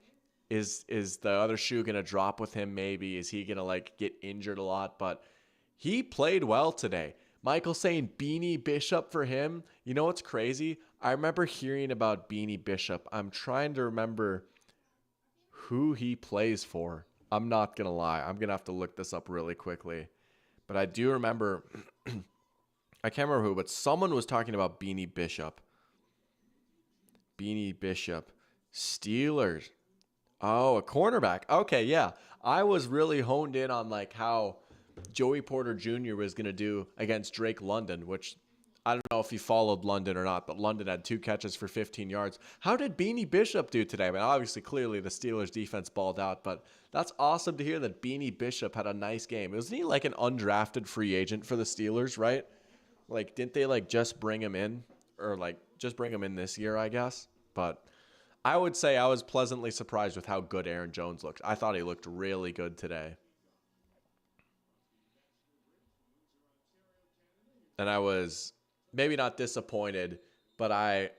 is the other shoe going to drop with him maybe? Is he going to, like, get injured a lot? But he played well today. Michael saying Beanie Bishop for him. You know what's crazy? I remember hearing about Beanie Bishop. I'm trying to remember who he plays for. I'm not going to lie. I'm going to have to look this up really quickly. But I do remember, I can't remember who, but someone was talking about Beanie Bishop. Beanie Bishop. Steelers. Oh, a cornerback. Okay, yeah. I was really honed in on like how Joey Porter Jr. was going to do against Drake London, which I don't know if he followed London or not, but London had 2 catches for 15 yards. How did Beanie Bishop do today? I mean, obviously, clearly the Steelers defense balled out, but that's awesome to hear that Beanie Bishop had a nice game. Wasn't he like an undrafted free agent for the Steelers, right? Like, didn't they like just bring him in, or like just bring him in this year, I guess? But I would say I was pleasantly surprised with how good Aaron Jones looked. I thought he looked really good today. And I was maybe not disappointed, but I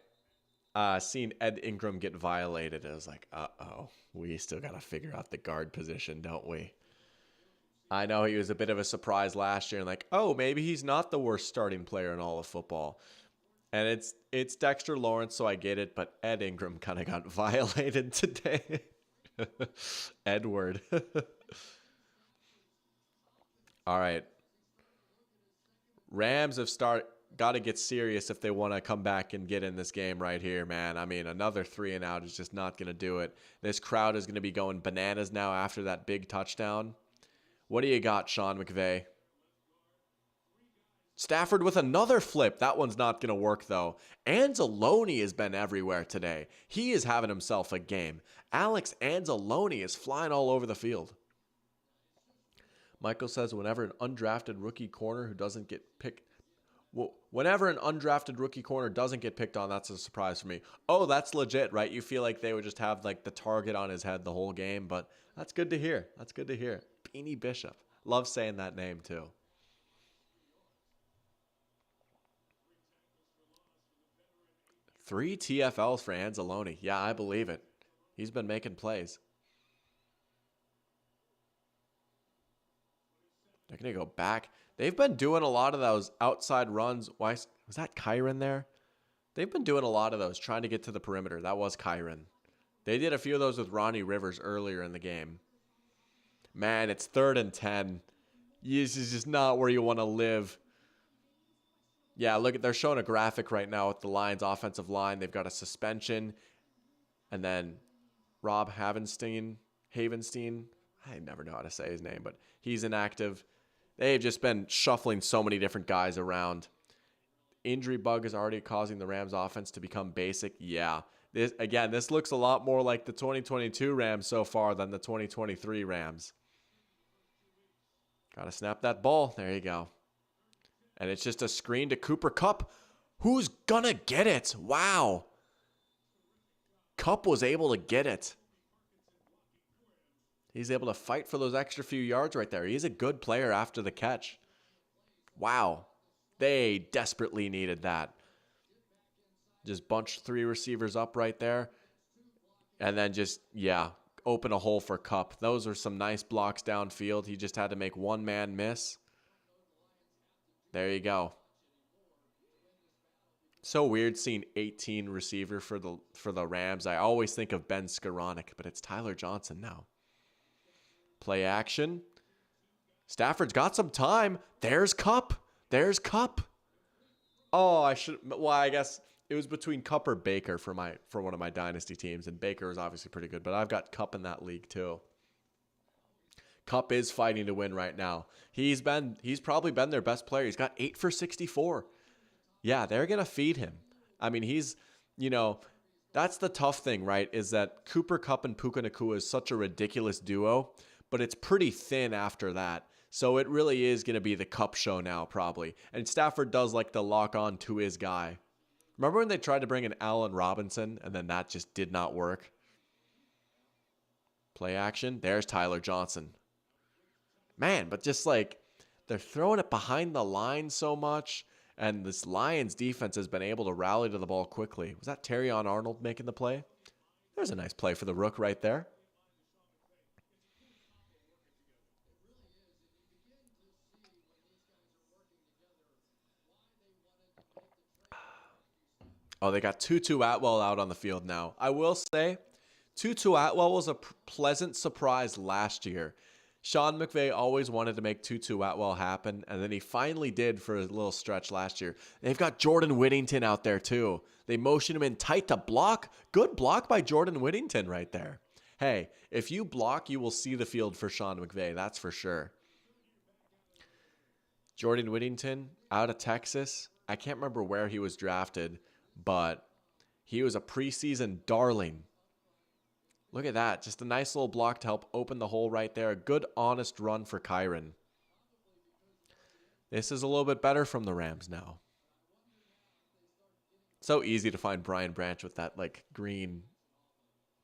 seen Ed Ingram get violated. I was like, uh-oh, we still got to figure out the guard position, don't we? I know he was a bit of a surprise last year and like, oh, maybe he's not the worst starting player in all of football. And it's Dexter Lawrence, so I get it, but Ed Ingram kind of got violated today. Edward. All right. Rams have got to get serious if they want to come back and get in this game right here, man. I mean, another 3 and out is just not going to do it. This crowd is going to be going bananas now after that big touchdown. What do you got, Sean McVay? Stafford with another flip. That one's not going to work, though. Anzalone has been everywhere today. He is having himself a game. Alex Anzalone is flying all over the field. Michael says whenever an undrafted rookie corner doesn't get picked on, that's a surprise for me. Oh, that's legit, right? You feel like they would just have like the target on his head the whole game, but that's good to hear. That's good to hear. Beanie Bishop. Love saying that name, too. 3 TFLs for Anzalone. Yeah, I believe it. He's been making plays. They're going to go back. They've been doing a lot of those outside runs. Why was that Kyron there? They've been doing a lot of those, trying to get to the perimeter. That was Kyron. They did a few of those with Ronnie Rivers earlier in the game. Man, it's 3rd and 10. This is just not where you want to live. Yeah, look, they're showing a graphic right now with the Lions' offensive line. They've got a suspension. And then Rob Havenstein. I never know how to say his name, but he's inactive. They've just been shuffling so many different guys around. Injury bug is already causing the Rams' offense to become basic. Yeah. This looks a lot more like the 2022 Rams so far than the 2023 Rams. Got to snap that ball. There you go. And it's just a screen to Cooper Kupp. Who's gonna get it? Wow. Kupp was able to get it. He's able to fight for those extra few yards right there. He's a good player after the catch. Wow. They desperately needed that. Just bunch 3 receivers up right there. And then just, yeah, open a hole for Kupp. Those are some nice blocks downfield. He just had to make one man miss. There you go. So weird seeing 18 receiver for the Rams. I always think of Ben Skoranek, but it's Tyler Johnson now. Play action. Stafford's got some time. There's Kupp. There's Kupp. Oh, I guess it was between Kupp or Baker for one of my dynasty teams, and Baker is obviously pretty good, but I've got Kupp in that league too. Kupp is fighting to win right now. He's probably been their best player. He's got 8 for 64. Yeah, they're going to feed him. I mean, that's the tough thing, right? Is that Cooper Kupp and Puka Nacua is such a ridiculous duo, but it's pretty thin after that. So it really is going to be the Kupp show now, probably. And Stafford does like to lock on to his guy. Remember when they tried to bring in Allen Robinson, and then that just did not work? Play action. There's Tyler Johnson. Man, but just like they're throwing it behind the line so much, and this Lions defense has been able to rally to the ball quickly. Was that Terrion Arnold making the play? There's a nice play for the Rook right there. Oh, they got Tutu Atwell out on the field now. I will say, Tutu Atwell was a pleasant surprise last year. Sean McVay always wanted to make Tutu Atwell happen, and then he finally did for a little stretch last year. They've got Jordan Whittington out there too. They motion him in tight to block. Good block by Jordan Whittington right there. Hey, if you block, you will see the field for Sean McVay, that's for sure. Jordan Whittington out of Texas. I can't remember where he was drafted, but he was a preseason darling. Look at that. Just a nice little block to help open the hole right there. A good, honest run for Kyren. This is a little bit better from the Rams now. So easy to find Brian Branch with that like green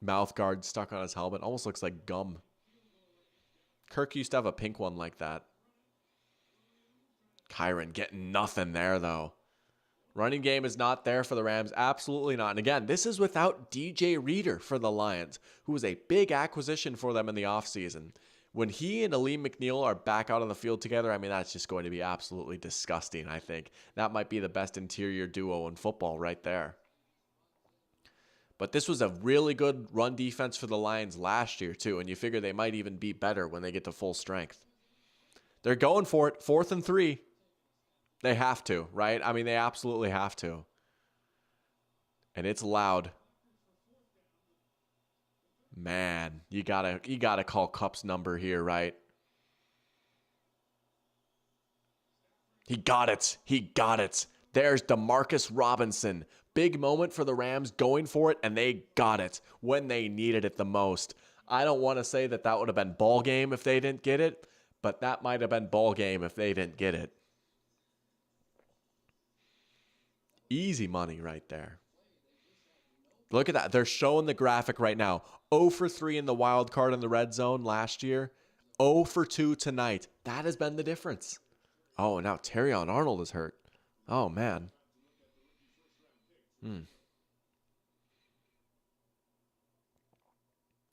mouth guard stuck on his helmet. Almost looks like gum. Kirk used to have a pink one like that. Kyren getting nothing there, though. Running game is not there for the Rams. Absolutely not. And again, this is without DJ Reader for the Lions, who was a big acquisition for them in the offseason. When he and Aleem McNeil are back out on the field together, I mean, that's just going to be absolutely disgusting, I think. That might be the best interior duo in football right there. But this was a really good run defense for the Lions last year, too, and you figure they might even be better when they get to full strength. They're going for it. 4th and 3. They have to, right? I mean, they absolutely have to. And it's loud. Man, you gotta call Kupp's number here, right? He got it. He got it. There's Demarcus Robinson. Big moment for the Rams, going for it, and they got it when they needed it the most. I don't want to say that would have been ball game if they didn't get it, but that might have been ball game if they didn't get it. Easy money right there. Look at that. They're showing the graphic right now. 0 for 3 in the wild card in the red zone last year. 0 for 2 tonight. That has been the difference. Oh, now Terrion Arnold is hurt. Oh, man.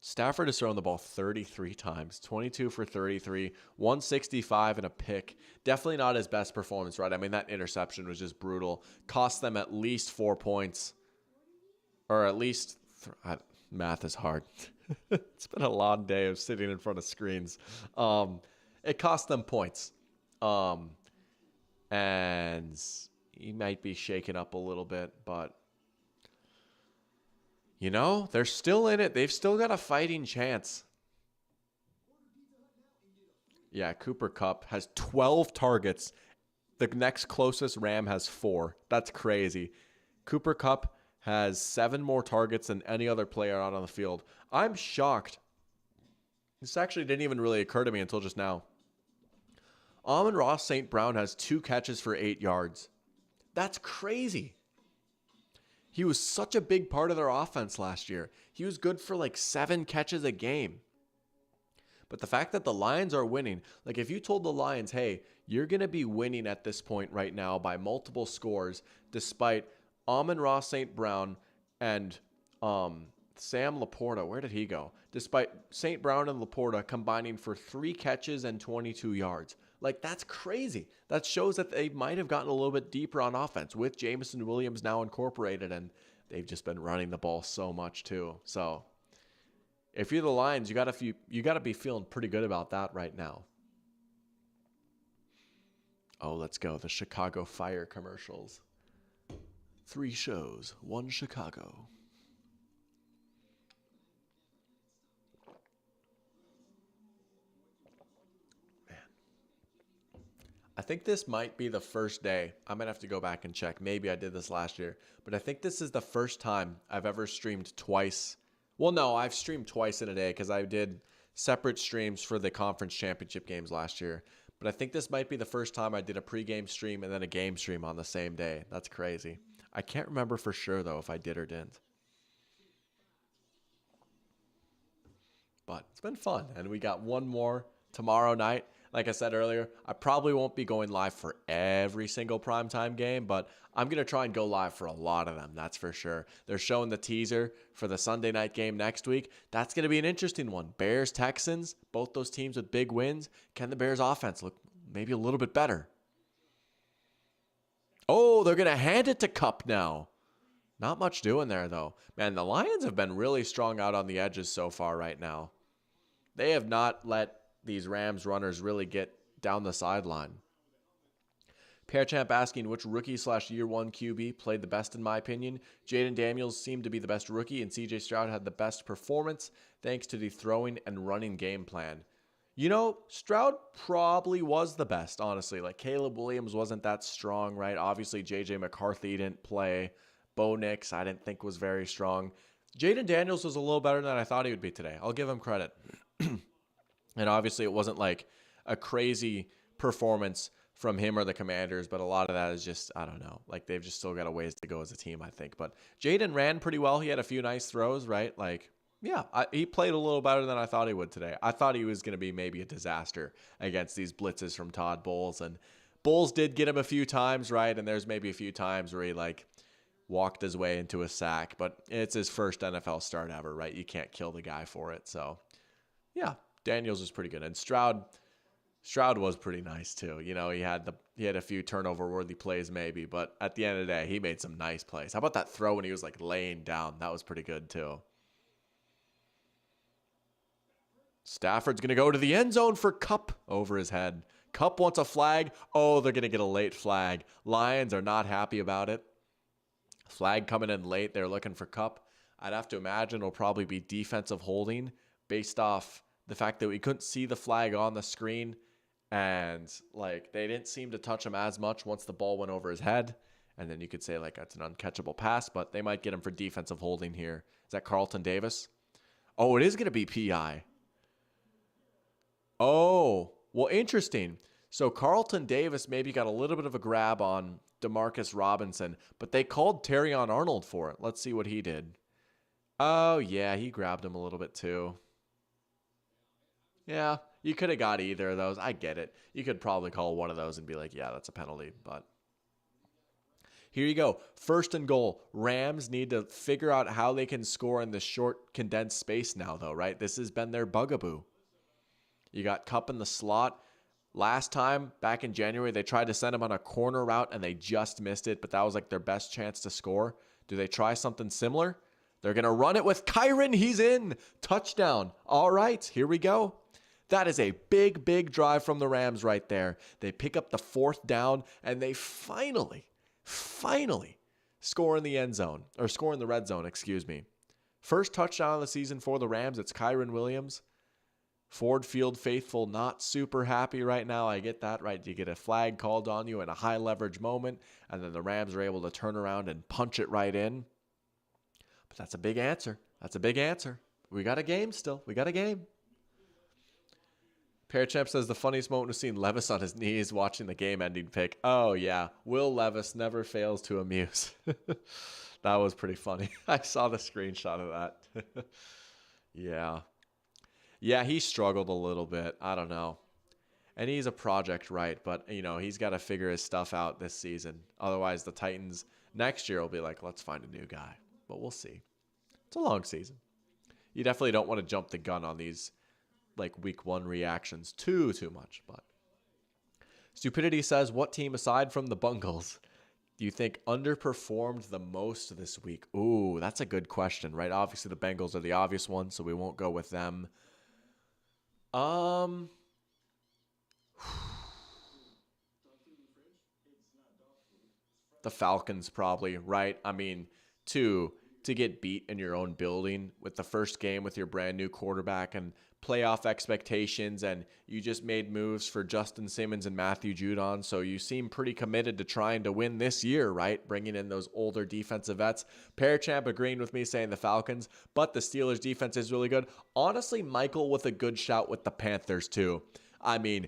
Stafford has thrown the ball 33 times, 22 for 33, 165 and a pick. Definitely not his best performance, right? I mean, that interception was just brutal. Cost them at least 4 points. Or at least, math is hard. It's been a long day of sitting in front of screens. It cost them points. And he might be shaken up a little bit, but you know, they're still in it. They've still got a fighting chance. Yeah, Cooper Kupp has 12 targets. The next closest Ram has 4. That's crazy. Cooper Kupp has 7 more targets than any other player out on the field. I'm shocked. This actually didn't even really occur to me until just now. Amon-Ra St. Brown has 2 catches for 8 yards. That's crazy. He was such a big part of their offense last year. He was good for like 7 catches a game. But the fact that the Lions are winning, like if you told the Lions, hey, you're going to be winning at this point right now by multiple scores, despite Amon-Ra St. Brown and Sam Laporta, where did he go? Despite St. Brown and Laporta combining for 3 catches and 22 yards. Like, that's crazy. That shows that they might have gotten a little bit deeper on offense with Jameson Williams now incorporated, and they've just been running the ball so much too. So if you're the Lions, you gotta be feeling pretty good about that right now. Oh, let's go. The Chicago Fire commercials. 3 shows, 1 Chicago. I think this might be the first day. I might have to go back and check. Maybe I did this last year. But I think this is the first time I've ever streamed twice. Well, no, I've streamed twice in a day because I did separate streams for the conference championship games last year. But I think this might be the first time I did a pregame stream and then a game stream on the same day. That's crazy. I can't remember for sure, though, if I did or didn't. But it's been fun. And we got one more tomorrow night. Like I said earlier, I probably won't be going live for every single primetime game, but I'm going to try and go live for a lot of them, that's for sure. They're showing the teaser for the Sunday night game next week. That's going to be an interesting one. Bears, Texans, both those teams with big wins. Can the Bears offense look maybe a little bit better? Oh, they're going to hand it to Kupp now. Not much doing there, though. Man, the Lions have been really strong out on the edges so far right now. They have not let these Rams runners really get down the sideline. Pierre Champ asking which rookie/year 1 QB played the best in my opinion. Jaden Daniels seemed to be the best rookie, and CJ Stroud had the best performance thanks to the throwing and running game plan. You know, Stroud probably was the best, honestly. Like, Caleb Williams wasn't that strong, right? Obviously, JJ McCarthy didn't play. Bo Nix, I didn't think was very strong. Jaden Daniels was a little better than I thought he would be today. I'll give him credit. And obviously it wasn't like a crazy performance from him or the Commanders, but a lot of that is just, I don't know, like they've just still got a ways to go as a team, I think. But Jaden ran pretty well. He had a few nice throws, right? Like, yeah, he played a little better than I thought he would today. I thought he was going to be maybe a disaster against these blitzes from Todd Bowles. And Bowles did get him a few times, right? And there's maybe a few times where he like walked his way into a sack, but it's his first NFL start ever, right? You can't kill the guy for it. So, yeah. Daniels was pretty good, and Stroud was pretty nice too. You know, he had a few turnover-worthy plays maybe, but at the end of the day, he made some nice plays. How about that throw when he was like laying down? That was pretty good too. Stafford's gonna go to the end zone for Kupp over his head. Kupp wants a flag. Oh, they're gonna get a late flag. Lions are not happy about it. Flag coming in late. They're looking for Kupp. I'd have to imagine it'll probably be defensive holding based off the fact that we couldn't see the flag on the screen, and like they didn't seem to touch him as much once the ball went over his head. And then you could say like that's an uncatchable pass, but they might get him for defensive holding here. Is that Carlton Davis? Oh, it is going to be PI. Oh, well, interesting. So Carlton Davis maybe got a little bit of a grab on Demarcus Robinson, but they called Terrion Arnold for it. Let's see what he did. Oh, yeah, he grabbed him a little bit too. Yeah, you could have got either of those. I get it. You could probably call one of those and be like, yeah, that's a penalty. But here you go. 1st and goal. Rams need to figure out how they can score in this short, condensed space now, though, right? This has been their bugaboo. You got Kupp in the slot. Last time, back in January, they tried to send him on a corner route, and they just missed it, but that was like their best chance to score. Do they try something similar? They're going to run it with Kyren. He's in. Touchdown. All right, here we go. That is a big, big drive from the Rams right there. They pick up the 4th down, and they finally score in the end zone, or score in the red zone, excuse me. First touchdown of the season for the Rams. It's Kyren Williams. Ford Field faithful not super happy right now. I get that, right? You get a flag called on you in a high leverage moment, and then the Rams are able to turn around and punch it right in. But that's a big answer. That's a big answer. We got a game still. We got a game. Parachamp says the funniest moment was seeing Levis on his knees watching the game-ending pick. Oh, yeah. Will Levis never fails to amuse. That was pretty funny. I saw the screenshot of that. Yeah. Yeah, he struggled a little bit. I don't know. And he's a project, right? But, he's got to figure his stuff out this season. Otherwise, the Titans next year will be like, let's find a new guy. But we'll see. It's a long season. You definitely don't want to jump the gun on these like week 1 reactions too much. But Stupidity says, what team aside from the Bungles do you think underperformed the most this week? Ooh, that's a good question, right? Obviously, the Bengals are the obvious one, so we won't go with them. The Falcons probably, right? I mean, to get beat in your own building with the first game with your brand new quarterback and playoff expectations, and you just made moves for Justin Simmons and Matthew Judon, so you seem pretty committed to trying to win this year, right? Bringing in those older defensive vets. Parachamp agreeing with me saying the Falcons, but the Steelers defense is really good. Honestly, Michael with a good shout with the Panthers too. I mean,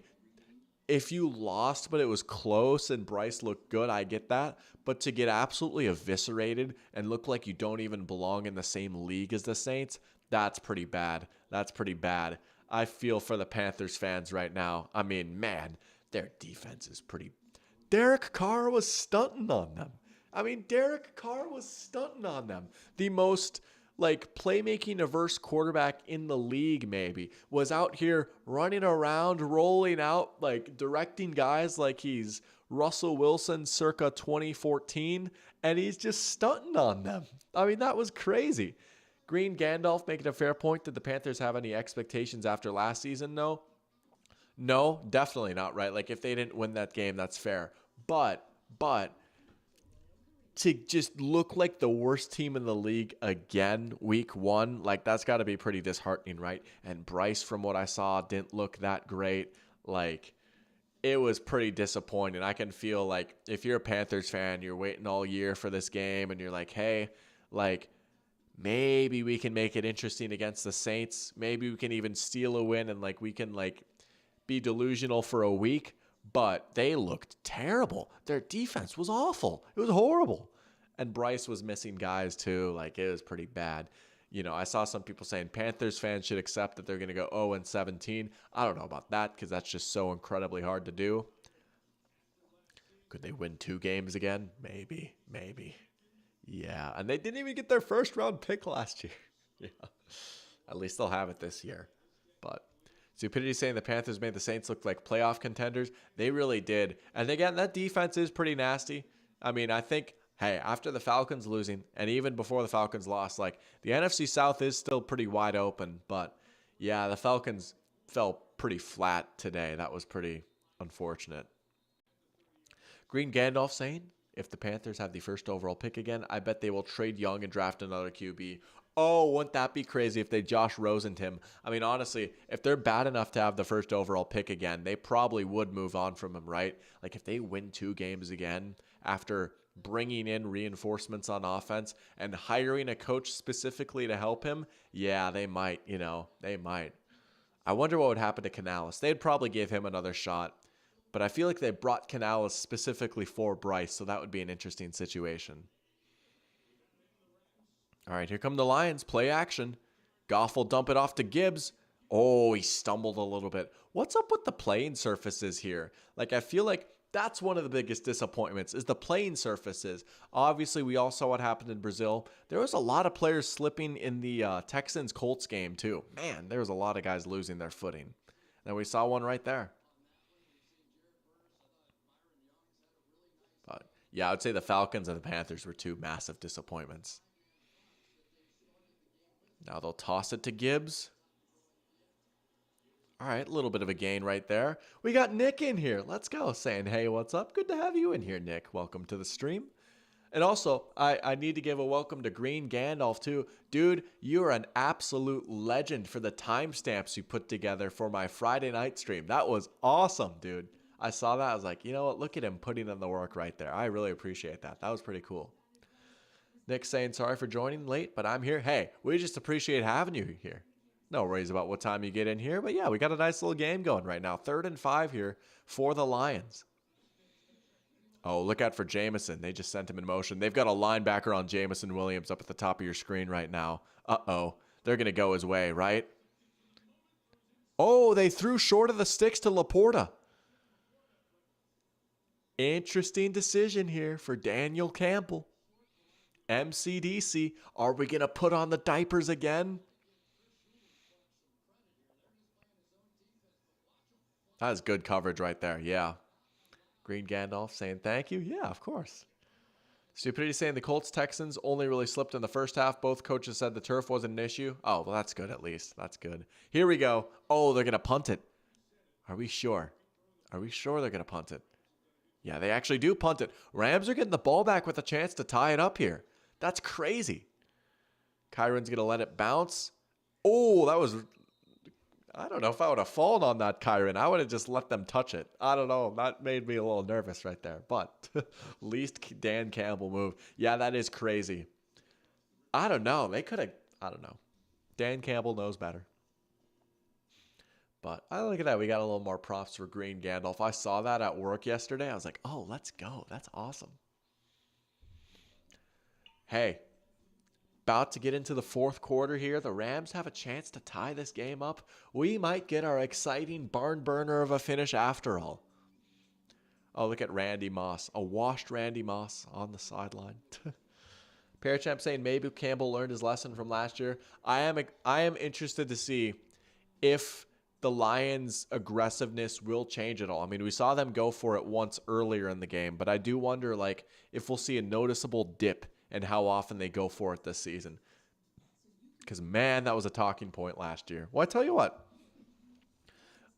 if you lost, but it was close and Bryce looked good, I get that. But to get absolutely eviscerated and look like you don't even belong in the same league as the Saints, that's pretty bad. That's pretty bad. I feel for the Panthers fans right now. I mean, man, their defense is pretty... Derek Carr was stunting on them. The most playmaking averse quarterback in the league maybe was out here running around, rolling out, directing guys like he's Russell Wilson circa 2014, and he's just stunting on them. I mean, that was crazy. Green Gandalf making a fair point. Did the Panthers have any expectations after last season? No, definitely not, right? If they didn't win that game, that's fair. But to just look like the worst team in the league again, week 1, that's got to be pretty disheartening, right? And Bryce, from what I saw, didn't look that great. It was pretty disappointing. I can feel if you're a Panthers fan, you're waiting all year for this game, and you're like, hey, maybe we can make it interesting against the Saints. Maybe we can even steal a win, and we can be delusional for a week. But they looked terrible. Their defense was awful. It was horrible. And Bryce was missing guys too. It was pretty bad. I saw some people saying Panthers fans should accept that they're going to go 0-17. I don't know about that because that's just so incredibly hard to do. Could they win 2 games again? Maybe. Yeah, and they didn't even get their first round pick last year. Yeah, at least they'll have it this year. But Stupidity saying the Panthers made the Saints look like playoff contenders. They really did. And again, that defense is pretty nasty. I mean, I think, hey, after the Falcons losing, and even before the Falcons lost, the NFC South is still pretty wide open. But yeah, the Falcons fell pretty flat today. That was pretty unfortunate. Green Gandalf saying, if the Panthers have the first overall pick again, I bet they will trade Young and draft another QB. Oh, wouldn't that be crazy if they Josh Rosened him? I mean, honestly, if they're bad enough to have the first overall pick again, they probably would move on from him, right? If they win 2 games again after bringing in reinforcements on offense and hiring a coach specifically to help him, yeah, they might, they might. I wonder what would happen to Canales. They'd probably give him another shot, but I feel like they brought Canales specifically for Bryce, so that would be an interesting situation. All right, here come the Lions. Play action. Goff will dump it off to Gibbs. Oh, he stumbled a little bit. What's up with the playing surfaces here? I feel like that's one of the biggest disappointments is the playing surfaces. Obviously, we all saw what happened in Brazil. There was a lot of players slipping in the Texans-Colts game, too. Man, there was a lot of guys losing their footing. And we saw one right there. But, yeah, I would say the Falcons and the Panthers were 2 massive disappointments. Now they'll toss it to Gibbs. All right, a little bit of a gain right there. We got Nick in here. Let's go. Saying, hey, what's up? Good to have you in here, Nick. Welcome to the stream. And also, I need to give a welcome to Green Gandalf, too. Dude, you are an absolute legend for the timestamps you put together for my Friday night stream. That was awesome, dude. I saw that. I was like, you know what? Look at him putting in the work right there. I really appreciate that. That was pretty cool. Nick saying, sorry for joining late, but I'm here. Hey, we just appreciate having you here. No worries about what time you get in here, but yeah, we got a nice little game going right now. 3rd and 5 here for the Lions. Oh, look out for Jameson. They just sent him in motion. They've got a linebacker on Jameson Williams up at the top of your screen right now. Uh-oh. They're going to go his way, right? Oh, they threw short of the sticks to Laporta. Interesting decision here for Daniel Campbell. MCDC, are we going to put on the diapers again? That is good coverage right there. Yeah. Green Gandalf saying thank you. Yeah, of course. Stupidity saying the Colts Texans only really slipped in the first half. Both coaches said the turf wasn't an issue. Oh, well, that's good at least. That's good. Here we go. Oh, they're going to punt it. Are we sure? Are we sure they're going to punt it? Yeah, they actually do punt it. Rams are getting the ball back with a chance to tie it up here. That's crazy. Kyron's going to let it bounce. Oh, that was... I don't know if I would have fallen on that, Kyron. I would have just let them touch it. I don't know. That made me a little nervous right there. But least Dan Campbell move. Yeah, that is crazy. I don't know. They could have... I don't know. Dan Campbell knows better. But I look at that. We got a little more props for Green Gandalf. I saw that at work yesterday. I was like, oh, let's go. That's awesome. Hey, about to get into the fourth quarter here. The Rams have a chance to tie this game up. We might get our exciting barn burner of a finish after all. Oh, look at Randy Moss. A washed Randy Moss on the sideline. Parachamp saying maybe Campbell learned his lesson from last year. I am interested to see if the Lions' aggressiveness will change at all. I mean, we saw them go for it once earlier in the game, but I do wonder like if we'll see a noticeable dip and how often they go for it this season. Because, man, that was a talking point last year. Well, I tell you what.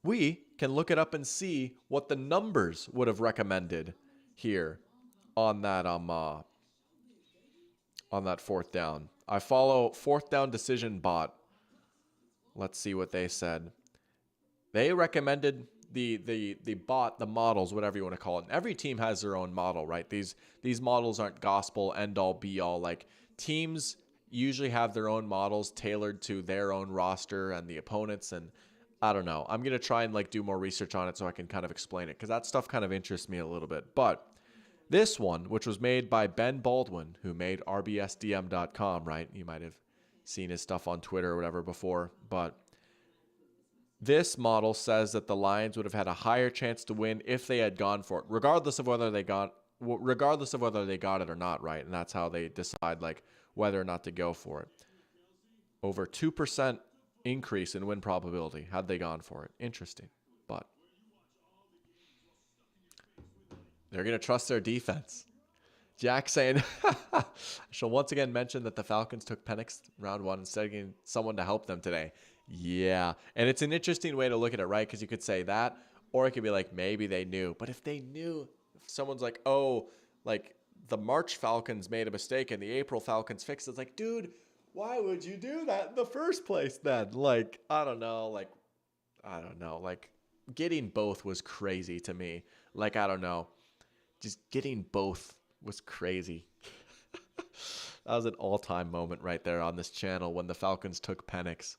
We can look it up and see what the numbers would have recommended here on that fourth down. I follow Fourth Down Decision Bot. Let's see what they said. They recommended the bot, the models, whatever you want to call it. And every team has their own model, right? These models aren't gospel, end all, be all. Like teams usually have their own models tailored to their own roster and the opponents. And I don't know. I'm gonna try and like do more research on it so I can kind of explain it because that stuff kind of interests me a little bit. But this one, which was made by Ben Baldwin, who made RBSDM.com, right? You might have seen his stuff on Twitter or whatever before, but this model says that the Lions would have had a higher chance to win if they had gone for it, regardless of whether they got it or not, right? And that's how they decide like whether or not to go for it. Over 2% increase in win probability had they gone for it. Interesting, but they're going to trust their defense. Jack saying, I shall once again mention that the Falcons took Penix round 1 instead of getting someone to help them today. Yeah, and it's an interesting way to look at it, right? Because you could say that, or it could be like, maybe they knew. But if they knew, if someone's like, oh, like the March Falcons made a mistake and the April Falcons fixed it, it's like, dude, why would you do that in the first place then? Like, I don't know. Like, getting both was crazy to me. Like, I don't know. Just getting both was crazy. That was an all-time moment right there on this channel when the Falcons took Penix.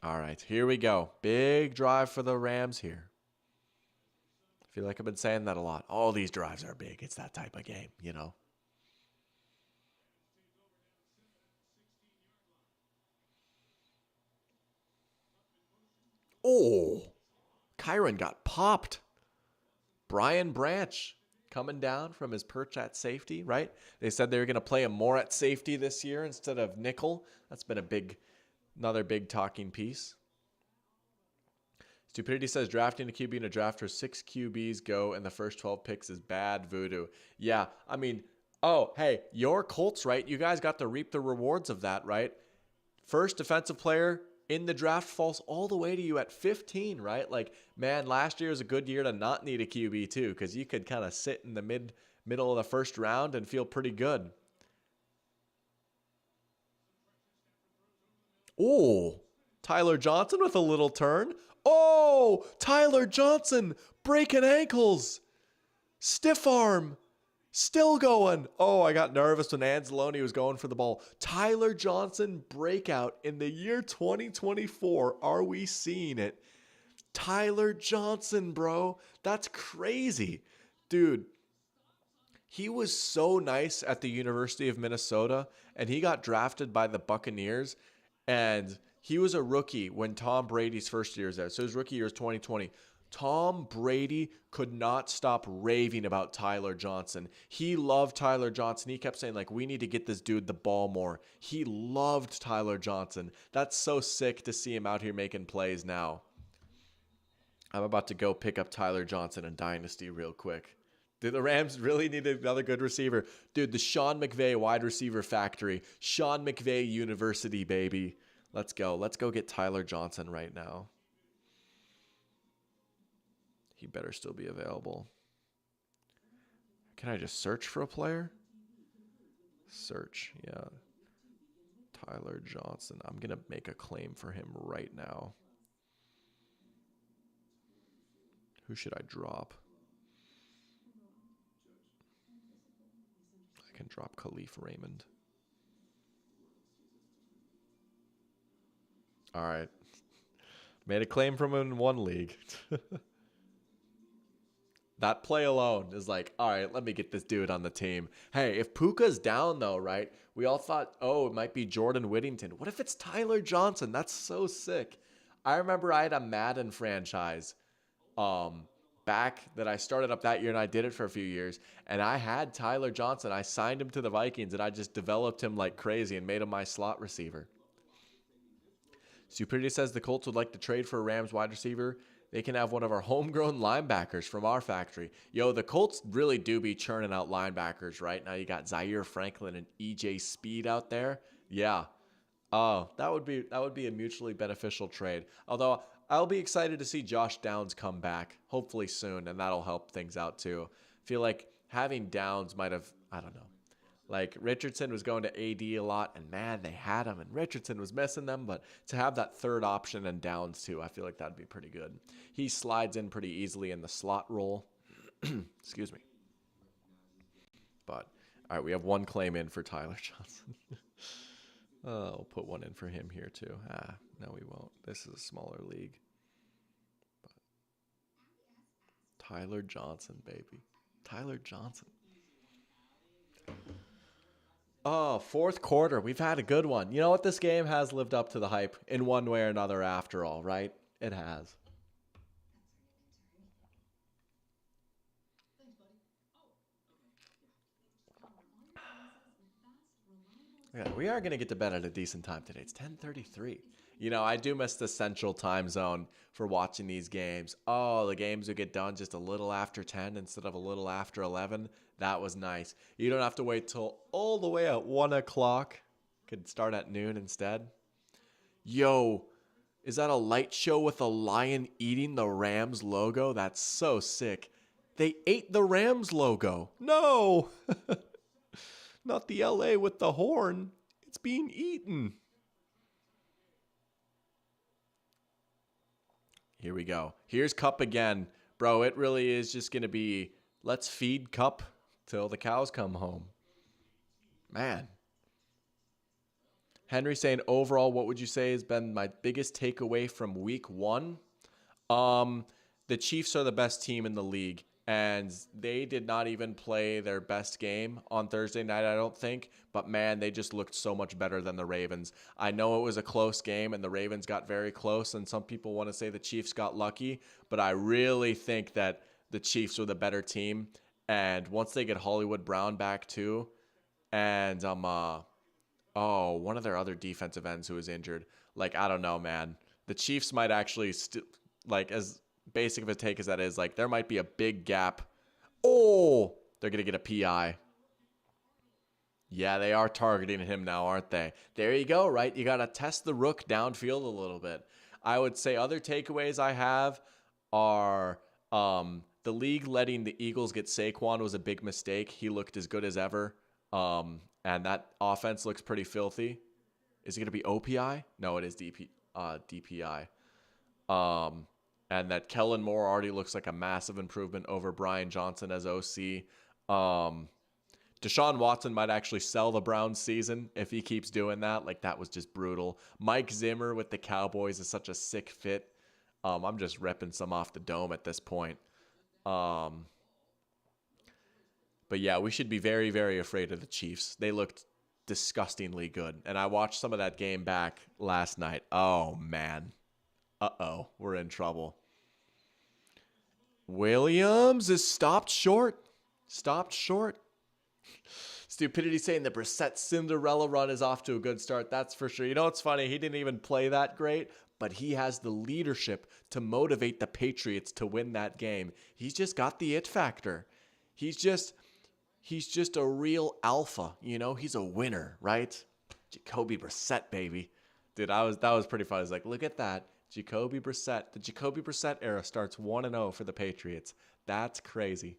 All right, here we go. Big drive for the Rams here. I feel like I've been saying that a lot. All these drives are big. It's that type of game, you know. Oh, Kyron got popped. Brian Branch coming down from his perch at safety, right? They said they were going to play him more at safety this year instead of nickel. That's been another big talking piece. Stupidity says drafting a QB in a draft where 6 QBs go and the first 12 picks is bad voodoo. Yeah, I mean, oh, hey, your Colts, right? You guys got to reap the rewards of that, right? First defensive player in the draft falls all the way to you at 15, right? Like, man, last year was a good year to not need a QB too, because you could kind of sit in the middle of the first round and feel pretty good. Oh, Tyler Johnson with a little turn. Oh, Tyler Johnson breaking ankles. Stiff arm. Still going. Oh, I got nervous when Anzalone was going for the ball. Tyler Johnson breakout in the year 2024. Are we seeing it? Tyler Johnson, bro. That's crazy. Dude, He was so nice at the University of Minnesota, and he got drafted by the Buccaneers, and he was a rookie when Tom Brady's first year was there. So his rookie year is 2020. Tom Brady could not stop raving about Tyler Johnson. He loved Tyler Johnson. He kept saying, like, we need to get this dude the ball more. He loved Tyler Johnson. That's so sick to see him out here making plays now. I'm about to go pick up Tyler Johnson in Dynasty real quick. Do the Rams really need another good receiver? Dude, the Sean McVay wide receiver factory. Sean McVay University, baby. Let's go. Let's go get Tyler Johnson right now. He better still be available. Can I just search for a player? Search, yeah. Tyler Johnson. I'm going to make a claim for him right now. Who should I drop? I can drop Khalif Raymond. All right. Made a claim from him in one league. That play alone is like, all right, let me get this dude on the team. Hey, if Puka's down though, right? We all thought, oh, it might be Jordan Whittington. What if it's Tyler Johnson? That's so sick. I remember I had a Madden franchise back that I started up that year, and I did it for a few years. And I had Tyler Johnson. I signed him to the Vikings, and I just developed him like crazy and made him my slot receiver. Stupidity says the Colts would like to trade for a Rams wide receiver. They can have one of our homegrown linebackers from our factory. Yo, the Colts really do be churning out linebackers right now. You got Zaire Franklin and EJ Speed out there. Yeah. Oh, that would be a mutually beneficial trade. Although I'll be excited to see Josh Downs come back, hopefully soon, and that'll help things out too. I feel like having Downs might have, I don't know. Like, Richardson was going to AD a lot, and man, they had him, and Richardson was missing them, but to have that third option and Downs too, I feel like that'd be pretty good. He slides in pretty easily in the slot role. Excuse me. But, all right, we have one claim in for Tyler Johnson. We'll put one in for him here too. No, we won't. This is a smaller league. But Tyler Johnson, baby. Tyler Johnson. Oh, fourth quarter. We've had a good one. You know what? This game has lived up to the hype in one way or another after all, right? It has. Yeah, we are going to get to bed at a decent time today. It's 10:33. You know, I do miss the central time zone for watching these games. Oh, the games would get done just a little after 10 instead of a little after 11. That was nice. You don't have to wait till all the way at 1 o'clock. Could start at noon instead. Yo, is that a light show with a lion eating the Rams logo? That's so sick. They ate the Rams logo. No! Not the LA with the horn. It's being eaten. Here we go. Here's Cup again. Bro, it really is just going to be, let's feed Cup till the cows come home. Man. Henry saying, overall, what would you say has been my biggest takeaway from week one? The Chiefs are the best team in the league, and they did not even play their best game on Thursday night, I don't think. But, man, they just looked so much better than the Ravens. I know it was a close game, and the Ravens got very close, and some people want to say the Chiefs got lucky. But I really think that the Chiefs were the better team. And once they get Hollywood Brown back, too, and one of their other defensive ends who was injured. Like, I don't know, man. The Chiefs might actually, as basic of a take as that is, like, there might be a big gap. Oh, they're going to get a PI. Yeah, they are targeting him now, aren't they? There you go, right? You got to test the rook downfield a little bit. I would say other takeaways I have are the league letting the Eagles get Saquon was a big mistake. He looked as good as ever. And that offense looks pretty filthy. Is it going to be OPI? No, it is DPI. And that Kellen Moore already looks like a massive improvement over Brian Johnson as OC. Deshaun Watson might actually sell the Browns season if he keeps doing that. Like, that was just brutal. Mike Zimmer with the Cowboys is such a sick fit. I'm just repping some off the dome at this point. But yeah, we should be very, very afraid of the Chiefs. They looked disgustingly good. And I watched some of that game back last night. Oh, man. Uh-oh, we're in trouble. Williams is stopped short. Stopped short. Stupidity saying the Brissett Cinderella run is off to a good start. That's for sure. You know what's funny? He didn't even play that great, but he has the leadership to motivate the Patriots to win that game. He's just got the it factor. He's just a real alpha, you know? He's a winner, right? Jacoby Brissett, baby. Dude, that was pretty fun. I was like, look at that. Jacoby Brissett. The Jacoby Brissett era starts 1-0 for the Patriots. That's crazy.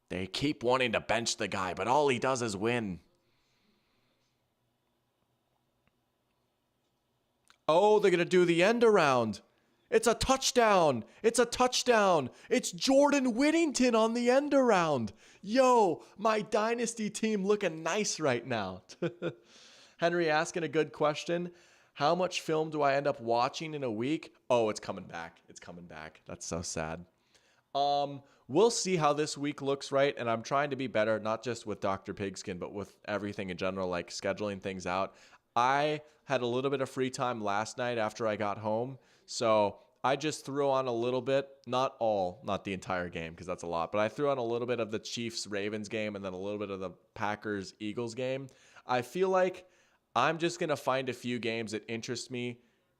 They keep wanting to bench the guy, but all he does is win. Oh, they're going to do the end around. It's a touchdown. It's a touchdown. It's Jordan Whittington on the end around. Yo, my dynasty team looking nice right now. Henry asking a good question. How much film do I end up watching in a week? Oh, it's coming back. It's coming back. That's so sad. We'll see how this week looks, right? And I'm trying to be better, not just with Dr. Pigskin, but with everything in general, like scheduling things out. I had a little bit of free time last night after I got home, so I just threw on a little bit, not the entire game, because that's a lot, but I threw on a little bit of the Chiefs-Ravens game and then a little bit of the Packers-Eagles game. I feel like I'm just going to find a few games that interest me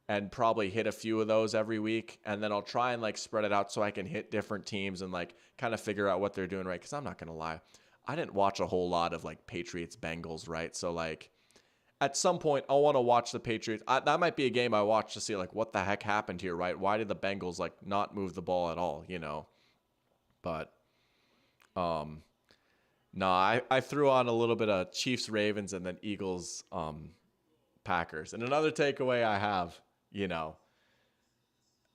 and probably hit a few of those every week. And then I'll try and like spread it out so I can hit different teams and like kind of figure out what they're doing right. Cause I'm not going to lie. I didn't watch a whole lot of like Patriots Bengals, right? So like at some point I want to watch the Patriots. That might be a game I watch to see like what the heck happened here, right? Why did the Bengals like not move the ball at all, you know? But, no, I threw on a little bit of Chiefs Ravens and then Eagles, Packers. And another takeaway I have, you know,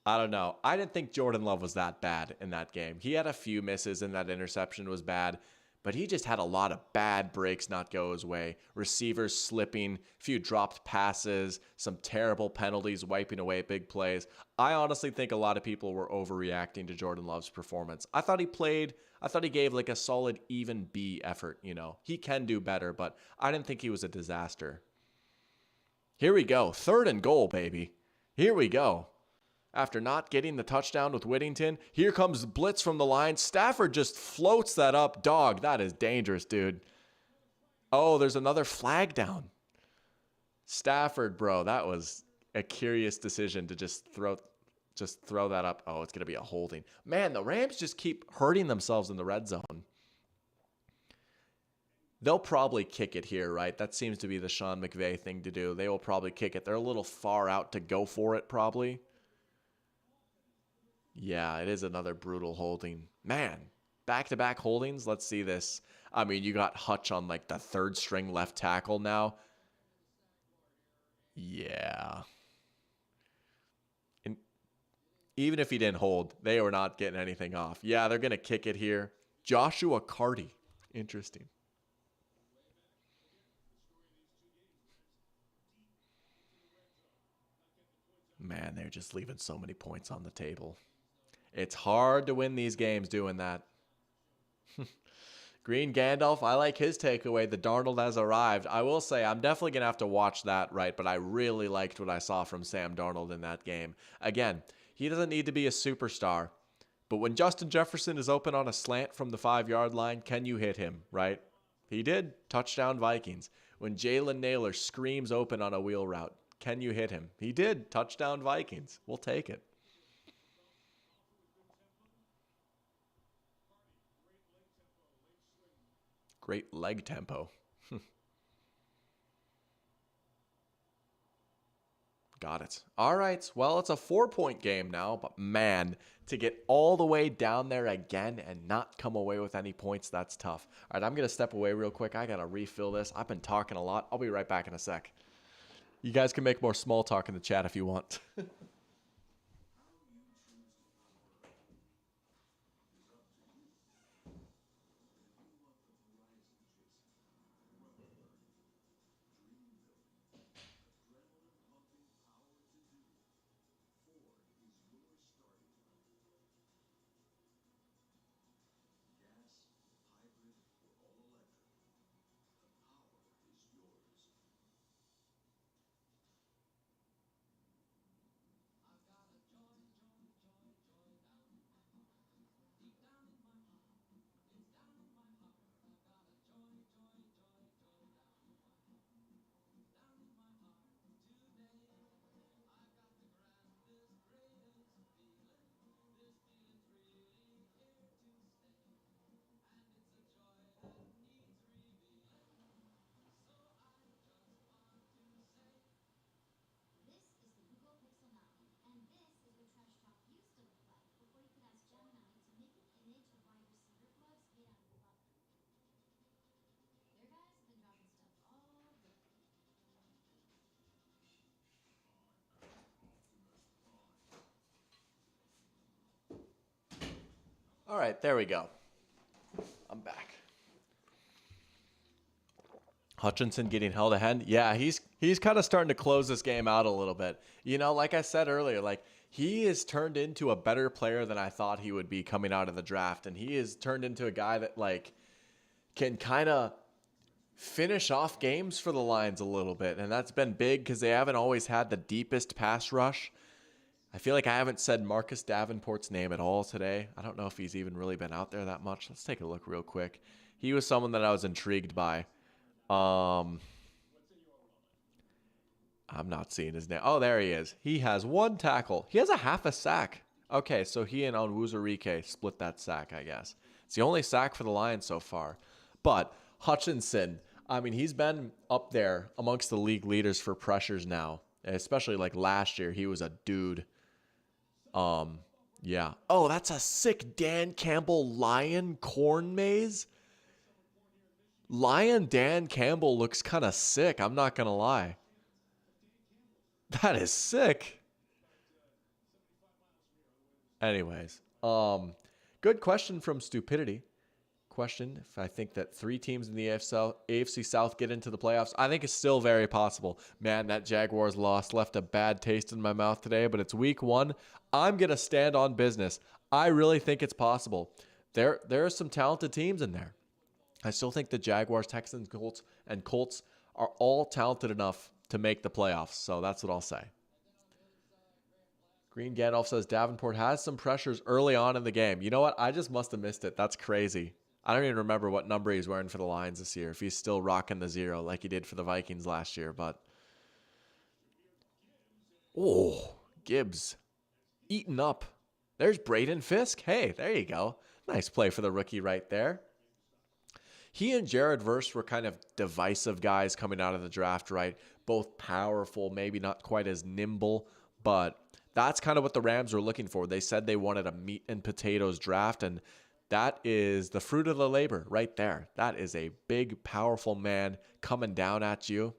I don't know. I didn't think Jordan Love was that bad in that game. He had a few misses and that interception was bad, but he just had a lot of bad breaks not go his way. Receivers slipping, a few dropped passes, some terrible penalties wiping away big plays. I honestly think a lot of people were overreacting to Jordan Love's performance. I thought he gave like a solid even B effort, you know. He can do better, but I didn't think he was a disaster. Here we go. 3rd and goal, baby. Here we go. After not getting the touchdown with Whittington, here comes blitz from the line. Stafford just floats that up. Dog, that is dangerous, dude. Oh, there's another flag down. Stafford, bro, that was a curious decision to just throw that up. Oh, it's going to be a holding. Man, the Rams just keep hurting themselves in the red zone. They'll probably kick it here, right? That seems to be the Sean McVay thing to do. They will probably kick it. They're a little far out to go for it, probably. Yeah, it is another brutal holding. Man, back-to-back holdings. Let's see this. I mean, you got Hutch on like the 3rd string left tackle now. Yeah. And even if he didn't hold, they were not getting anything off. Yeah, they're going to kick it here. Joshua Carty. Interesting. Man, they're just leaving so many points on the table. It's hard to win these games doing that. Green Gandalf, I like his takeaway. The Darnold has arrived. I will say I'm definitely going to have to watch that, right? But I really liked what I saw from Sam Darnold in that game. Again, he doesn't need to be a superstar. But when Justin Jefferson is open on a slant from the 5-yard line, can you hit him, right? He did. Touchdown Vikings. When Jalen Naylor screams open on a wheel route, can you hit him? He did. Touchdown Vikings. We'll take it. Great leg tempo. Got it. All right. Well, it's a 4-point game now, but man, to get all the way down there again and not come away with any points, that's tough. All right, I'm going to step away real quick. I got to refill this. I've been talking a lot. I'll be right back in a sec. You guys can make more small talk in the chat if you want. right, there we go. I'm back. Hutchinson getting held ahead. Yeah, he's kind of starting to close this game out a little bit. You know, like I said earlier, like he has turned into a better player than I thought he would be coming out of the draft, and he has turned into a guy that like can kind of finish off games for the Lions a little bit, and that's been big because they haven't always had the deepest pass rush. I feel like I haven't said Marcus Davenport's name at all today. I don't know if he's even really been out there that much. Let's take a look real quick. He was someone that I was intrigued by. I'm not seeing his name. Oh, there he is. He has 1 tackle. He has a half a sack. Okay, so he and Onwuzurike split that sack, I guess. It's the only sack for the Lions so far. But Hutchinson, I mean, he's been up there amongst the league leaders for pressures now. Especially like last year, he was a dude. Yeah. Oh, that's a sick Dan Campbell Lion corn maze. Lion Dan Campbell looks kind of sick. I'm not going to lie. That is sick. Anyways, good question from Stupidity. Question if I think that 3 teams in the AFC South get into the playoffs. I think it's still very possible. Man, that Jaguars loss left a bad taste in my mouth today, but it's week 1. I'm going to stand on business. I really think it's possible. There are some talented teams in there. I still think the Jaguars, Texans, Colts are all talented enough to make the playoffs. So that's what I'll say. Green Gandalf says Davenport has some pressures early on in the game. You know what? I just must have missed it. That's crazy. I don't even remember what number he's wearing for the Lions this year, if he's still rocking the 0 like he did for the Vikings last year. But, oh, Gibbs eaten up. There's Braden Fisk. Hey, there you go. Nice play for the rookie right there. He and Jared Verse were kind of divisive guys coming out of the draft, right? Both powerful, maybe not quite as nimble, but that's kind of what the Rams were looking for. They said they wanted a meat and potatoes draft, and that is the fruit of the labor right there. That is a big, powerful man coming down at you.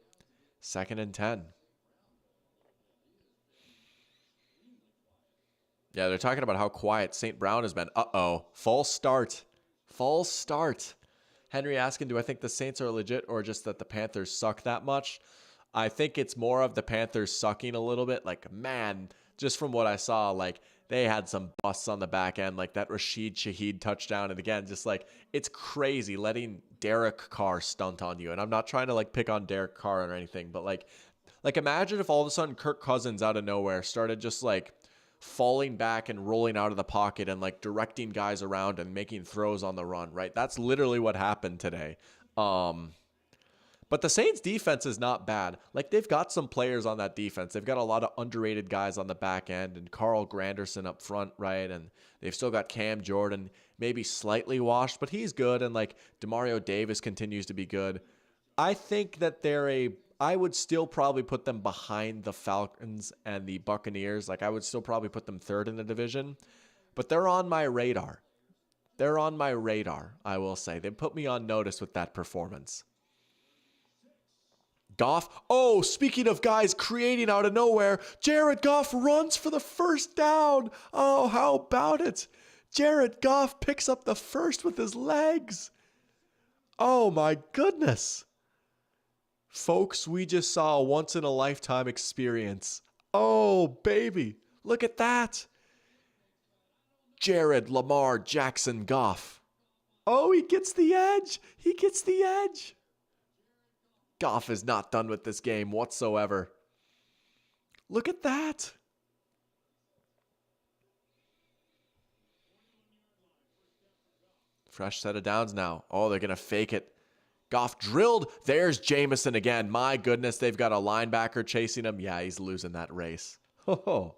2nd and 10. Yeah, they're talking about how quiet St. Brown has been. Uh-oh. False start. False start. Henry asking, do I think the Saints are legit or just that the Panthers suck that much? I think it's more of the Panthers sucking a little bit. Like, man, just from what I saw, like, they had some busts on the back end, like that Rashid Shaheed touchdown. And again, just like, it's crazy letting Derek Carr stunt on you. And I'm not trying to like pick on Derek Carr or anything, but like imagine if all of a sudden Kirk Cousins out of nowhere started just like falling back and rolling out of the pocket and like directing guys around and making throws on the run, right? That's literally what happened today. But the Saints defense is not bad. Like, they've got some players on that defense. They've got a lot of underrated guys on the back end and Carl Granderson up front, right? And they've still got Cam Jordan, maybe slightly washed, but he's good. And like Demario Davis continues to be good. I think that I would still probably put them behind the Falcons and the Buccaneers. Like, I would still probably put them 3rd in the division, but they're on my radar. They're on my radar, I will say. They put me on notice with that performance. Goff. Oh, speaking of guys creating out of nowhere, Jared Goff runs for the 1st down. Oh, how about it? Jared Goff picks up the 1st with his legs. Oh, my goodness. Folks, we just saw a once-in-a-lifetime experience. Oh, baby. Look at that. Jared Lamar Jackson Goff. Oh, he gets the edge. He gets the edge. Goff is not done with this game whatsoever. Look at that. Fresh set of downs now. Oh, they're going to fake it. Goff drilled. There's Jameson again. My goodness, they've got a linebacker chasing him. Yeah, he's losing that race. Oh.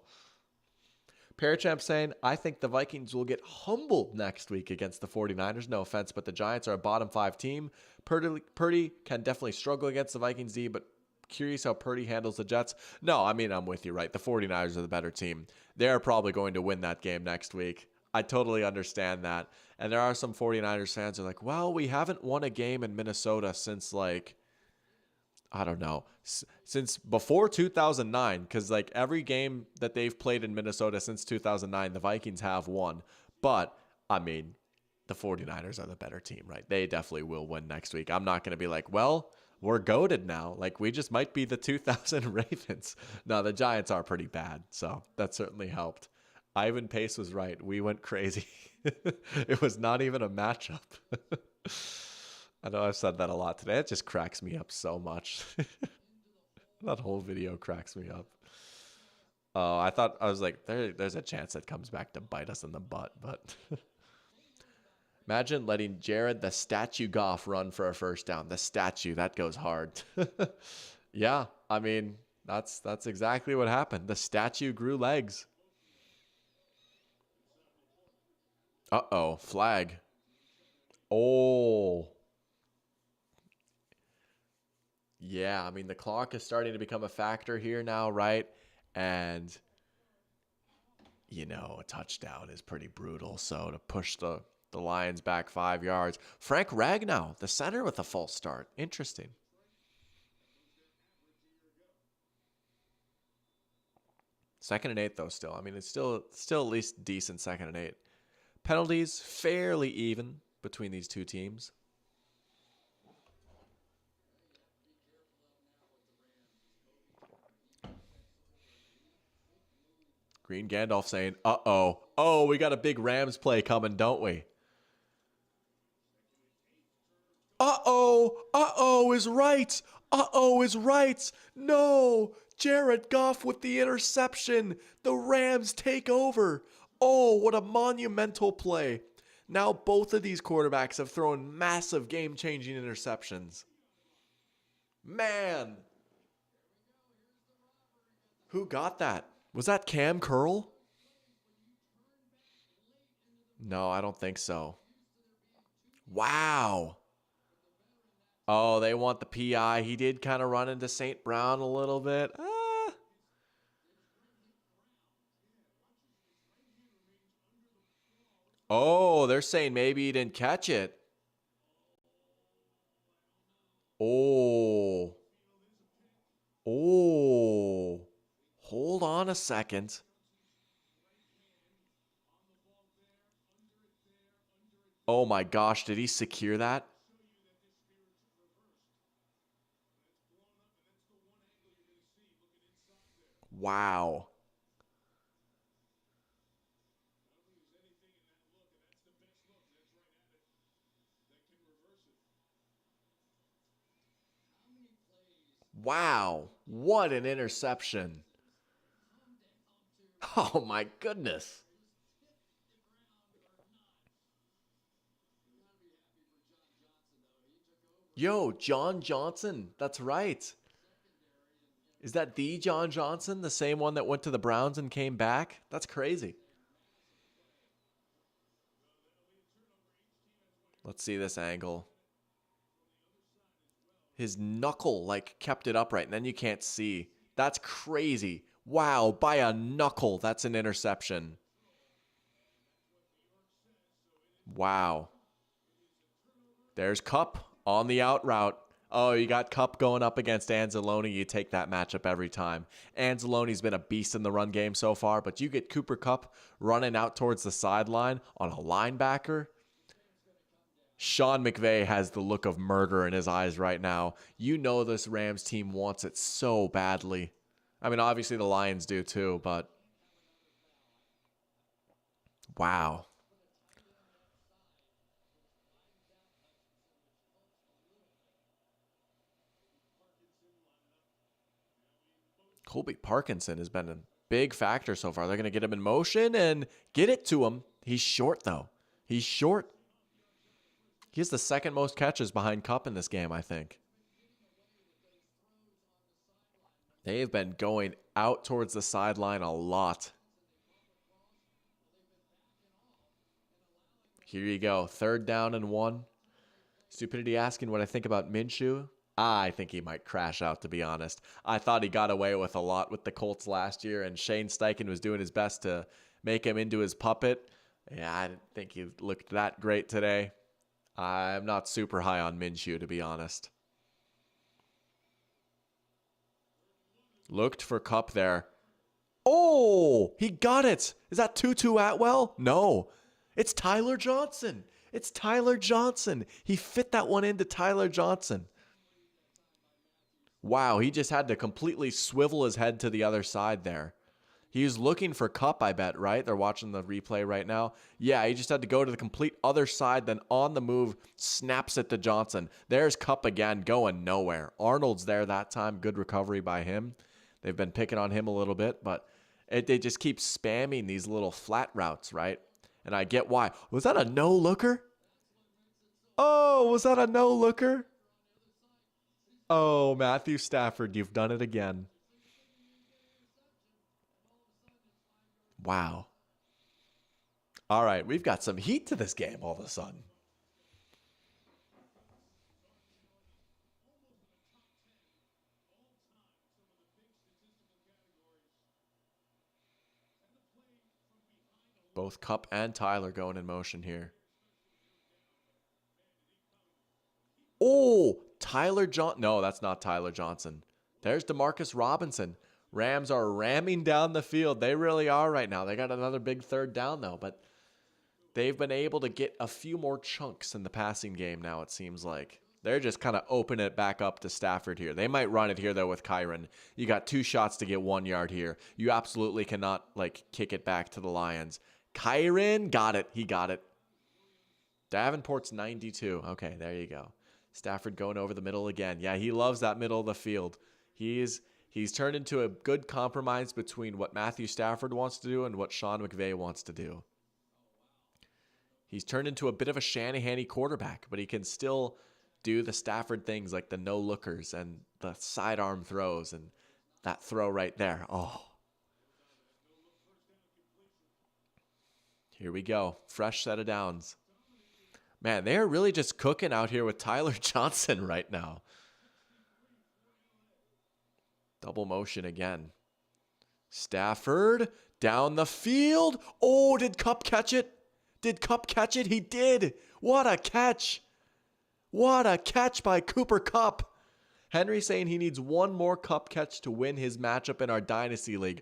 Parachamp saying, I think the Vikings will get humbled next week against the 49ers. No offense, but the Giants are a bottom 5 team. Purdy can definitely struggle against the Vikings D, but curious how Purdy handles the Jets. No, I mean, I'm with you, right? The 49ers are the better team. They're probably going to win that game next week. I totally understand that. And there are some 49ers fans who are like, well, we haven't won a game in Minnesota since like, I don't know, since before 2009, because like every game that they've played in Minnesota since 2009, the Vikings have won. But I mean, the 49ers are the better team, right? They definitely will win next week. I'm not going to be like, well, we're goated now. Like, we just might be the 2000 Ravens. No, the Giants are pretty bad, so that certainly helped. Ivan Pace was right. We went crazy. It was not even a matchup. I know I've said that a lot today. It just cracks me up so much. That whole video cracks me up. Oh, I was like, there's a chance that comes back to bite us in the butt, but imagine letting Jared the statue Goff run for a first down. The statue, that goes hard. Yeah, I mean, that's exactly what happened. The statue grew legs. Uh-oh, flag. Oh. Yeah, I mean, the clock is starting to become a factor here now, right? And, a touchdown is pretty brutal. So to push the Lions back 5 yards. Frank Ragnow, the center with a false start. Interesting. Second and 8, though, still. I mean, it's still at least decent second and 8. Penalties, fairly even between these two teams. Green Gandalf saying, uh-oh. Oh, we got a big Rams play coming, don't we? Uh-oh. Uh-oh is right. Uh-oh is right. No. Jared Goff with the interception. The Rams take over. Oh, what a monumental play. Now both of these quarterbacks have thrown massive game-changing interceptions. Man. Who got that? Was that Cam Curl? No, I don't think so. Wow. Oh, they want the PI. He did kind of run into St. Brown a little bit. Oh, they're saying maybe he didn't catch it. Oh. Oh. Hold on a second. Oh my gosh, did he secure that? Wow. Wow. What an interception. Oh my goodness. Yo, John Johnson. That's right. Is that the John Johnson, the same one that went to the Browns and came back? That's crazy. Let's see this angle. His knuckle kept it upright, and then you can't see. That's crazy. Wow, by a knuckle, that's an interception. Wow. There's Kupp on the out route. Oh, you got Kupp going up against Anzalone. You take that matchup every time. Anzalone's been a beast in the run game so far, but you get Cooper Kupp running out towards the sideline on a linebacker. Sean McVay has the look of murder in his eyes right now. You know this Rams team wants it so badly. I mean, obviously the Lions do too, but wow. Colby Parkinson has been a big factor so far. They're going to get him in motion and get it to him. He's short, though. He's short. He has the second most catches behind Kupp in this game, I think. They've been going out towards the sideline a lot. Here you go. 3rd down and 1. Stupidity asking what I think about Minshew. I think he might crash out, to be honest. I thought he got away with a lot with the Colts last year, and Shane Steichen was doing his best to make him into his puppet. Yeah, I didn't think he looked that great today. I'm not super high on Minshew, to be honest. Looked for Kupp there. Oh, he got it. Is that Tutu Atwell? No. It's Tyler Johnson. It's Tyler Johnson. He fit that one into Tyler Johnson. Wow, he just had to completely swivel his head to the other side there. He's looking for Kupp, I bet, right? They're watching the replay right now. Yeah, he just had to go to the complete other side, then on the move, snaps it to Johnson. There's Kupp again, going nowhere. Arnold's there that time. Good recovery by him. They've been picking on him a little bit, but they just keep spamming these little flat routes, right? And I get why. Was that a no-looker? Oh, was that a no-looker? Oh, Matthew Stafford, you've done it again. Wow. All right, we've got some heat to this game all of a sudden. Both Kupp and Tyler going in motion here. Oh, Tyler Johnson. No, that's not Tyler Johnson. There's Demarcus Robinson. Rams are ramming down the field. They really are right now. They got another big third down, though, but they've been able to get a few more chunks in the passing game now, it seems like. They're just kind of opening it back up to Stafford here. They might run it here, though, with Kyren. You got 2 shots to get 1 yard here. You absolutely cannot, kick it back to the Lions. Kyren got it. He got it. Davenport's 92. Okay, there you go. Stafford going over the middle again. Yeah, he loves that middle of the field. He's turned into a good compromise between what Matthew Stafford wants to do and what Sean McVay wants to do. He's turned into a bit of a Shanahan-y quarterback, but he can still do the Stafford things like the no-lookers and the sidearm throws and that throw right there. Oh. Here we go. Fresh set of downs. Man, they are really just cooking out here with Tyler Johnson right now. Double motion again. Stafford down the field. Oh, did Kupp catch it? Did Kupp catch it? He did. What a catch. What a catch by Cooper Kupp. Henry saying he needs one more Kupp catch to win his matchup in our Dynasty League.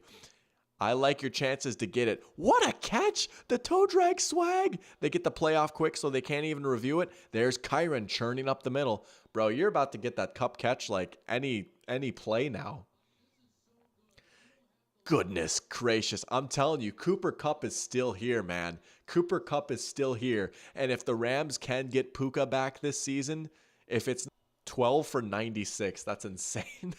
I like your chances to get it. What a catch. The toe drag swag. They get the playoff quick so they can't even review it. There's Kyren churning up the middle. Bro, you're about to get that Kupp catch like any play now. Goodness gracious. I'm telling you, Cooper Kupp is still here, man. Cooper Kupp is still here. And if the Rams can get Puka back this season, if it's 12 for 96, that's insane.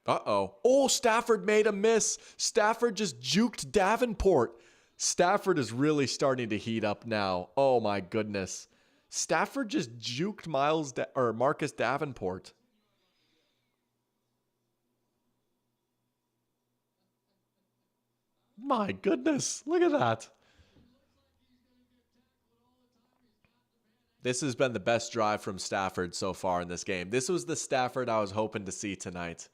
Uh-oh. Oh, Stafford made a miss. Stafford just juked Davenport. Stafford is really starting to heat up now. Oh, my goodness. Stafford just juked Marcus Davenport. My goodness. Look at that. This has been the best drive from Stafford so far in this game. This was the Stafford I was hoping to see tonight.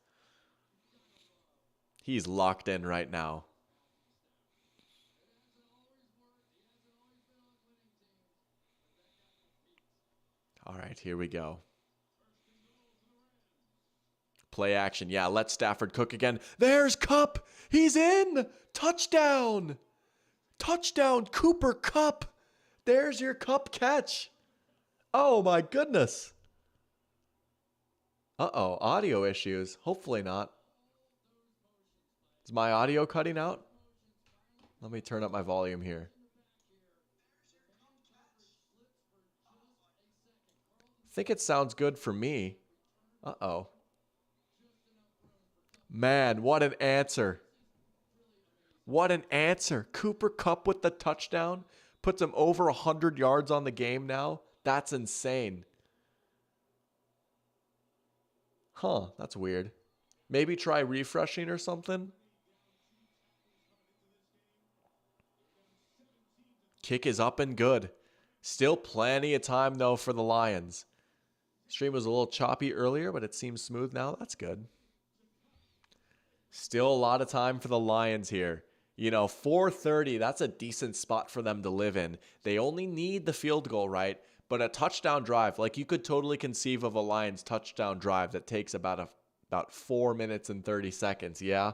He's locked in right now. All right, here we go. Play action. Yeah, let Stafford cook again. There's Kupp. He's in. Touchdown. Touchdown, Cooper Kupp. There's your Kupp catch. Oh, my goodness. Uh-oh, audio issues. Hopefully not. Is my audio cutting out? Let me turn up my volume here. I think it sounds good for me. Uh-oh. Man, what an answer. What an answer. Cooper Kupp with the touchdown. Puts him over 100 yards on the game now. That's insane. Huh, that's weird. Maybe try refreshing or something. Kick is up and good. Still plenty of time, though, for the Lions. Stream was a little choppy earlier, but it seems smooth now. That's good. Still a lot of time for the Lions here. 4:30, that's a decent spot for them to live in. They only need the field goal, right? But a touchdown drive, like you could totally conceive of a Lions touchdown drive that takes about 4 minutes and 30 seconds. Yeah.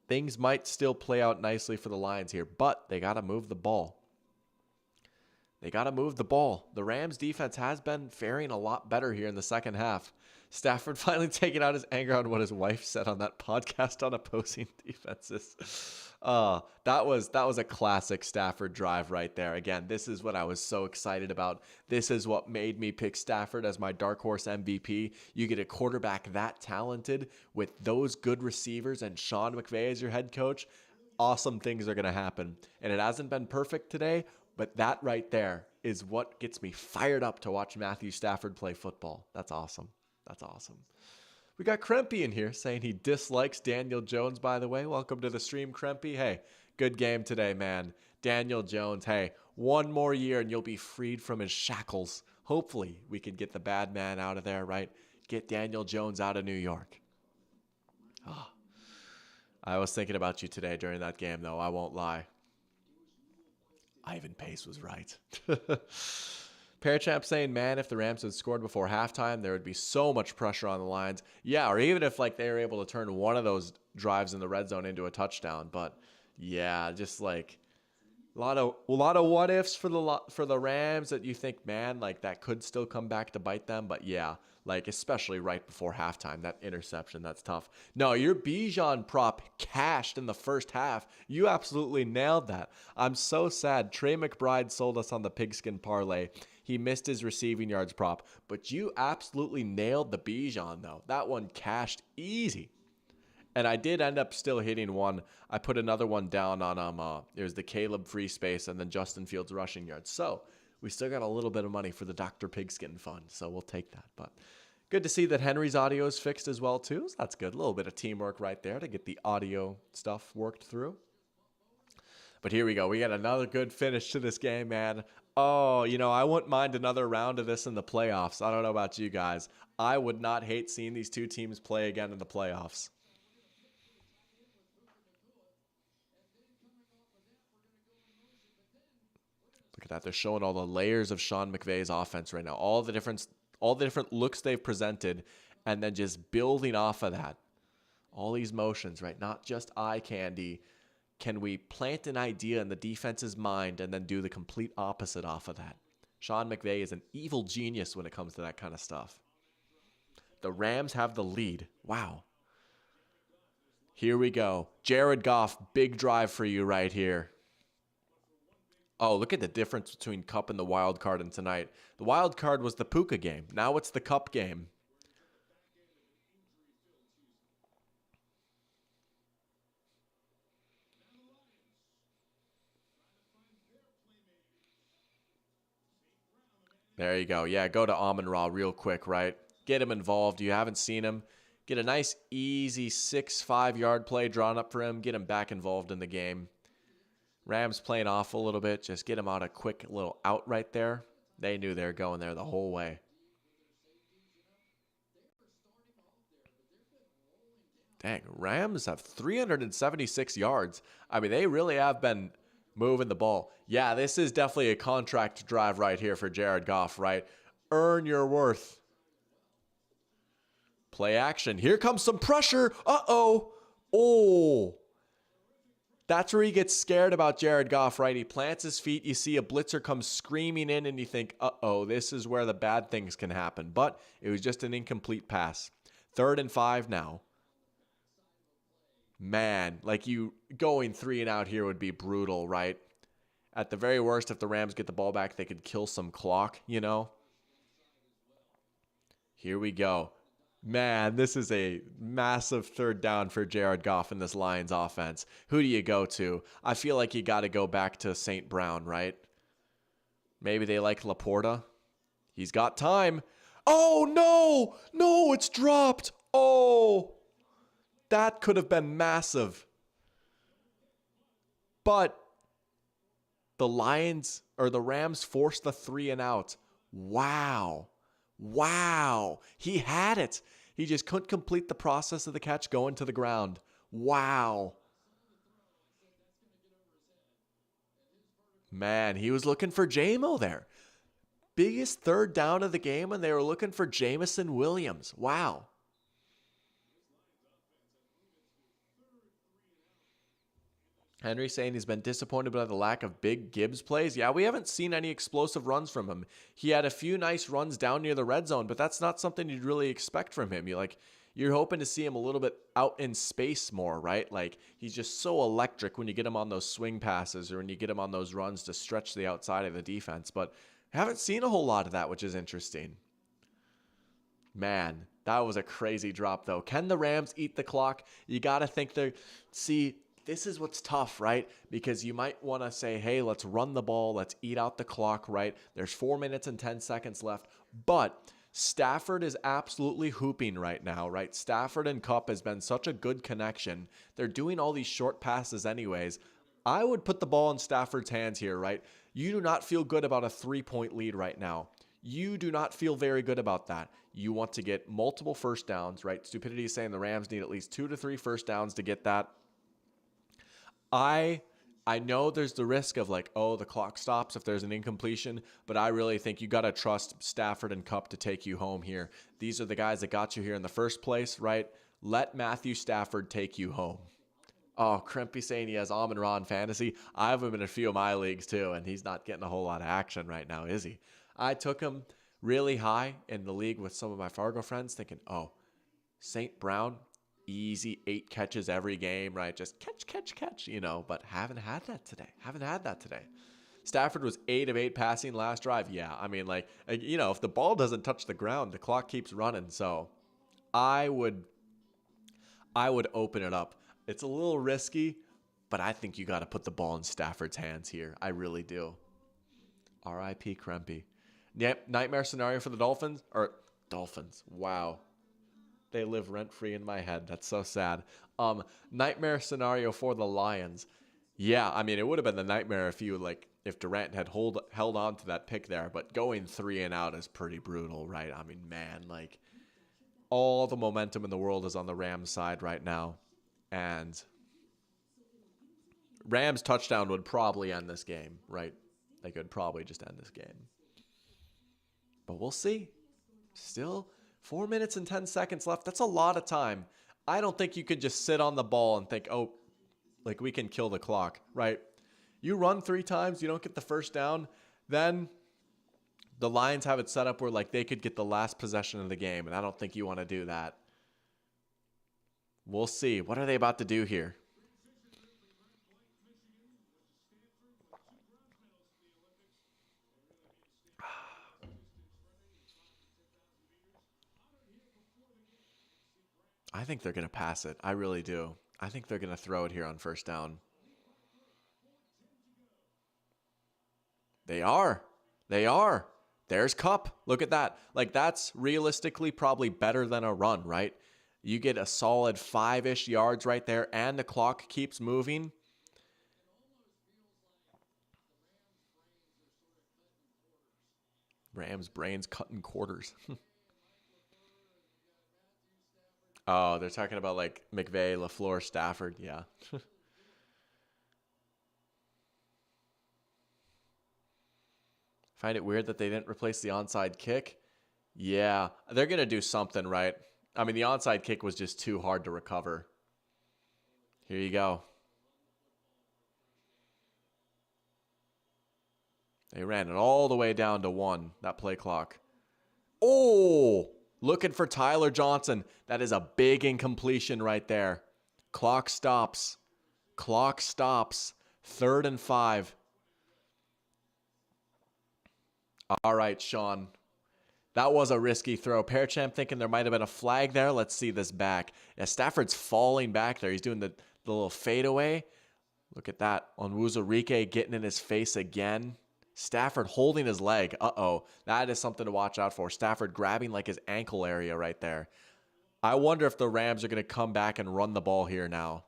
Things might still play out nicely for the Lions here, but they got to move the ball. They got to move the ball. The Rams defense has been faring a lot better here in the second half. Stafford finally taking out his anger on what his wife said on that podcast on opposing defenses. That was a classic Stafford drive right there. Again, this is what I was so excited about. This is what made me pick Stafford as my dark horse MVP. You get a quarterback that talented with those good receivers and Sean McVay as your head coach. Awesome things are going to happen. And it hasn't been perfect today, but that right there is what gets me fired up to watch Matthew Stafford play football. That's awesome. That's awesome. We got Krempy in here saying he dislikes Daniel Jones, by the way. Welcome to the stream, Krempy. Hey, good game today, man. Daniel Jones, hey, one more year and you'll be freed from his shackles. Hopefully we can get the bad man out of there, right? Get Daniel Jones out of New York. Oh, I was thinking about you today during that game, though. I won't lie. Ivan Pace was right. Parachamp saying, man, if the Rams had scored before halftime, there would be so much pressure on the Lions. Yeah, or even if like they were able to turn one of those drives in the red zone into a touchdown. But yeah, just like a lot of what ifs for the Rams that you think, man, like that could still come back to bite them. But yeah, like especially right before halftime, that interception, that's tough. No, your Bijan prop cashed in the first half. You absolutely nailed that. I'm so sad. Trey McBride sold us on the pigskin parlay. He missed his receiving yards prop, but you absolutely nailed the Bijan though. That one cashed easy. And I did end up still hitting one. I put another one down on it was the Caleb free space and then Justin Fields rushing yards. So we still got a little bit of money for the Dr. Pigskin fund. So we'll take that. But good to see that Henry's audio is fixed as well too. So that's good. A little bit of teamwork right there to get the audio stuff worked through. But here we go. We got another good finish to this game, man. Oh, I wouldn't mind another round of this in the playoffs. I don't know about you guys. I would not hate seeing these two teams play again in the playoffs. Look at that. They're showing all the layers of Sean McVay's offense right now. All the different looks they've presented and then just building off of that. All these motions, right? Not just eye candy. Can we plant an idea in the defense's mind and then do the complete opposite off of that? Sean McVay is an evil genius when it comes to that kind of stuff. The Rams have the lead. Wow. Here we go. Jared Goff, big drive for you right here. Oh, look at the difference between Cup and the wild card in tonight. The wild card was the Puka game. Now it's the Cup game. There you go. Yeah, go to Amon-Ra real quick, right? Get him involved. You haven't seen him. Get a nice, easy 6-5-yard play drawn up for him. Get him back involved in the game. Rams playing off a little bit. Just get him out a quick little out right there. They knew they were going there the whole way. Dang, Rams have 376 yards. I mean, they really have been moving the ball. Yeah, this is definitely a contract drive right here for Jared Goff, right? Earn your worth. Play action. Here comes some pressure. Uh-oh. Oh. That's where he gets scared about Jared Goff, right? He plants his feet. You see a blitzer come screaming in, and you think, uh-oh, this is where the bad things can happen. But it was just an incomplete pass. 3rd and 5 now. Man, like you going 3 and out here would be brutal, right? At the very worst, if the Rams get the ball back, they could kill some clock, Here we go. Man, this is a massive 3rd down for Jared Goff in this Lions offense. Who do you go to? I feel like you got to go back to St. Brown, right? Maybe they like Laporta. He's got time. Oh, no! No, it's dropped. Oh, that could have been massive. But the Rams forced the 3 and out. Wow. He had it. He just couldn't complete the process of the catch going to the ground. Wow. Man, he was looking for J-Mo there. biggest third down of the game, and they were looking for Jamison Williams. Wow. Henry saying he's been disappointed by the lack of big Gibbs plays. Yeah, we haven't seen any explosive runs from him. He had a few nice runs down near the red zone, but that's not something you'd really expect from him. You're hoping to see him a little bit out in space more, right? Like, he's just so electric when you get him on those swing passes or when you get him on those runs to stretch the outside of the defense. But I haven't seen a whole lot of that, which is interesting. Man, that was a crazy drop, though. Can the Rams eat the clock? You got to think they're... See... This is what's tough, right? Because you might want to say, hey, let's run the ball. Let's eat out the clock, right? There's 4 minutes and 10 seconds left. But Stafford is absolutely hooping right now, right? Stafford and Kupp has been such a good connection. They're doing all these short passes anyways. I would put the ball in Stafford's hands here, right? You do not feel good about a 3-point lead right now. You do not feel very good about that. You want to get multiple first downs, right? Stupidity is saying the Rams need at least 2 to 3 first downs to get that. I know there's the risk of like, oh, the clock stops if there's an incompletion, but I really think you got to trust Stafford and Kupp to take you home here. These are the guys that got you here in the first place, right? Let Matthew Stafford take you home. Oh, Crimpy saying he has Amon-Ra in fantasy. I have him in a few of my leagues too, and he's not getting a whole lot of action right now, is he? I took him really high in the league with some of my Fargo friends thinking, oh, St. Brown, easy 8 catches every game, right? Just catch, but haven't had that today. Stafford was 8 of 8 passing last drive. Yeah, I mean, if the ball doesn't touch the ground, the clock keeps running. So I would open it up. It's a little risky, but I think you got to put the ball in Stafford's hands here. I really do. R.I.P. Krempy. Yep, nightmare scenario for the Dolphins. Wow. They live rent-free in my head. That's so sad. Nightmare scenario for the Lions. Yeah, I mean, it would have been the nightmare if Durant had held on to that pick there, but going 3 and out is pretty brutal, right? I mean, man, all the momentum in the world is on the Rams side right now. And Rams touchdown would probably end this game, right? They could probably just end this game. But we'll see. Still 4 minutes and 10 seconds left. That's a lot of time. I don't think you could just sit on the ball and think, oh, we can kill the clock, right? You run 3 times, you don't get the first down, then the Lions have it set up where they could get the last possession of the game, and I don't think you want to do that. We'll see. What are they about to do here? I think they're going to pass it. I really do. I think they're going to throw it here on first down. They are. There's Kupp. Look at that. That's realistically probably better than a run, right? You get a solid 5-ish yards right there, and the clock keeps moving. Rams' brains cut in quarters. Oh, they're talking about McVay, LaFleur, Stafford. Yeah. Find it weird that they didn't replace the onside kick. Yeah, they're going to do something, right? I mean, the onside kick was just too hard to recover. Here you go. They ran it all the way down to 1, that play clock. Oh! Looking for Tyler Johnson. That is a big incompletion right there. Clock stops. 3rd and 5. All right, Sean. That was a risky throw. Parachamp thinking there might have been a flag there. Let's see this back. Yeah, Stafford's falling back there. He's doing the little fadeaway. Look at that. Onwuzurike getting in his face again. Stafford holding his leg. Uh-oh. That is something to watch out for. Stafford grabbing his ankle area right there. I wonder if the Rams are going to come back and run the ball here now.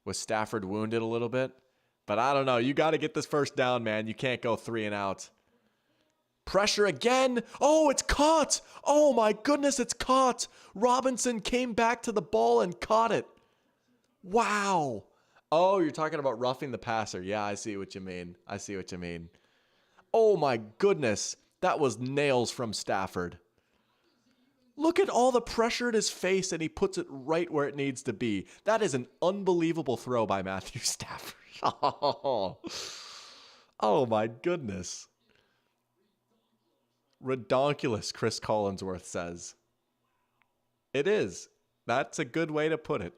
Was Stafford wounded a little bit? But I don't know. You got to get this first down, man. You can't go 3 and out. Pressure again. Oh, it's caught. Oh, my goodness, it's caught. Robinson came back to the ball and caught it. Wow. Oh, you're talking about roughing the passer. Yeah, I see what you mean. Oh, my goodness. That was nails from Stafford. Look at all the pressure at his face, and he puts it right where it needs to be. That is an unbelievable throw by Matthew Stafford. Oh my goodness. Redonkulous, Chris Collinsworth says. It is. That's a good way to put it.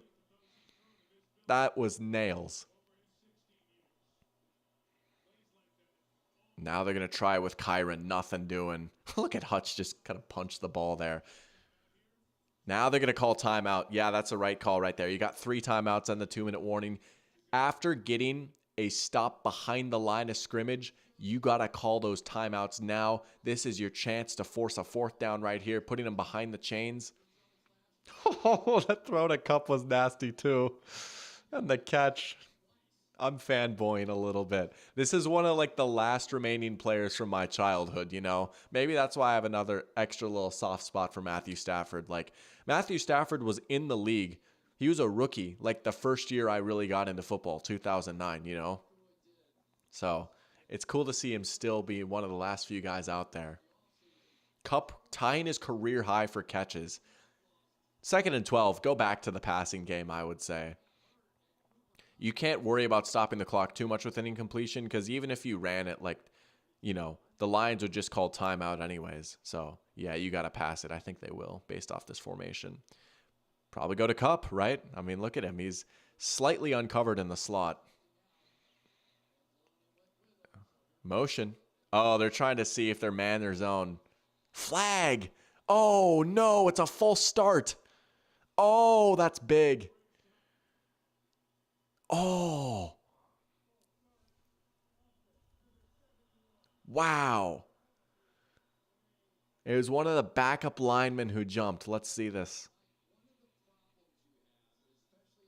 That was nails. Now they're going to try with Kyren. Nothing doing. Look at Hutch just kind of punch the ball there. Now they're going to call timeout. Yeah, that's a right call right there. You got 3 timeouts and the 2-minute warning. After getting a stop behind the line of scrimmage, you got to call those timeouts now. This is your chance to force a 4th down right here, putting them behind the chains. Oh, that throw to Kupp was nasty too. And the catch, I'm fanboying a little bit. This is one of like the last remaining players from my childhood, you know? Maybe that's why I have another extra little soft spot for Matthew Stafford. Like, Matthew Stafford was in the league. He was a rookie, like the first year I really got into football, 2009, you know? So it's cool to see him still be one of the last few guys out there. Kupp tying his career high for catches. 2nd and 12, go back to the passing game, I would say. You can't worry about stopping the clock too much with an incompletion, because even if you ran it, like, you know, the Lions would just call timeout anyways. So, yeah, you got to pass it. I think they will, based off this formation. Probably go to Kupp, right? I mean, look at him. He's slightly uncovered in the slot. Motion. Oh, they're trying to see if they're man or zone. Flag. Oh, no, it's a false start. Oh, that's big. Oh. Wow. It was one of the backup linemen who jumped. Let's see this.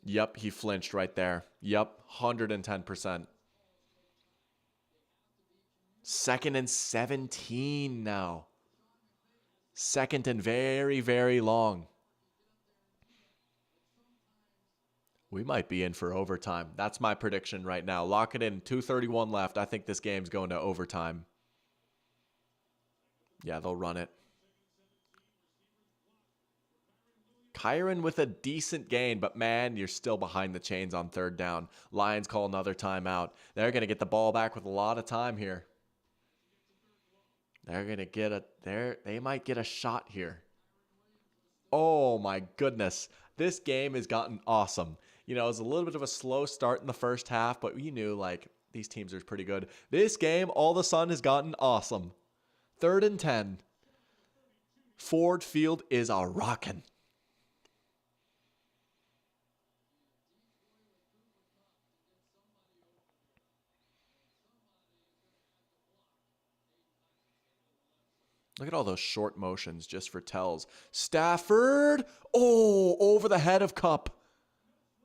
Yep, he flinched right there. Yep, 110%. 2nd and 17 now. 2nd and very, very long. We might be in for overtime. That's my prediction right now. Lock it in. 2:31 left. I think this game's going to overtime. Yeah, they'll run it. Kyren with a decent gain, but man, you're still behind the chains on 3rd down. Lions call another timeout. They're going to get the ball back with a lot of time here. They're going to get they might get a shot here. Oh my goodness. This game has gotten awesome. You know, it was a little bit of a slow start in the first half, but you knew, like, these teams are pretty good. This game, all of a sudden, has gotten awesome. 3rd and 10. Ford Field is a rockin'. Look at all those short motions just for tells. Stafford. Oh, over the head of Kupp.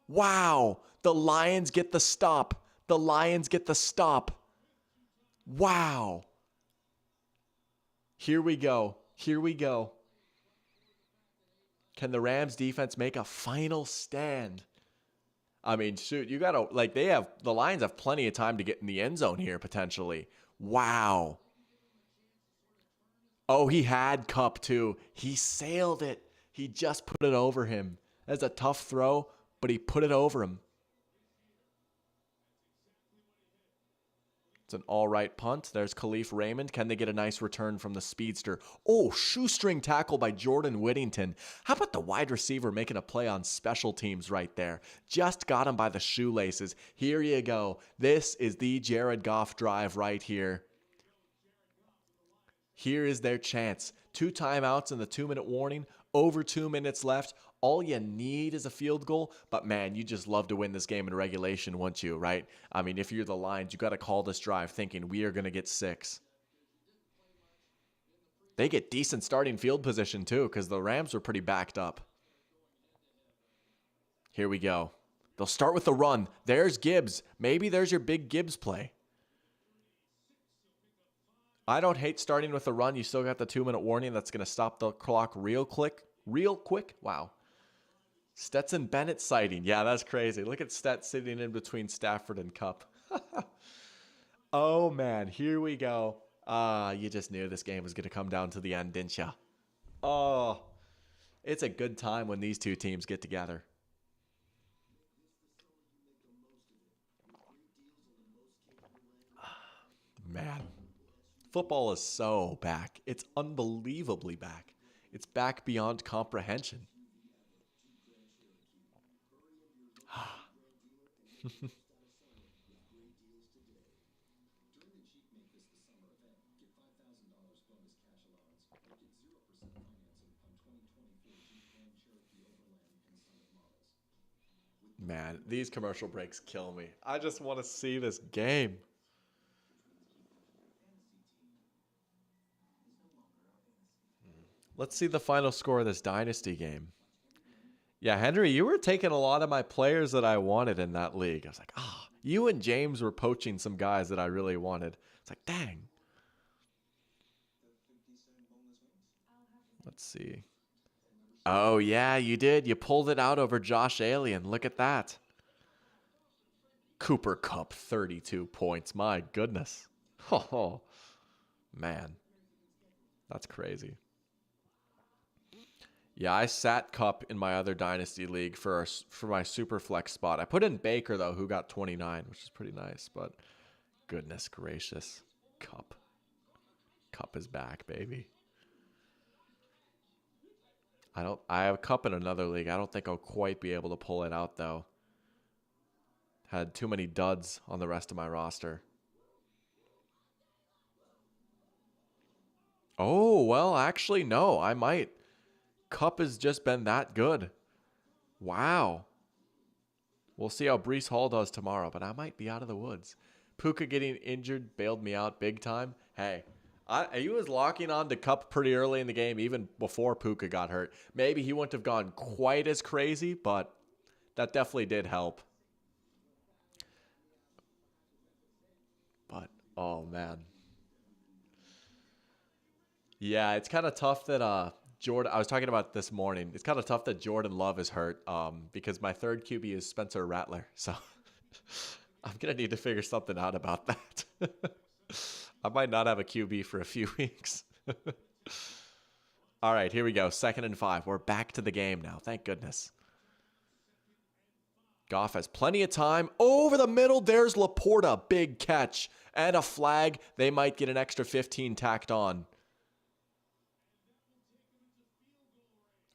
Wow. The Lions get the stop. The Lions get the stop. Wow. Here we go. Here we go. Can the Rams defense make a final stand? I mean, shoot, you got to, like, the Lions have plenty of time to get in the end zone here, potentially. Wow. Oh, he had Kupp too. He sailed it. He just put it over him. That's a tough throw, but he put it over him. It's an all right punt. There's Khalif Raymond. Can they get a nice return from the speedster? Oh, shoestring tackle by Jordan Whittington. How about the wide receiver making a play on special teams right there? Just got him by the shoelaces. Here you go. This is the Jared Goff drive right here. Here is their chance. 2 timeouts and the 2-minute warning. Over 2 minutes left. All you need is a field goal. But man, you just love to win this game in regulation, wouldn't you, right? I mean, if you're the Lions, you got to call this drive thinking we are going to get 6. They get decent starting field position too, because the Rams were pretty backed up. Here we go. They'll start with the run. There's Gibbs. Maybe there's your big Gibbs play. I don't hate starting with a run. You still got the 2-minute warning. That's going to stop the clock real quick. Wow. Stetson Bennett sighting. Yeah, that's crazy. Look at Stet sitting in between Stafford and Kupp. Oh, man. Here we go. You just knew this game was going to come down to the end, didn't you? Oh, it's a good time when these two teams get together. Man, football is so back. It's unbelievably back. It's back beyond comprehension. Man, these commercial breaks kill me. I just want to see this game. Let's see the final score of this Dynasty game. Yeah, Henry, you were taking a lot of my players that I wanted in that league. I was like, you and James were poaching some guys that I really wanted. It's like, dang. Let's see. Oh, yeah, you did. You pulled it out over Josh Allen. Look at that. Cooper Kupp, 32 points. My goodness. Oh, man. That's crazy. Yeah, I sat Kupp in my other Dynasty league for my super flex spot. I put in Baker, though, who got 29, which is pretty nice. But goodness gracious. Kupp. Kupp is back, baby. I have Kupp in another league. I don't think I'll quite be able to pull it out, though. Had too many duds on the rest of my roster. Oh, well, actually, no. I might. Kupp has just been that good. Wow. We'll see how Breece Hall does tomorrow, but I might be out of the woods. Puka getting injured bailed me out big time. Hey, he was locking on to Kupp pretty early in the game, even before Puka got hurt. Maybe he wouldn't have gone quite as crazy, but that definitely did help. But, oh, man. Yeah, it's kind of tough that Jordan, I was talking about this morning. It's kind of tough that Jordan Love is hurt because my third QB is Spencer Rattler. So I'm going to need to figure something out about that. I might not have a QB for a few weeks. All right, here we go. 2nd and 5. We're back to the game now. Thank goodness. Goff has plenty of time. Over the middle, there's Laporta. Big catch. And a flag. They might get an extra 15 tacked on.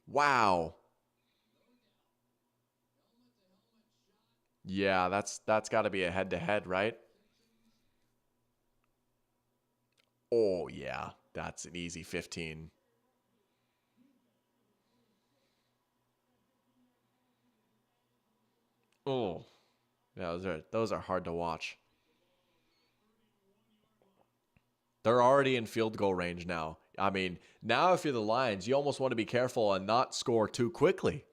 Wow. Yeah, that's got to be a head-to-head, right? Oh, yeah. That's an easy 15. Oh. Yeah, those are hard to watch. They're already in field goal range now. I mean, now if you're the Lions, you almost want to be careful and not score too quickly.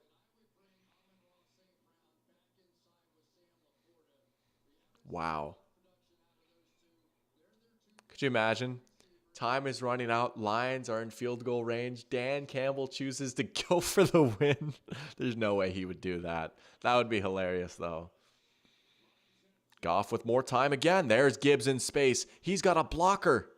Wow. Could you imagine? Time is running out. Lions are in field goal range. Dan Campbell chooses to go for the win. There's no way he would do that. That would be hilarious, though. Goff with more time again. There's Gibbs in space. He's got a blocker.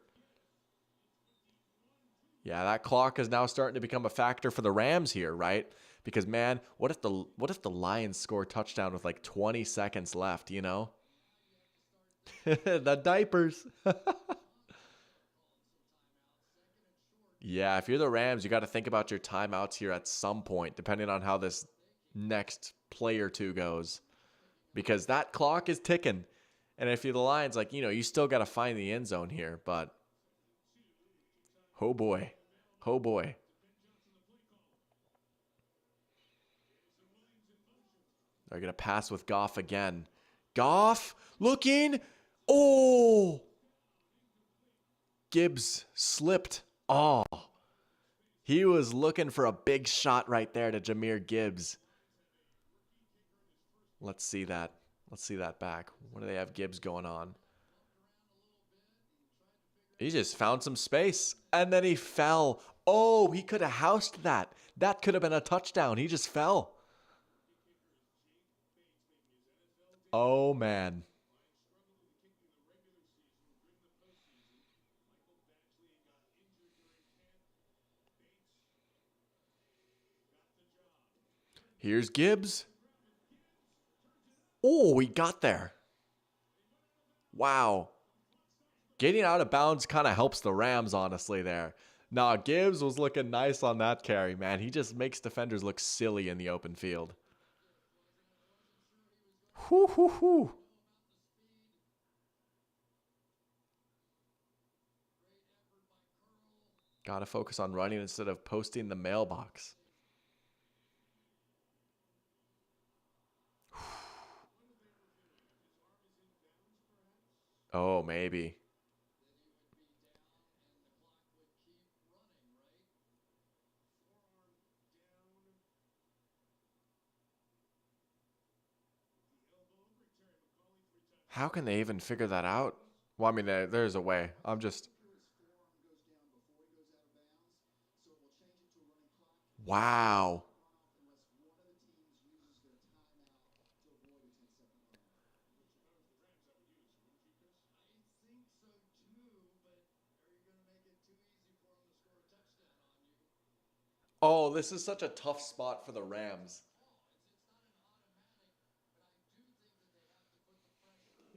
Yeah, that clock is now starting to become a factor for the Rams here, right? Because, man, what if the Lions score a touchdown with like 20 seconds left, you know? The diapers. Yeah, if you're the Rams, you got to think about your timeouts here at some point, depending on how this next play or two goes. Because that clock is ticking. And if you're the Lions, like, you still got to find the end zone here. But, oh boy. Oh boy. They're going to pass with Goff again. Goff looking. Oh! Gibbs slipped. Oh. He was looking for a big shot right there to Jahmyr Gibbs. Let's see that. Let's see that back. What do they have Gibbs going on? He just found some space, and then he fell. Oh, he could have housed that. That could have been a touchdown. He just fell. Oh, man. Here's Gibbs. Oh, we got there. Wow. Getting out of bounds kind of helps the Rams, honestly, there. Nah, Gibbs was looking nice on that carry, man. He just makes defenders look silly in the open field. Whoo, whoo, whoo. Got to focus on running instead of posting the mailbox. Oh, maybe. How can they even figure that out? Well, I mean, there's a way. Wow. Oh, this is such a tough spot for the Rams.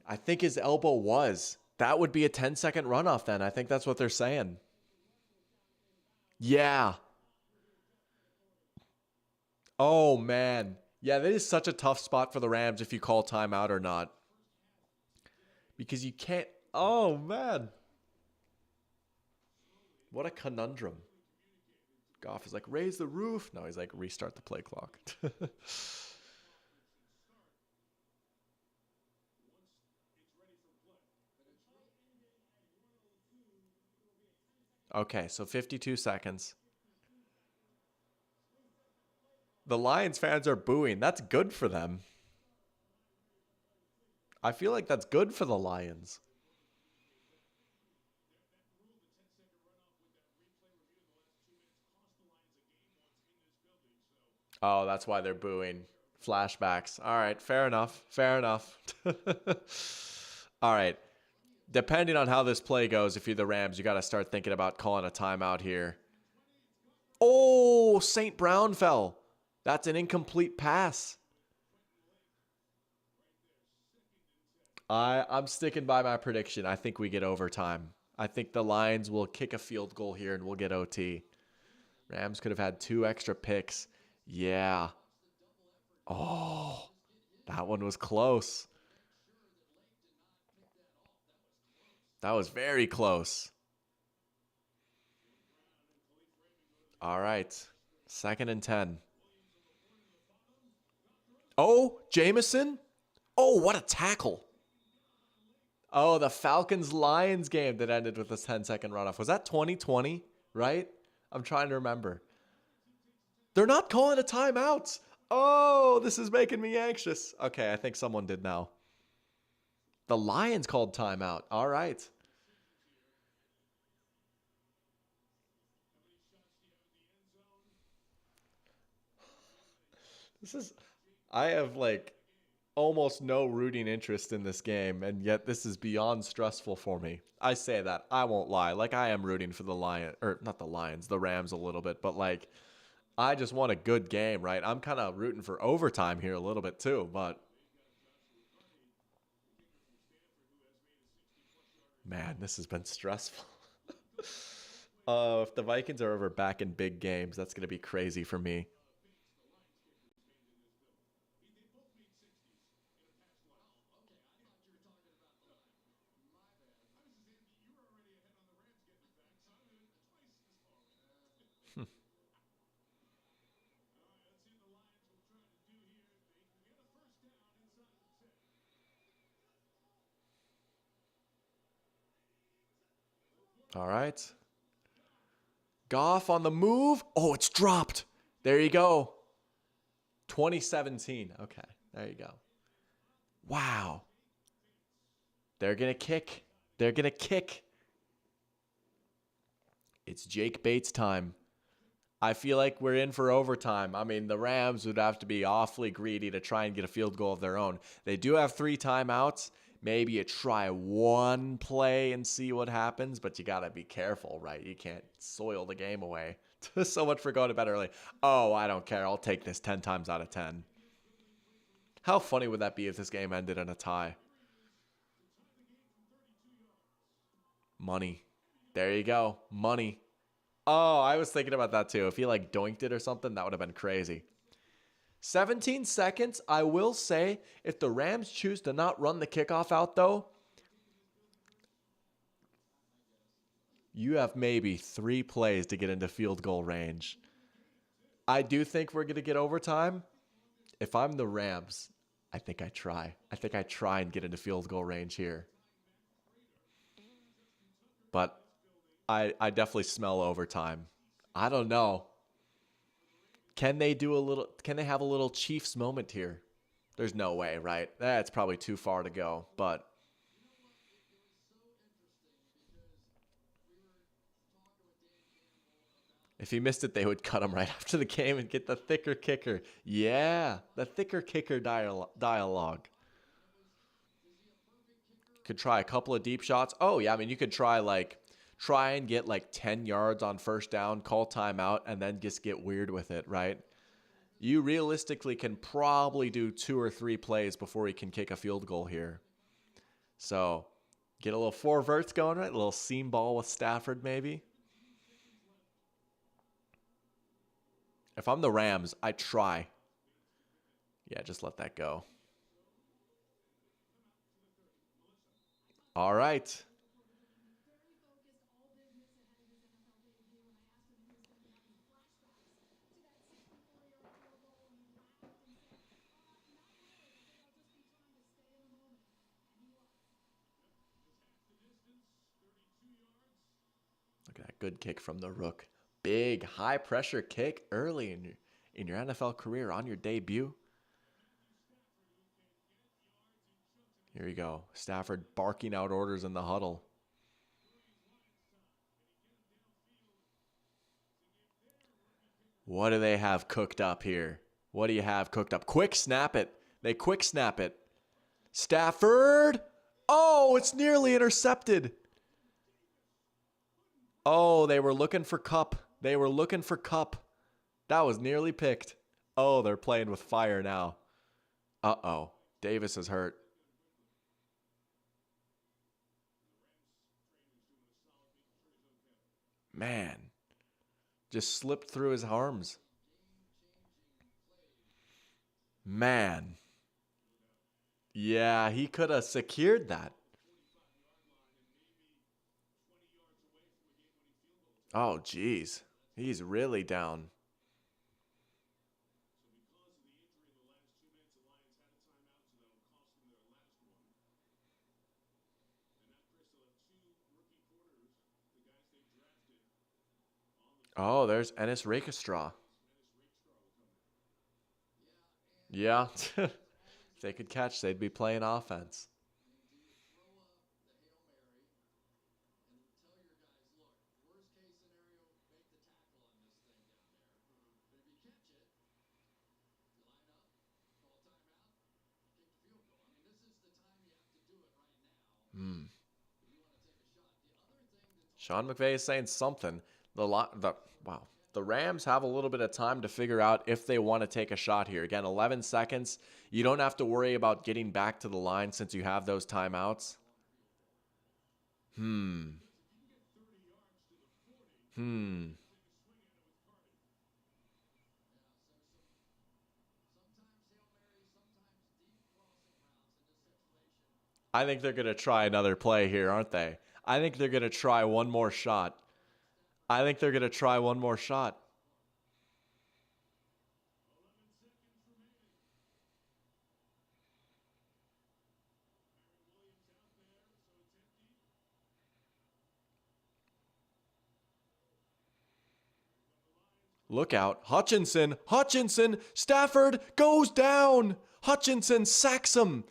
I think his elbow was. That would be a 10-second runoff then. I think that's what they're saying. Yeah. Oh, man. Yeah, that is such a tough spot for the Rams if you call timeout or not. Because you can't. Oh, man. What a conundrum. Goff is like, raise the roof. No, he's like, restart the play clock. Okay, so 52 seconds. The Lions fans are booing. That's good for them. I feel like that's good for the Lions. Oh, that's why they're booing. Flashbacks. All right, fair enough. Fair enough. All right. Depending on how this play goes, if you're the Rams, you got to start thinking about calling a timeout here. Oh, St. Brown fell. That's an incomplete pass. I'm sticking by my prediction. I think we get overtime. I think the Lions will kick a field goal here and we'll get OT. Rams could have had 2 extra picks. Yeah. Oh, that one was close. That was very close. All right. 2nd and 10. Oh, Jameson. Oh, what a tackle. Oh, the Falcons-Lions game that ended with a 10-second runoff. Was that 2020, right? I'm trying to remember. They're not calling a timeout. Oh, this is making me anxious. Okay, I think someone did now. The Lions called timeout. All right. I have like almost no rooting interest in this game, and yet this is beyond stressful for me. I say that. I won't lie. Like, I am rooting for the Lions, or not the Lions, the Rams a little bit, but like, I just want a good game, right? I'm kind of rooting for overtime here a little bit too, but man, this has been stressful. If the Vikings are ever back in big games, that's going to be crazy for me. All right. Goff on the move. Oh, it's dropped. There you go. 2017. Okay, there you go. Wow. They're going to kick. They're going to kick. It's Jake Bates time. I feel like we're in for overtime. I mean, the Rams would have to be awfully greedy to try and get a field goal of their own. They do have 3 timeouts. Maybe you try one play and see what happens, but you got to be careful, right? You can't soil the game away. So much for going to bed early. Oh, I don't care. I'll take this 10 times out of 10. How funny would that be if this game ended in a tie? Money. There you go. Money. Oh, I was thinking about that too. If he like doinked it or something, that would have been crazy. 17 seconds. I will say, if the Rams choose to not run the kickoff out though, you have maybe 3 plays to get into field goal range. I do think we're going to get overtime. If I'm the Rams, I think I try. I think I try and get into field goal range here. But I definitely smell overtime. I don't know. Can they have a little Chiefs moment here? There's no way, right? That's probably too far to go, but if he missed it, they would cut him right after the game and get the thicker kicker. Yeah, the thicker kicker dialogue. Could try a couple of deep shots. Oh, yeah, I mean, you could try and get like 10 yards on first down, call timeout, and then just get weird with it, right? You realistically can probably do 2 or 3 plays before he can kick a field goal here. So get a little 4 verts going, right? A little seam ball with Stafford maybe. If I'm the Rams, I try. Yeah, just let that go. All right. Look at that good kick from the Rook. Big high pressure kick early in your NFL career on your debut. Here you go. Stafford barking out orders in the huddle. What do they have cooked up here? What do you have cooked up? Quick snap it. They quick snap it. Stafford. Oh, it's nearly intercepted. Oh, they were looking for Kupp. They were looking for Kupp. That was nearly picked. Oh, they're playing with fire now. Uh-oh. Davis is hurt. Man. Just slipped through his arms. Man. Yeah, he could have secured that. Oh, geez. He's really down. Oh, there's Ennis Rakestraw. Yeah. If they could catch, they'd be playing offense. Sean McVay is saying something. The Rams have a little bit of time to figure out if they want to take a shot here. Again, 11 seconds. You don't have to worry about getting back to the line since you have those timeouts. I think they're going to try another play here, aren't they? I think they're going to try one more shot. I think they're going to try one more shot. Look out. Hutchinson. Stafford goes down. Hutchinson sacks him.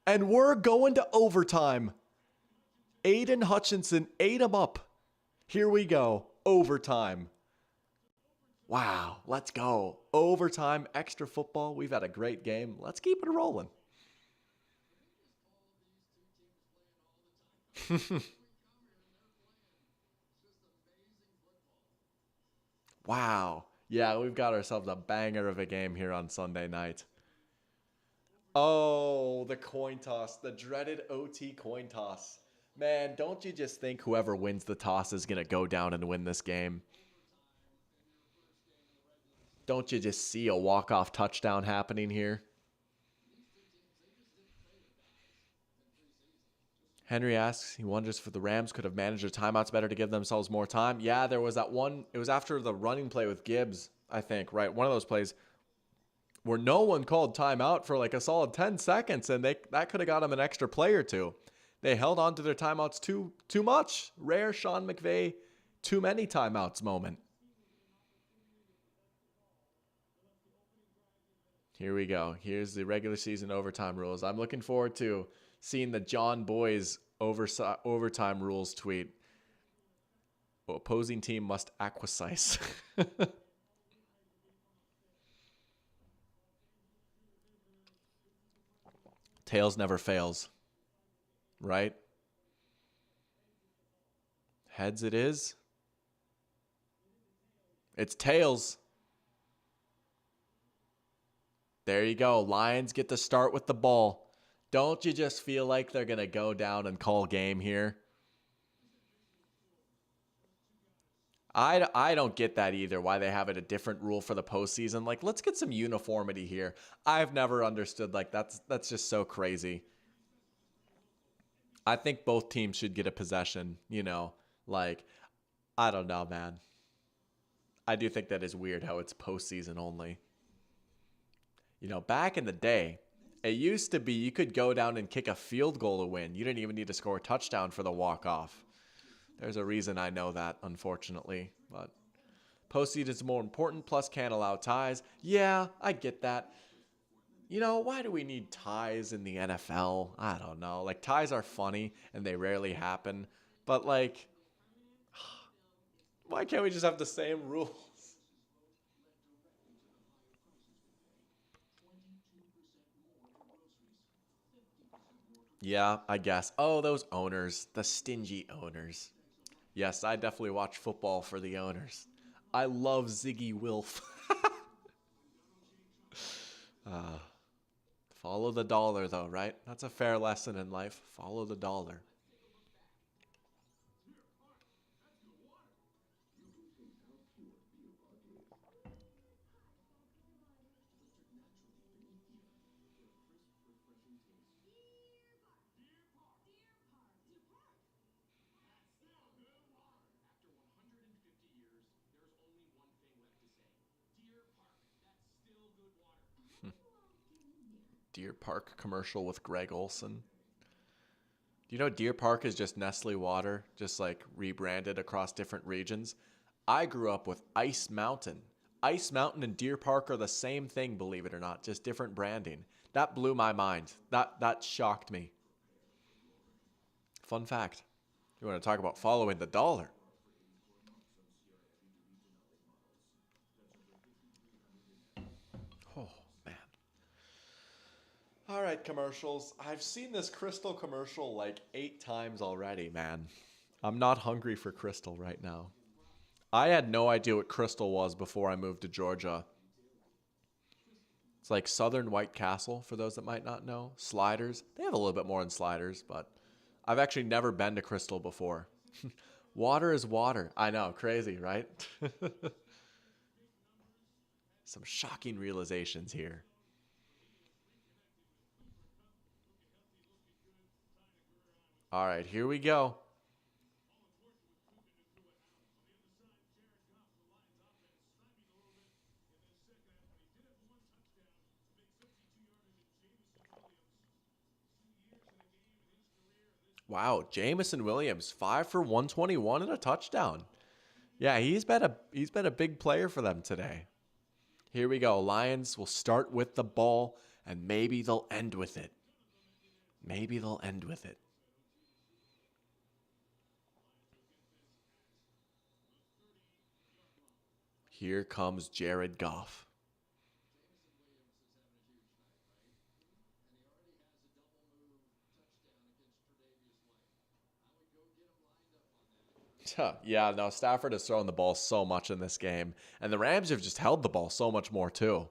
And we're going to overtime. Aiden Hutchinson ate him up. Here we go. Overtime. Wow. Let's go. Overtime, extra football. We've had a great game. Let's keep it rolling. Wow. Yeah, we've got ourselves a banger of a game here on Sunday night. Oh, the coin toss, the dreaded OT coin toss. Man, don't you just think whoever wins the toss is going to go down and win this game? Don't you just see a walk-off touchdown happening here? Henry asks, he wonders if the Rams could have managed their timeouts better to give themselves more time. Yeah, there was that one. It was after the running play with Gibbs, I think, right? One of those plays where no one called timeout for like a solid 10 seconds, and that could have got them an extra play or two. They held on to their timeouts too much. Rare Sean McVay, too many timeouts moment. Here we go. Here's the regular season overtime rules. I'm looking forward to seeing the John Boys overtime rules tweet. Opposing team must acquisize. Tails never fails. Right? Heads it is. It's tails. There you go. Lions get to start with the ball. Don't you just feel like they're going to go down and call game here? I don't get that either, why they have it a different rule for the postseason. Like, let's get some uniformity here. I've never understood, like, that's just so crazy. I think both teams should get a possession, like, I don't know, man. I do think that is weird how it's postseason only. Back in the day, it used to be you could go down and kick a field goal to win. You didn't even need to score a touchdown for the walk-off. There's a reason I know that, unfortunately. But postseason is more important, plus can't allow ties. Yeah, I get that. Why do we need ties in the NFL? I don't know. Like, ties are funny, and they rarely happen. But, like, why can't we just have the same rules? Yeah, I guess. Oh, those owners. The stingy owners. Yes, I definitely watch football for the owners. I love Ziggy Wilf. Follow the dollar, though, right? That's a fair lesson in life. Follow the dollar. Deer Park commercial with Greg Olson. Do you know Deer Park is just Nestle water, just like rebranded across different regions? I grew up with Ice Mountain. Ice Mountain and Deer Park are the same thing, believe it or not, just different branding. That blew my mind. That shocked me. Fun fact. You want to talk about following the dollar? Oh, man. All right, commercials. I've seen this Crystal commercial like 8 times already, man. I'm not hungry for Crystal right now. I had no idea what Crystal was before I moved to Georgia. It's like Southern White Castle, for those that might not know. Sliders. They have a little bit more in Sliders, but I've actually never been to Crystal before. Water is water. I know, crazy, right? Some shocking realizations here. All right, here we go. Wow, Jamison Williams, 5 for 121 and a touchdown. Yeah, he's been a big player for them today. Here we go. Lions will start with the ball, and maybe they'll end with it. Maybe they'll end with it. Here comes Jared Goff. Yeah, no, Stafford has thrown the ball so much in this game. And the Rams have just held the ball so much more, too.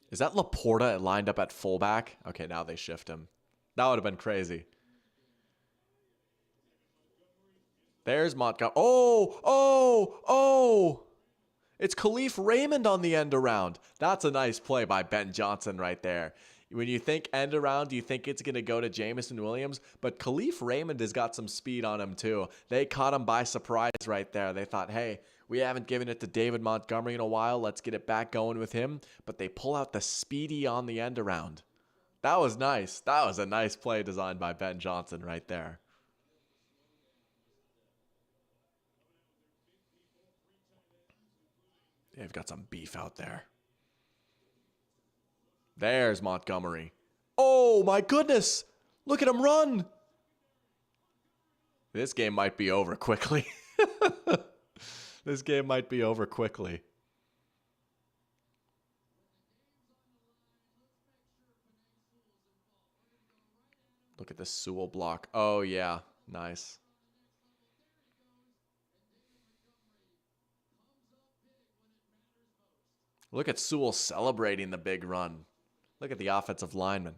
Is that Laporta lined up at fullback? Okay, now they shift him. That would have been crazy. There's Montgomery. Oh! It's Khalif Raymond on the end around. That's a nice play by Ben Johnson right there. When you think end around, you think it's going to go to Jameson Williams, but Khalif Raymond has got some speed on him too. They caught him by surprise right there. They thought, hey, we haven't given it to David Montgomery in a while. Let's get it back going with him. But they pull out the speedy on the end around. That was nice. That was a nice play designed by Ben Johnson right there. They've got some beef out there. There's Montgomery. Oh, my goodness. Look at him run. This game might be over quickly. This game might be over quickly. Look at this Sewell block. Oh, yeah. Nice. Look at Sewell celebrating the big run. Look at the offensive lineman.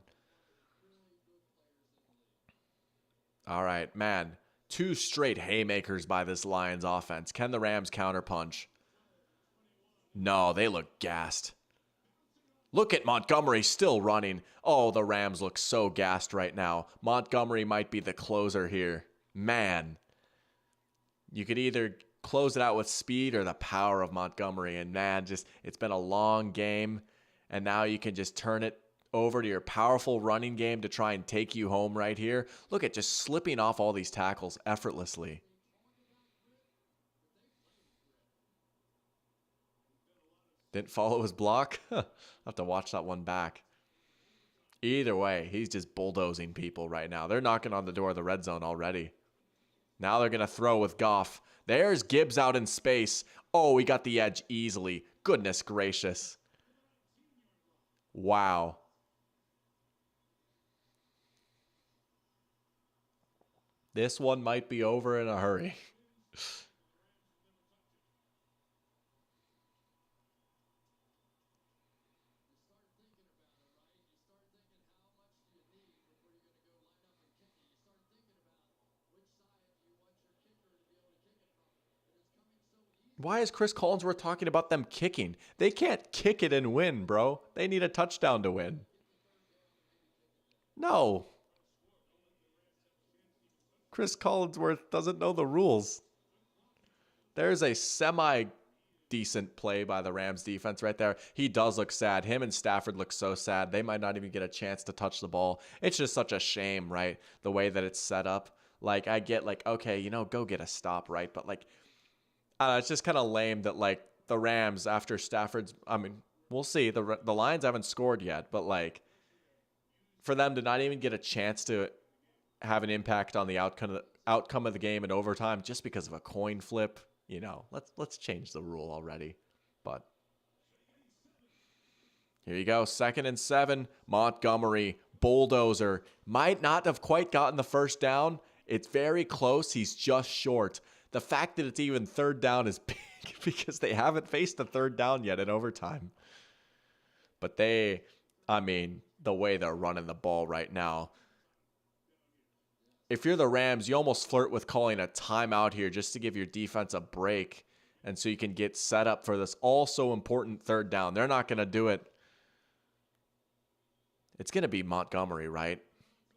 All right, man. 2 straight haymakers by this Lions offense. Can the Rams counterpunch? No, they look gassed. Look at Montgomery still running. Oh, the Rams look so gassed right now. Montgomery might be the closer here. Man. You could either close it out with speed or the power of Montgomery. And man, it's been a long game. And now you can just turn it over to your powerful running game to try and take you home right here. Look at just slipping off all these tackles effortlessly. Didn't follow his block? I'll have to watch that one back. Either way, he's just bulldozing people right now. They're knocking on the door of the red zone already. Now they're going to throw with Goff. There's Gibbs out in space. Oh, he got the edge easily. Goodness gracious. Wow. This one might be over in a hurry. Why is Chris Collinsworth talking about them kicking? They can't kick it and win, bro. They need a touchdown to win. No. Chris Collinsworth doesn't know the rules. There's a semi-decent play by the Rams defense right there. He does look sad. Him and Stafford look so sad. They might not even get a chance to touch the ball. It's just such a shame, right? The way that it's set up. Like, I get like, okay, go get a stop, right? But like, it's just kind of lame that like the Rams after Stafford's, we'll see. The Lions haven't scored yet, but like for them to not even get a chance to have an impact on the outcome of the game in overtime just because of a coin flip, let's change the rule already. But here you go, 2nd and 7. Montgomery, bulldozer, might not have quite gotten the first down. It's very close. He's just short. The fact that it's even 3rd down is big because they haven't faced a 3rd down yet in overtime. But the way they're running the ball right now, if you're the Rams, you almost flirt with calling a timeout here just to give your defense a break and so you can get set up for this also important 3rd down. They're not going to do it. It's going to be Montgomery, right?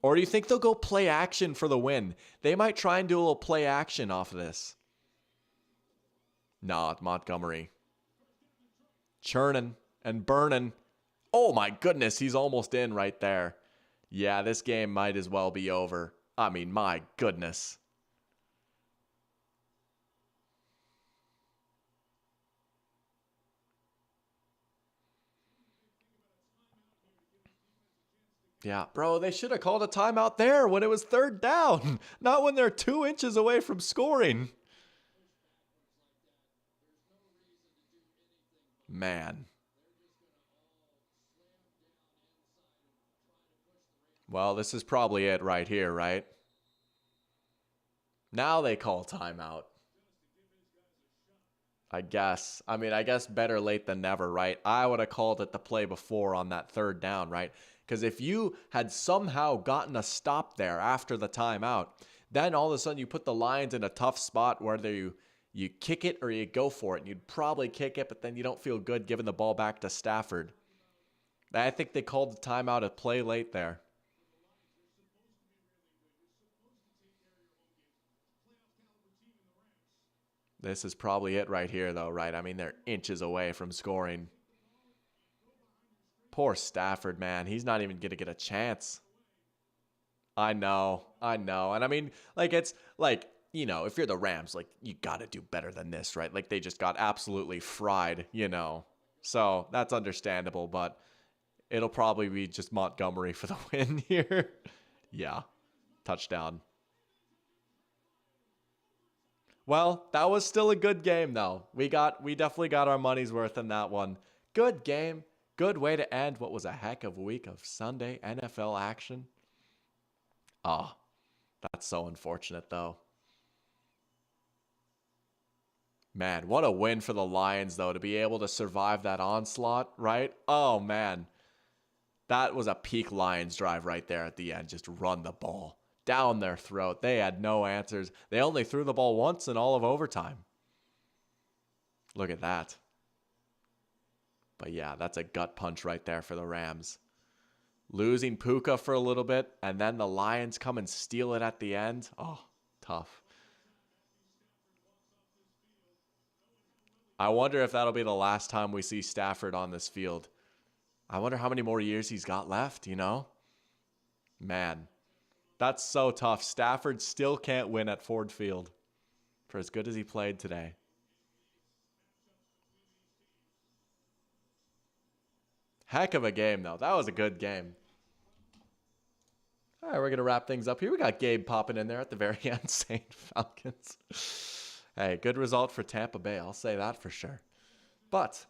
Or do you think they'll go play action for the win? They might try and do a little play action off of this. Nah, Montgomery. Churning and burning. Oh my goodness, he's almost in right there. Yeah, this game might as well be over. My goodness. Yeah, bro, they should have called a timeout there when it was 3rd down, not when they're 2 inches away from scoring. Man. Well, this is probably it right here, right? Now they call timeout. I guess. I mean, I guess better late than never, right? I would have called it the play before on that third down, right? Because if you had somehow gotten a stop there after the timeout, then all of a sudden you put the Lions in a tough spot, whether you kick it or you go for it. And you'd probably kick it, but then you don't feel good giving the ball back to Stafford. I think they called the timeout a play late there. This is probably it right here, though, right? I mean, they're inches away from scoring. Poor Stafford, man. He's not even going to get a chance. I know. And I mean, like, it's like, you know, if you're the Rams, like, you got to do better than this, right? Like, they just got absolutely fried, you know. So that's understandable, but it'll probably be just Montgomery for the win here. Yeah. Touchdown. Well, that was still a good game, though. We definitely got our money's worth in that one. Good game. Good way to end what was a heck of a week of Sunday NFL action. Oh, that's so unfortunate, though. Man, what a win for the Lions, though, to be able to survive that onslaught, right? Oh, man. That was a peak Lions drive right there at the end. Just run the ball down their throat. They had no answers. They only threw the ball once in all of overtime. Look at that. But yeah, that's a gut punch right there for the Rams. Losing Puka for a little bit, and then the Lions come and steal it at the end. Oh, tough. I wonder if that'll be the last time we see Stafford on this field. I wonder how many more years he's got left, you know? Man. That's so tough. Stafford still can't win at Ford Field for as good as he played today. Heck of a game, though. That was a good game. All right, we're going to wrap things up here. We got Gabe popping in there at the very end saying Falcons. Hey, good result for Tampa Bay. I'll say that for sure. But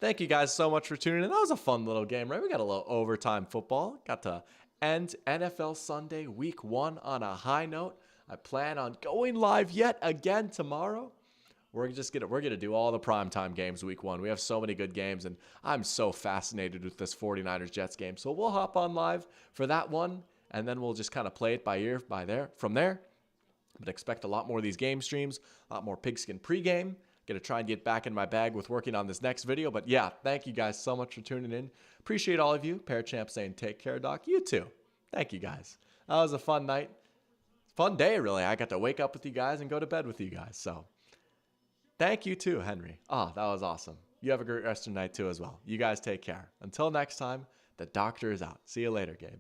thank you guys so much for tuning in. That was a fun little game, right? We got a little overtime football. Got to end NFL Sunday Week 1 on a high note. I plan on going live yet again tomorrow. We're gonna do all the primetime games Week 1. We have so many good games, and I'm so fascinated with this 49ers Jets game. So we'll hop on live for that one, and then we'll just kind of play it by ear from there. But expect a lot more of these game streams, a lot more Pigskin pregame. Gonna try and get back in my bag with working on this next video. But yeah, thank you guys so much for tuning in. Appreciate all of you. Parachamp saying take care, Doc. You too. Thank you guys. That was a fun night. Fun day, really. I got to wake up with you guys and go to bed with you guys. So thank you too, Henry. Oh, that was awesome. You have a great rest of the night too as well. You guys take care. Until next time, the doctor is out. See you later, Gabe.